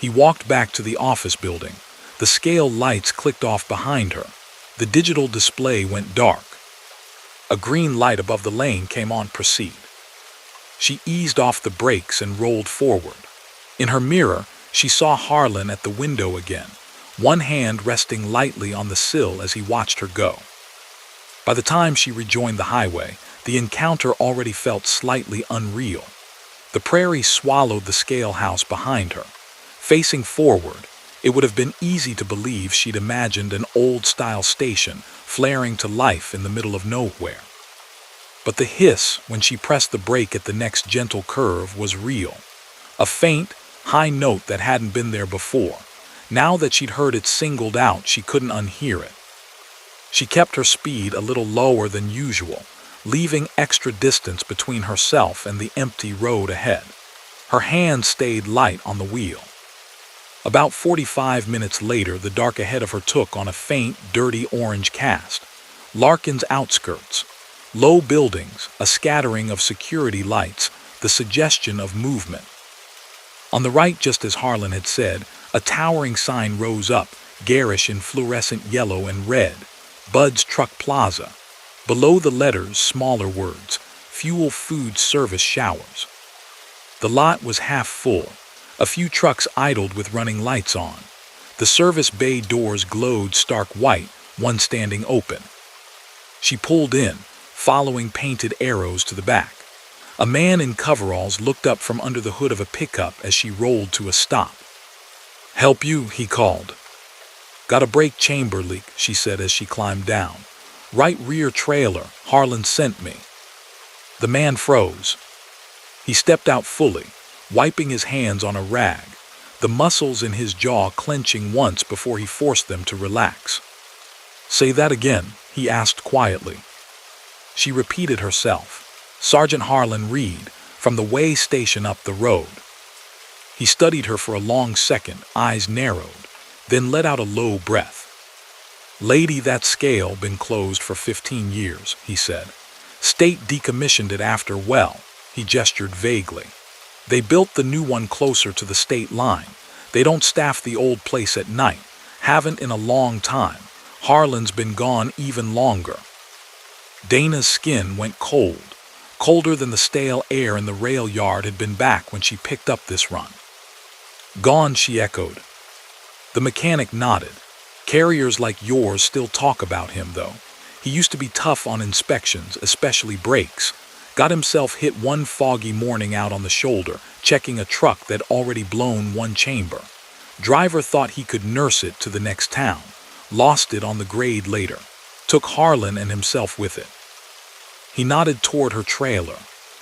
He walked back to the office building. The scale lights clicked off behind her. The digital display went dark. A green light above the lane came on. "Proceed." She eased off the brakes and rolled forward. In her mirror, she saw Harlan at the window again, one hand resting lightly on the sill as he watched her go. By the time she rejoined the highway, the encounter already felt slightly unreal. The prairie swallowed the scale house behind her. Facing forward, it would have been easy to believe she'd imagined an old-style station flaring to life in the middle of nowhere. But the hiss when she pressed the brake at the next gentle curve was real. A faint, high note that hadn't been there before. Now that she'd heard it singled out, she couldn't unhear it. She kept her speed a little lower than usual, leaving extra distance between herself and the empty road ahead. Her hand stayed light on the wheel. About 45 minutes later, the dark ahead of her took on a faint, dirty orange cast. Larkin's outskirts. Low buildings, a scattering of security lights, the suggestion of movement. On the right, just as Harlan had said, a towering sign rose up, garish in fluorescent yellow and red. Bud's Truck Plaza. Below the letters, smaller words, Fuel Food Service Showers. The lot was half full. A few trucks idled with running lights on. The service bay doors glowed stark white, one standing open. She pulled in, following painted arrows to the back. A man in coveralls looked up from under the hood of a pickup as she rolled to a stop. "Help you?" he called. "Got a brake chamber leak," she said as she climbed down. "Right rear trailer, Harlan sent me." The man froze. He stepped out fully, wiping his hands on a rag, the muscles in his jaw clenching once before he forced them to relax. "Say that again," he asked quietly. She repeated herself. "Sergeant Harlan Reed, from the way station up the road." He studied her for a long second, eyes narrowed, then let out a low breath. "Lady, that scale been closed for 15 years, he said. "State decommissioned it after, well," he gestured vaguely. "They built the new one closer to the state line. They don't staff the old place at night. Haven't in a long time. Harlan's been gone even longer." Dana's skin went cold, colder than the stale air in the rail yard had been back when she picked up this run. "Gone," she echoed. The mechanic nodded. "Carriers like yours still talk about him, though. He used to be tough on inspections, especially brakes. Got himself hit one foggy morning out on the shoulder, checking a truck that already blown one chamber. Driver thought he could nurse it to the next town. Lost it on the grade later. Took Harlan and himself with it." He nodded toward her trailer.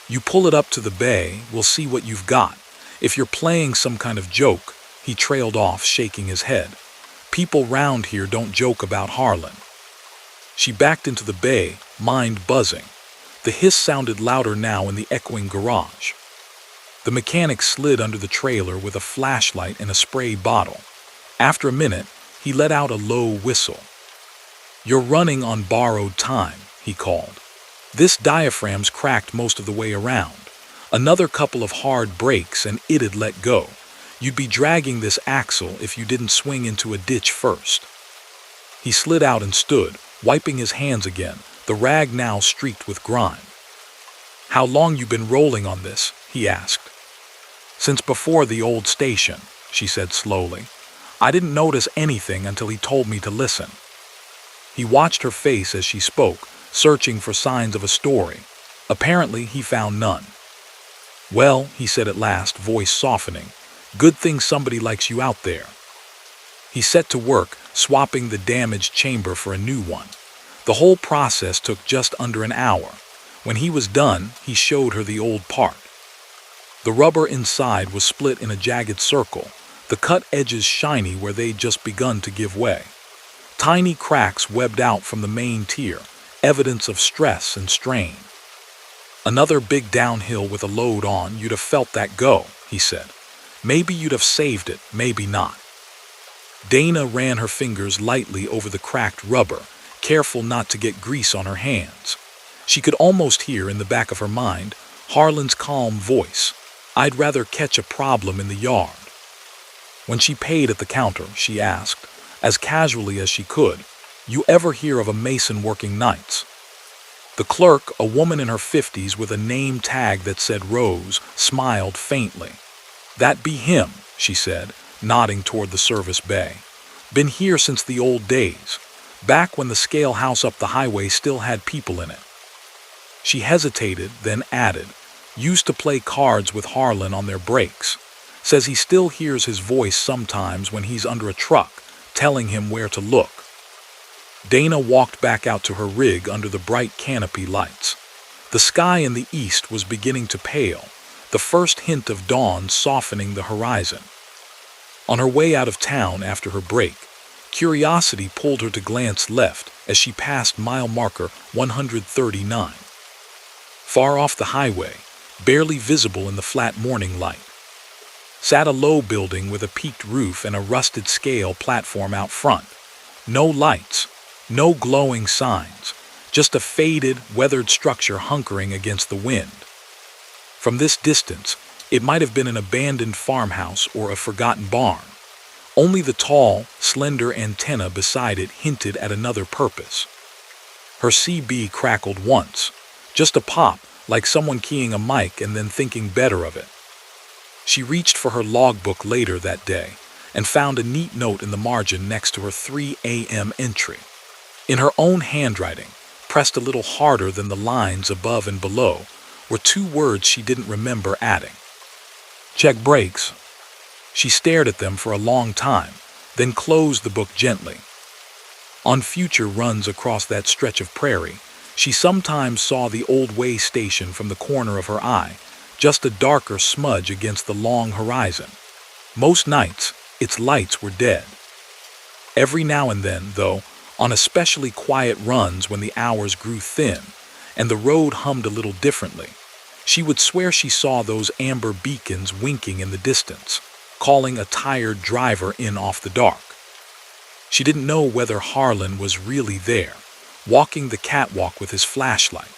"You pull it up to the bay, we'll see what you've got. If you're playing some kind of joke," he trailed off, shaking his head. "People round here don't joke about Harlan." She backed into the bay, mind buzzing. The hiss sounded louder now in the echoing garage. The mechanic slid under the trailer with a flashlight and a spray bottle. After a minute, he let out a low whistle. "You're running on borrowed time," he called. "This diaphragm's cracked most of the way around. Another couple of hard brakes and it'd let go. You'd be dragging this axle if you didn't swing into a ditch first." He slid out and stood, wiping his hands again, the rag now streaked with grime. "How long you been rolling on this?" he asked. "Since before the old station," she said slowly. "I didn't notice anything until he told me to listen." He watched her face as she spoke, searching for signs of a story. Apparently, he found none. "Well," he said at last, voice softening, "good thing somebody likes you out there." He set to work, swapping the damaged chamber for a new one. The whole process took just under an hour. When he was done, he showed her the old part. The rubber inside was split in a jagged circle, the cut edges shiny where they'd just begun to give way. Tiny cracks webbed out from the main tier, evidence of stress and strain. "Another big downhill with a load on, you'd have felt that go," he said. "Maybe you'd have saved it, maybe not." Dana ran her fingers lightly over the cracked rubber, careful not to get grease on her hands. She could almost hear in the back of her mind Harlan's calm voice. "I'd rather catch a problem in the yard." When she paid at the counter, she asked, as casually as she could, "You ever hear of a mason working nights?" The clerk, a woman in her 50s with a name tag that said Rose, smiled faintly. "That be him," she said, nodding toward the service bay. "Been here since the old days, back when the scale house up the highway still had people in it." She hesitated, then added, "Used to play cards with Harlan on their breaks. Says he still hears his voice sometimes when he's under a truck, telling him where to look." Dana walked back out to her rig under the bright canopy lights. The sky in the east was beginning to pale. the first hint of dawn softening the horizon. On her way out of town after her break, curiosity pulled her to glance left as she passed mile marker 139. Far off the highway, barely visible in the flat morning light, sat a low building with a peaked roof and a rusted scale platform out front. No lights, no glowing signs, just a faded, weathered structure hunkering against the wind. From this distance, it might have been an abandoned farmhouse or a forgotten barn. Only the tall, slender antenna beside it hinted at another purpose. Her CB crackled once, just a pop, like someone keying a mic and then thinking better of it. She reached for her logbook later that day and found a neat note in the margin next to her 3 a.m. entry. In her own handwriting, pressed a little harder than the lines above and below, were 2 words she didn't remember adding. Check brakes. She stared at them for a long time, then closed the book gently. On future runs across that stretch of prairie, she sometimes saw the old way station from the corner of her eye, just a darker smudge against the long horizon. Most nights, its lights were dead. Every now and then, though, on especially quiet runs when the hours grew thin and the road hummed a little differently, she would swear she saw those amber beacons winking in the distance, calling a tired driver in off the dark. She didn't know whether Harlan was really there, walking the catwalk with his flashlight,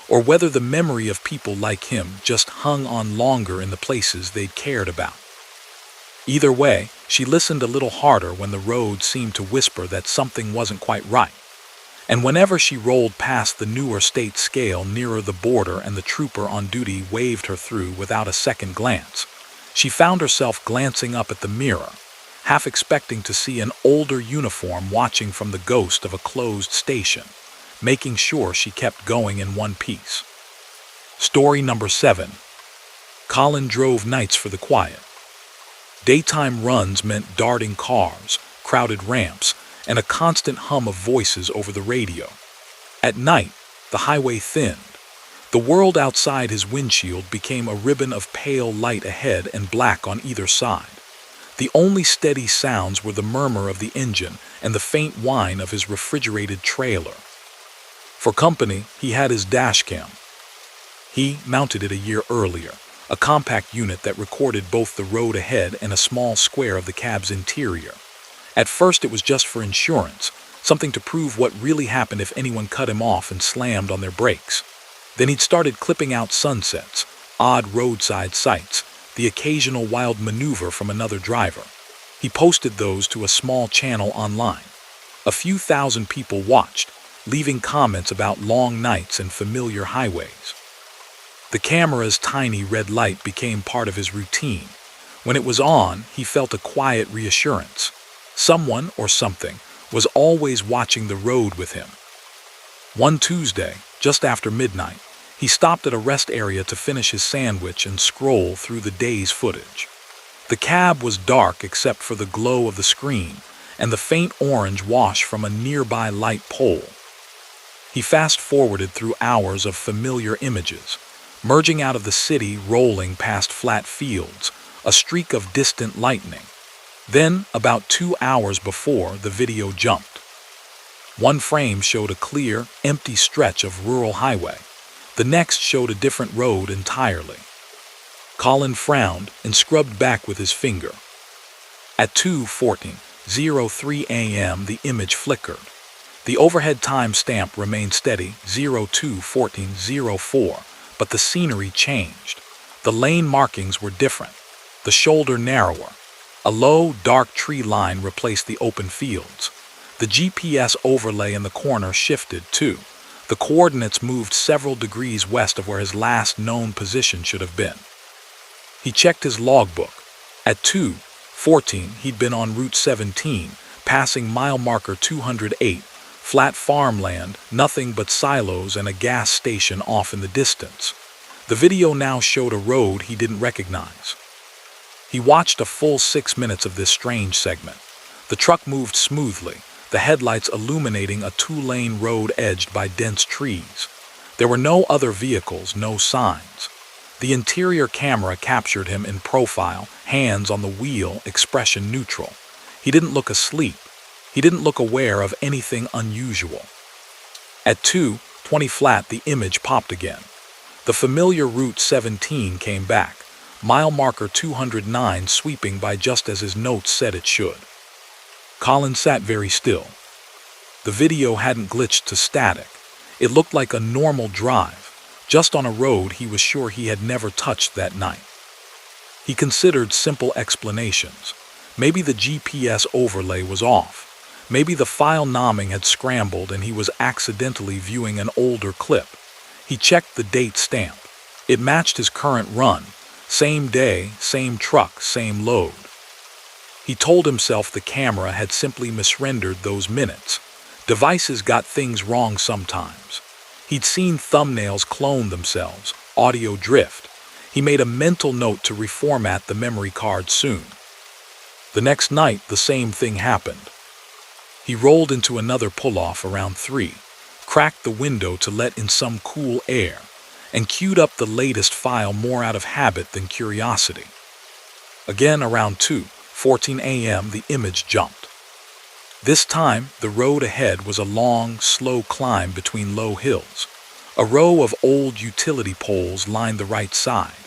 or whether the memory of people like him just hung on longer in the places they'd cared about. Either way, she listened a little harder when the road seemed to whisper that something wasn't quite right. And whenever she rolled past the newer state scale nearer the border and the trooper on duty waved her through without a second glance, she found herself glancing up at the mirror, half expecting to see an older uniform watching from the ghost of a closed station, making sure she kept going in one piece. Story number 7. Colin drove nights for the quiet. Daytime runs meant darting cars, crowded ramps, and a constant hum of voices over the radio. At night, the highway thinned. The world outside his windshield became a ribbon of pale light ahead and black on either side. The only steady sounds were the murmur of the engine and the faint whine of his refrigerated trailer. For company, he had his dashcam. He mounted it a year earlier, a compact unit that recorded both the road ahead and a small square of the cab's interior. At first it was just for insurance, something to prove what really happened if anyone cut him off and slammed on their brakes. Then he'd started clipping out sunsets, odd roadside sights, the occasional wild maneuver from another driver. He posted those to a small channel online. A few thousand people watched, leaving comments about long nights and familiar highways. The camera's tiny red light became part of his routine. When it was on, he felt a quiet reassurance. Someone or something was always watching the road with him. One Tuesday, just after midnight, he stopped at a rest area to finish his sandwich and scroll through the day's footage. The cab was dark except for the glow of the screen and the faint orange wash from a nearby light pole. He fast-forwarded through hours of familiar images, merging out of the city, rolling past flat fields, a streak of distant lightning. Then, about 2 hours before, the video jumped. One frame showed a clear, empty stretch of rural highway. The next showed a different road entirely. Colin frowned and scrubbed back with his finger. At 2:14:03 a.m. the image flickered. The overhead time stamp remained steady, 02:14:04, but the scenery changed. The lane markings were different, the shoulder narrower. A low, dark tree line replaced the open fields. The GPS overlay in the corner shifted, too. The coordinates moved several degrees west of where his last known position should have been. He checked his logbook. At 2:14, he'd been on Route 17, passing mile marker 208, flat farmland, nothing but silos and a gas station off in the distance. The video now showed a road he didn't recognize. He watched a full 6 minutes of this strange segment. The truck moved smoothly, the headlights illuminating a 2-lane road edged by dense trees. There were no other vehicles, no signs. The interior camera captured him in profile, hands on the wheel, expression neutral. He didn't look asleep. He didn't look aware of anything unusual. At 2:20 flat, the image popped again. The familiar Route 17 came back, mile marker 209 sweeping by just as his notes said it should. Colin sat very still. The video hadn't glitched to static. It looked like a normal drive, just on a road he was sure he had never touched that night. He considered simple explanations. Maybe the GPS overlay was off. Maybe the file nomming had scrambled and he was accidentally viewing an older clip. He checked the date stamp. It matched his current run. Same day, same truck, same load. He told himself the camera had simply misrendered those minutes. Devices got things wrong sometimes. He'd seen thumbnails clone themselves, audio drift. He made a mental note to reformat the memory card soon. The next night, the same thing happened. He rolled into another pull-off around 3, cracked the window to let in some cool air, and queued up the latest file more out of habit than curiosity. Again, around 2:14 a.m., the image jumped. This time, the road ahead was a long, slow climb between low hills. A row of old utility poles lined the right side.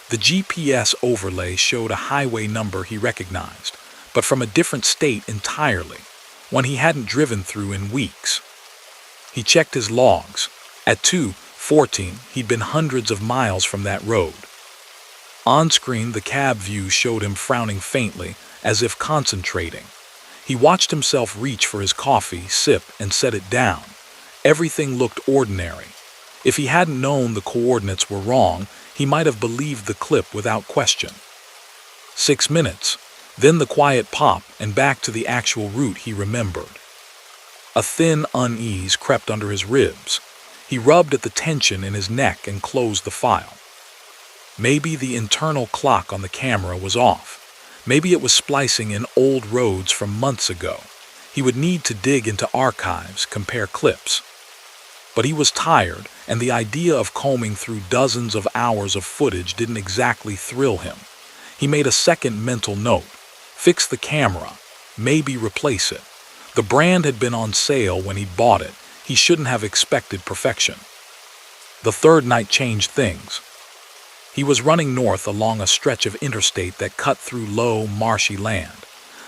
The GPS overlay showed a highway number he recognized, but from a different state entirely, one he hadn't driven through in weeks. He checked his logs. At 2:14, he'd been hundreds of miles from that road. On screen, the cab view showed him frowning faintly, as if concentrating. He watched himself reach for his coffee, sip, and set it down. Everything looked ordinary. If he hadn't known the coordinates were wrong, he might have believed the clip without question. 6 minutes, then the quiet pop, and back to the actual route he remembered. A thin unease crept under his ribs. He rubbed at the tension in his neck and closed the file. Maybe the internal clock on the camera was off. Maybe it was splicing in old roads from months ago. He would need to dig into archives, compare clips. But he was tired, and the idea of combing through dozens of hours of footage didn't exactly thrill him. He made a second mental note. Fix the camera. Maybe replace it. The brand had been on sale when he bought it. He shouldn't have expected perfection. The third night changed things. He was running north along a stretch of interstate that cut through low, marshy land.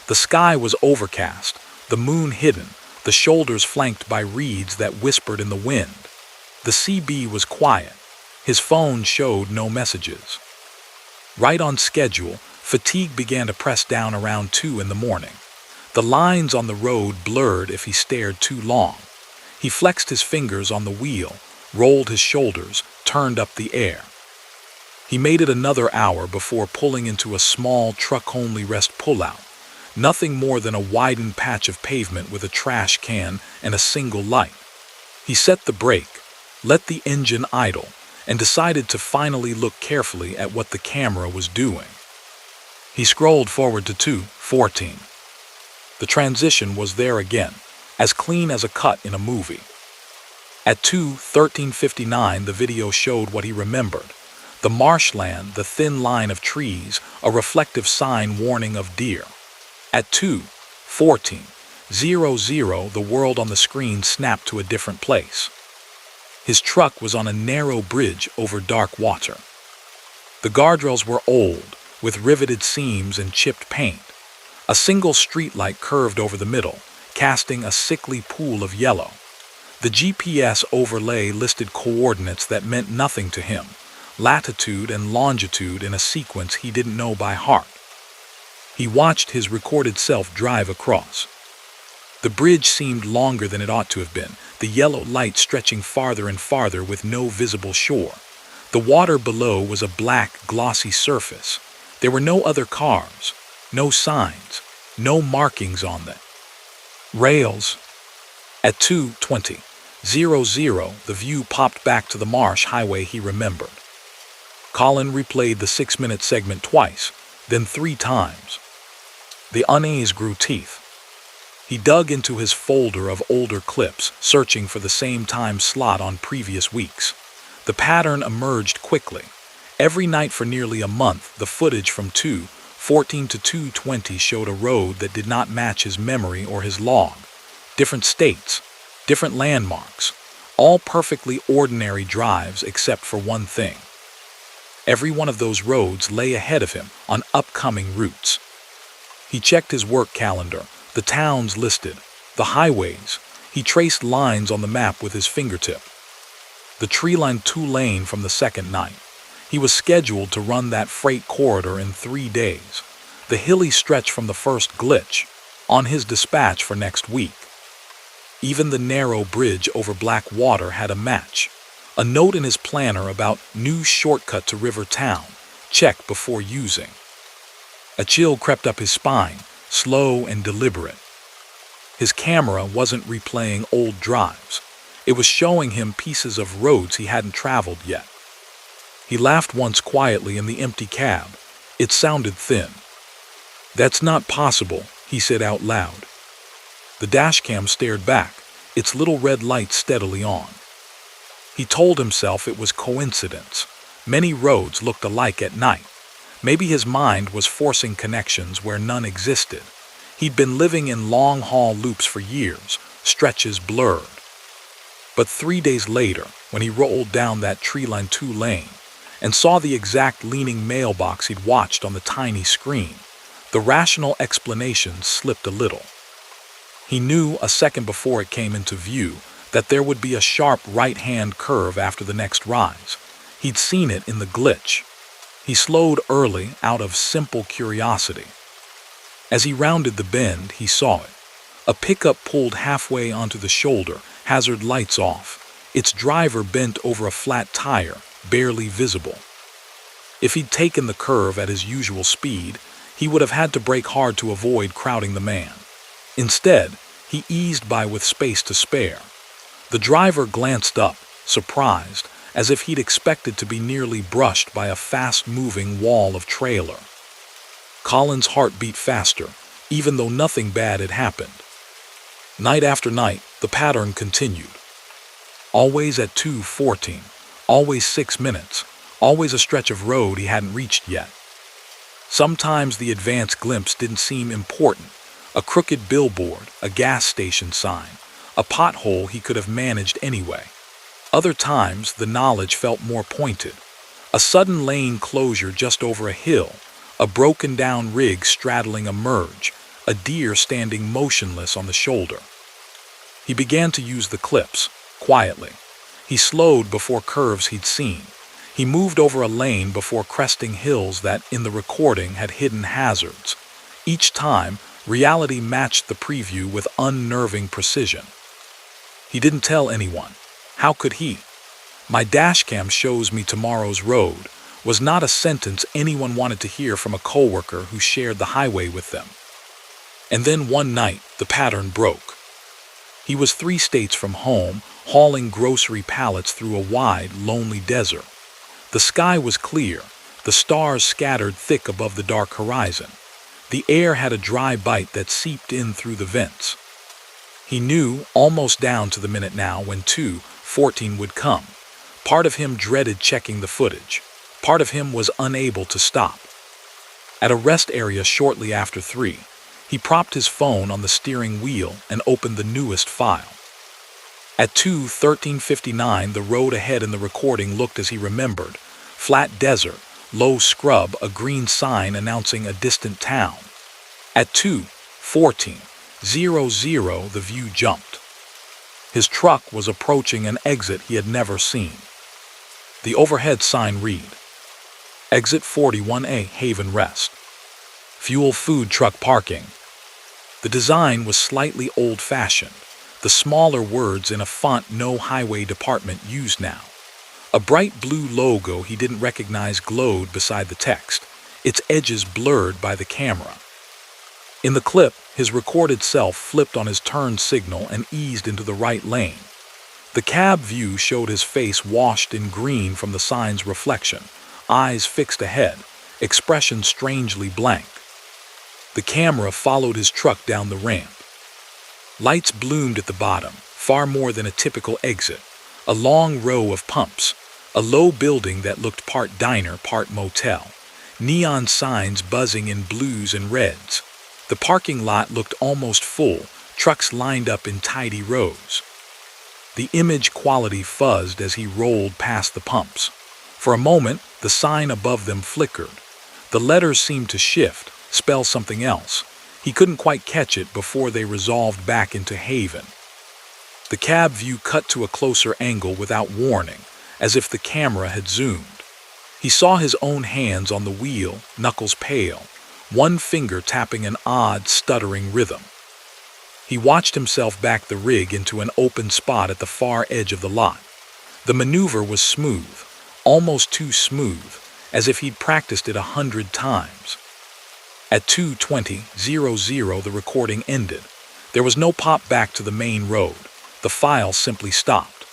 The sky was overcast, the moon hidden, the shoulders flanked by reeds that whispered in the wind. The CB was quiet. His phone showed no messages. Right on schedule, fatigue began to press down around 2 in the morning. The lines on the road blurred if he stared too long. He flexed his fingers on the wheel, rolled his shoulders, turned up the air. He made it another hour before pulling into a small truck-only rest pullout. Nothing more than a widened patch of pavement with a trash can and a single light. He set the brake, let the engine idle, and decided to finally look carefully at what the camera was doing. He scrolled forward to 2:14. The transition was there again, as clean as a cut in a movie. At 2:13:59, the video showed what he remembered. The marshland, the thin line of trees, a reflective sign warning of deer. At 2:14:00, the world on the screen snapped to a different place. His truck was on a narrow bridge over dark water. The guardrails were old, with riveted seams and chipped paint. A single streetlight curved over the middle, casting a sickly pool of yellow. The GPS overlay listed coordinates that meant nothing to him, latitude and longitude in a sequence he didn't know by heart. He watched his recorded self drive across. The bridge seemed longer than it ought to have been, the yellow light stretching farther and farther with no visible shore. The water below was a black, glossy surface. There were no other cars, no signs, no markings on them. Rails. At 2:20:00, the view popped back to the marsh highway he remembered. Colin replayed the 6-minute segment twice, then 3 times. The unease grew teeth. He dug into his folder of older clips, searching for the same time slot on previous weeks. The pattern emerged quickly. Every night for nearly a month, the footage from 2:14 to 2:20 showed a road that did not match his memory or his log. Different states, different landmarks, all perfectly ordinary drives except for one thing. Every one of those roads lay ahead of him on upcoming routes. He checked his work calendar, the towns listed, the highways. He traced lines on the map with his fingertip. The tree-lined two-lane from the second night. He was scheduled to run that freight corridor in 3 days. The hilly stretch from the first glitch, on his dispatch for next week. Even the narrow bridge over black water had a match. A note in his planner about new shortcut to River Town, check before using. A chill crept up his spine, slow and deliberate. His camera wasn't replaying old drives. It was showing him pieces of roads he hadn't traveled yet. He laughed once quietly in the empty cab. It sounded thin. "That's not possible," he said out loud. The dashcam stared back, its little red light steadily on. He told himself it was coincidence. Many roads looked alike at night. Maybe his mind was forcing connections where none existed. He'd been living in long-haul loops for years, stretches blurred. But 3 days later, when he rolled down that tree-lined two-lane and saw the exact leaning mailbox he'd watched on the tiny screen, the rational explanation slipped a little. He knew a second before it came into view that there would be a sharp right-hand curve after the next rise. He'd seen it in the glitch. He slowed early out of simple curiosity. As he rounded the bend, he saw it. A pickup pulled halfway onto the shoulder, hazard lights off. Its driver bent over a flat tire, barely visible. If he'd taken the curve at his usual speed, he would have had to brake hard to avoid crowding the man. Instead, he eased by with space to spare. The driver glanced up, surprised, as if he'd expected to be nearly brushed by a fast-moving wall of trailer. Colin's heart beat faster, even though nothing bad had happened. Night after night, the pattern continued. Always at 2:14, always 6 minutes, always a stretch of road he hadn't reached yet. Sometimes the advance glimpse didn't seem important. A crooked billboard, a gas station sign, a pothole he could have managed anyway. Other times, the knowledge felt more pointed. A sudden lane closure just over a hill, a broken-down rig straddling a merge, a deer standing motionless on the shoulder. He began to use the clips, quietly. He slowed before curves he'd seen. He moved over a lane before cresting hills that, in the recording, had hidden hazards. Each time, reality matched the preview with unnerving precision. He didn't tell anyone. How could he? "My dashcam shows me tomorrow's road," was not a sentence anyone wanted to hear from a coworker who shared the highway with them. And then one night, the pattern broke. He was 3 states from home, hauling grocery pallets through a wide, lonely desert. The sky was clear, the stars scattered thick above the dark horizon. The air had a dry bite that seeped in through the vents. He knew, almost down to the minute now, when 2:14 would come. Part of him dreaded checking the footage. Part of him was unable to stop. At a rest area shortly after 3, he propped his phone on the steering wheel and opened the newest file. At 2:13:59, the road ahead in the recording looked as he remembered. Flat desert, low scrub, a green sign announcing a distant town. At 2:14:00, the view jumped. His truck was approaching an exit he had never seen. The overhead sign read, "Exit 41A, Haven Rest. Fuel food truck parking." The design was slightly old-fashioned, the smaller words in a font no highway department used now. A bright blue logo he didn't recognize glowed beside the text, its edges blurred by the camera. In the clip, his recorded self flipped on his turn signal and eased into the right lane. The cab view showed his face washed in green from the sign's reflection, eyes fixed ahead, expression strangely blank. The camera followed his truck down the ramp. Lights bloomed at the bottom, far more than a typical exit. A long row of pumps, A low building that looked part diner, part motel. Neon signs buzzing in blues and reds. The parking lot looked almost full, trucks lined up in tidy rows. The image quality fuzzed as he rolled past the pumps. For a moment, the sign above them flickered. The letters seemed to shift, spell something else. He couldn't quite catch it before they resolved back into Haven. The cab view cut to a closer angle without warning, as if the camera had zoomed. He saw his own hands on the wheel, knuckles pale, one finger tapping an odd, stuttering rhythm. He watched himself back the rig into an open spot at the far edge of the lot. The maneuver was smooth, almost too smooth, as if he'd practiced it 100 times. At 2:20:00, the recording ended. There was no pop back to the main road. The file simply stopped.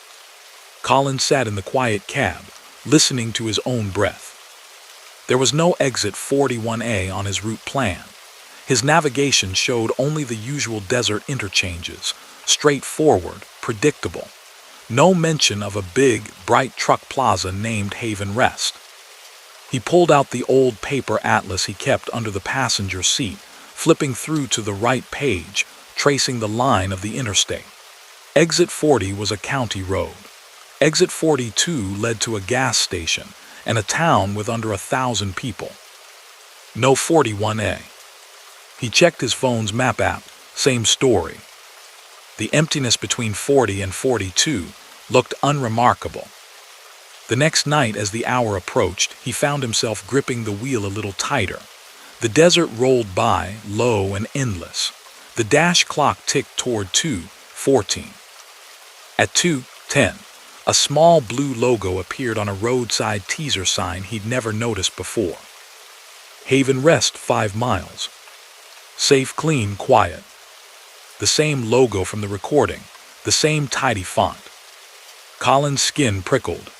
Colin sat in the quiet cab, listening to his own breath. There was no exit 41A on his route plan. His navigation showed only the usual desert interchanges, straightforward, predictable. No mention of a big, bright truck plaza named Haven Rest. He pulled out the old paper atlas he kept under the passenger seat, flipping through to the right page, tracing the line of the interstate. Exit 40 was a county road. Exit 42 led to a gas station and a town with under 1,000 people. No 41A. He checked his phone's map app, same story. The emptiness between 40 and 42 looked unremarkable. The next night, as the hour approached, he found himself gripping the wheel a little tighter. The desert rolled by, low and endless. The dash clock ticked toward 2:14. At 2:10, a small blue logo appeared on a roadside teaser sign he'd never noticed before. Haven Rest 5 miles. Safe, clean, quiet. The same logo from the recording, the same tidy font. Colin's skin prickled.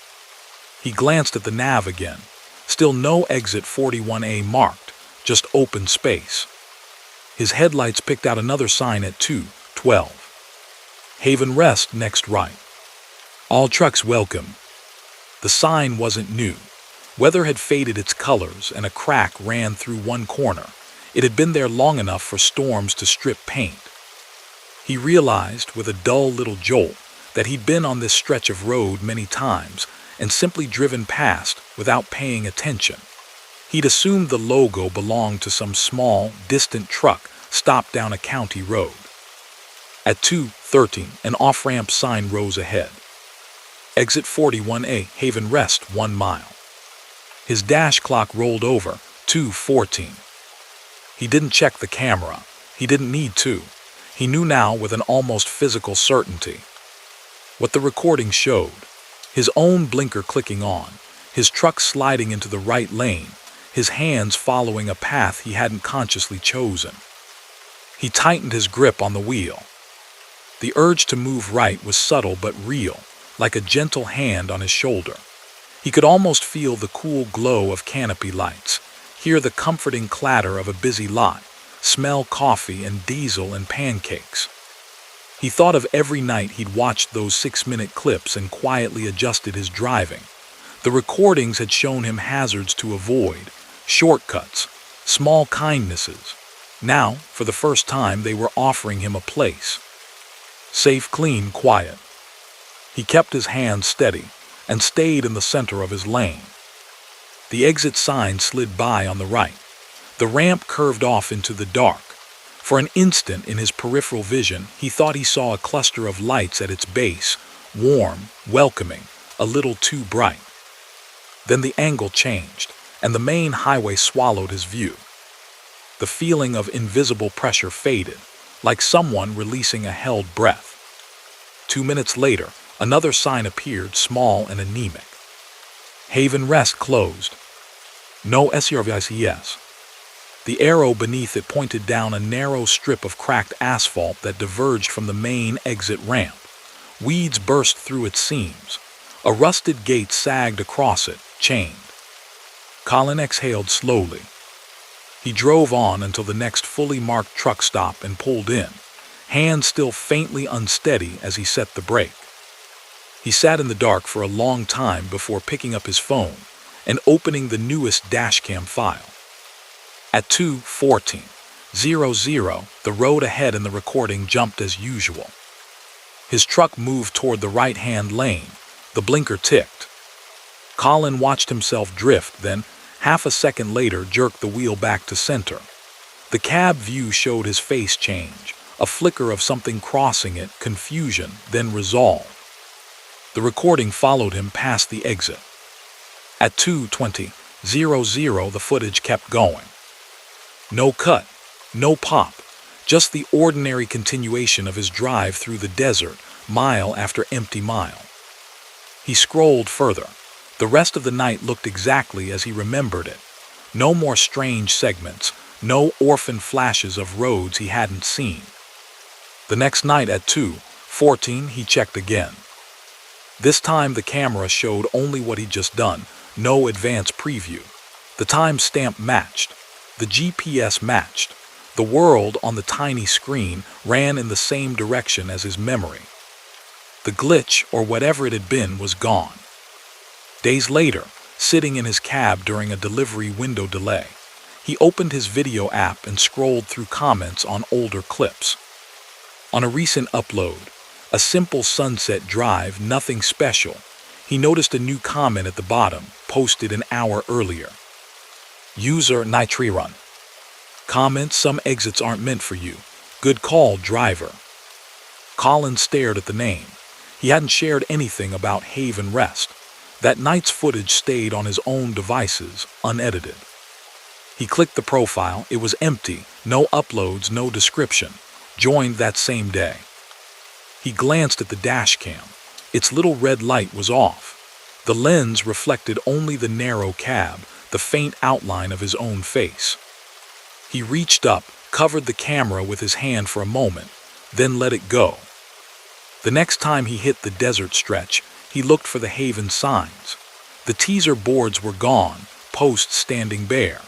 He glanced at the nav again. Still no exit 41A marked, just open space. His headlights picked out another sign at 2:12. Haven Rest next right. All trucks welcome. The sign wasn't new. Weather had faded its colors and a crack ran through one corner. It had been there long enough for storms to strip paint. He realized, with a dull little jolt, that he'd been on this stretch of road many times and simply driven past without paying attention. He'd assumed the logo belonged to some small, distant truck stopped down a county road. At 2:13, an off-ramp sign rose ahead. Exit 41A, Haven Rest 1 mile. His dash clock rolled over, 2:14. He didn't check the camera. He didn't need to. He knew now with an almost physical certainty. What the recording showed: his own blinker clicking on, his truck sliding into the right lane, his hands following a path he hadn't consciously chosen. He tightened his grip on the wheel. The urge to move right was subtle but real, like a gentle hand on his shoulder. He could almost feel the cool glow of canopy lights, hear the comforting clatter of a busy lot, smell coffee and diesel and pancakes. He thought of every night he'd watched those 6-minute clips and quietly adjusted his driving. The recordings had shown him hazards to avoid, shortcuts, small kindnesses. Now, for the first time, they were offering him a place. Safe, clean, quiet. He kept his hands steady and stayed in the center of his lane. The exit sign slid by on the right. The ramp curved off into the dark. For an instant in his peripheral vision, he thought he saw a cluster of lights at its base, warm, welcoming, a little too bright. Then the angle changed, and the main highway swallowed his view. The feeling of invisible pressure faded, like someone releasing a held breath. 2 minutes later, another sign appeared, small and anemic. Haven Rest closed. No services. The arrow beneath it pointed down a narrow strip of cracked asphalt that diverged from the main exit ramp. Weeds burst through its seams. A rusted gate sagged across it, chained. Colin exhaled slowly. He drove on until the next fully marked truck stop and pulled in, hands still faintly unsteady as he set the brake. He sat in the dark for a long time before picking up his phone and opening the newest dashcam file. At 2:14:00, the road ahead in the recording jumped as usual. His truck moved toward the right-hand lane. The blinker ticked. Colin watched himself drift, then, half a second later, jerked the wheel back to center. The cab view showed his face change, a flicker of something crossing it, confusion, then resolve. The recording followed him past the exit. At 2:20:00, the footage kept going. No cut, no pop, just the ordinary continuation of his drive through the desert, mile after empty mile. He scrolled further. The rest of the night looked exactly as he remembered it. No more strange segments, no orphan flashes of roads he hadn't seen. The next night at 2:14, he checked again. This time the camera showed only what he'd just done, no advance preview. The timestamp matched. The GPS matched. The world on the tiny screen ran in the same direction as his memory. The glitch, or whatever it had been, was gone. Days later, sitting in his cab during a delivery window delay, he opened his video app and scrolled through comments on older clips. On a recent upload, a simple sunset drive, nothing special, he noticed a new comment at the bottom, posted an hour earlier. User narration. Comment: some exits aren't meant for you. Good call, driver. Colin stared at the name. He hadn't shared anything about Haven Rest. That night's footage stayed on his own devices, unedited. He clicked the profile. It was empty, no uploads, no description. Joined that same day. He glanced at the dash cam. Its little red light was off. The lens reflected only the narrow cab, the faint outline of his own face. He reached up, covered the camera with his hand for a moment, then let it go. The next time he hit the desert stretch, he looked for the Haven signs. The teaser boards were gone, posts standing bare.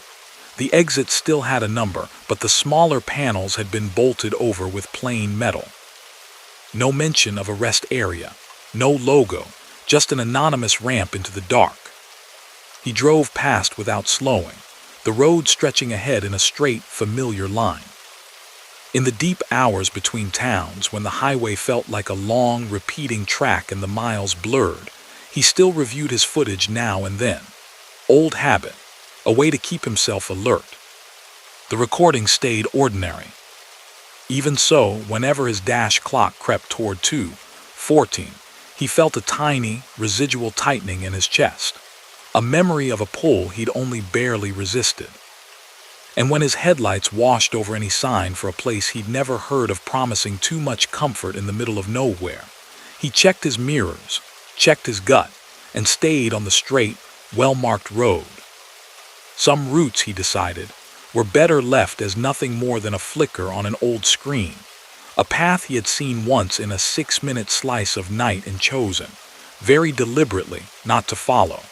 The exit still had a number, but the smaller panels had been bolted over with plain metal. No mention of a rest area, no logo, just an anonymous ramp into the dark. He drove past without slowing, the road stretching ahead in a straight, familiar line. In the deep hours between towns, when the highway felt like a long, repeating track and the miles blurred, he still reviewed his footage now and then. Old habit, a way to keep himself alert. The recording stayed ordinary. Even so, whenever his dash clock crept toward 2:14, he felt a tiny, residual tightening in his chest, a memory of a pull he'd only barely resisted. And when his headlights washed over any sign for a place he'd never heard of promising too much comfort in the middle of nowhere, he checked his mirrors, checked his gut, and stayed on the straight, well-marked road. Some routes, he decided, were better left as nothing more than a flicker on an old screen, a path he had seen once in a 6-minute slice of night and chosen, very deliberately, not to follow.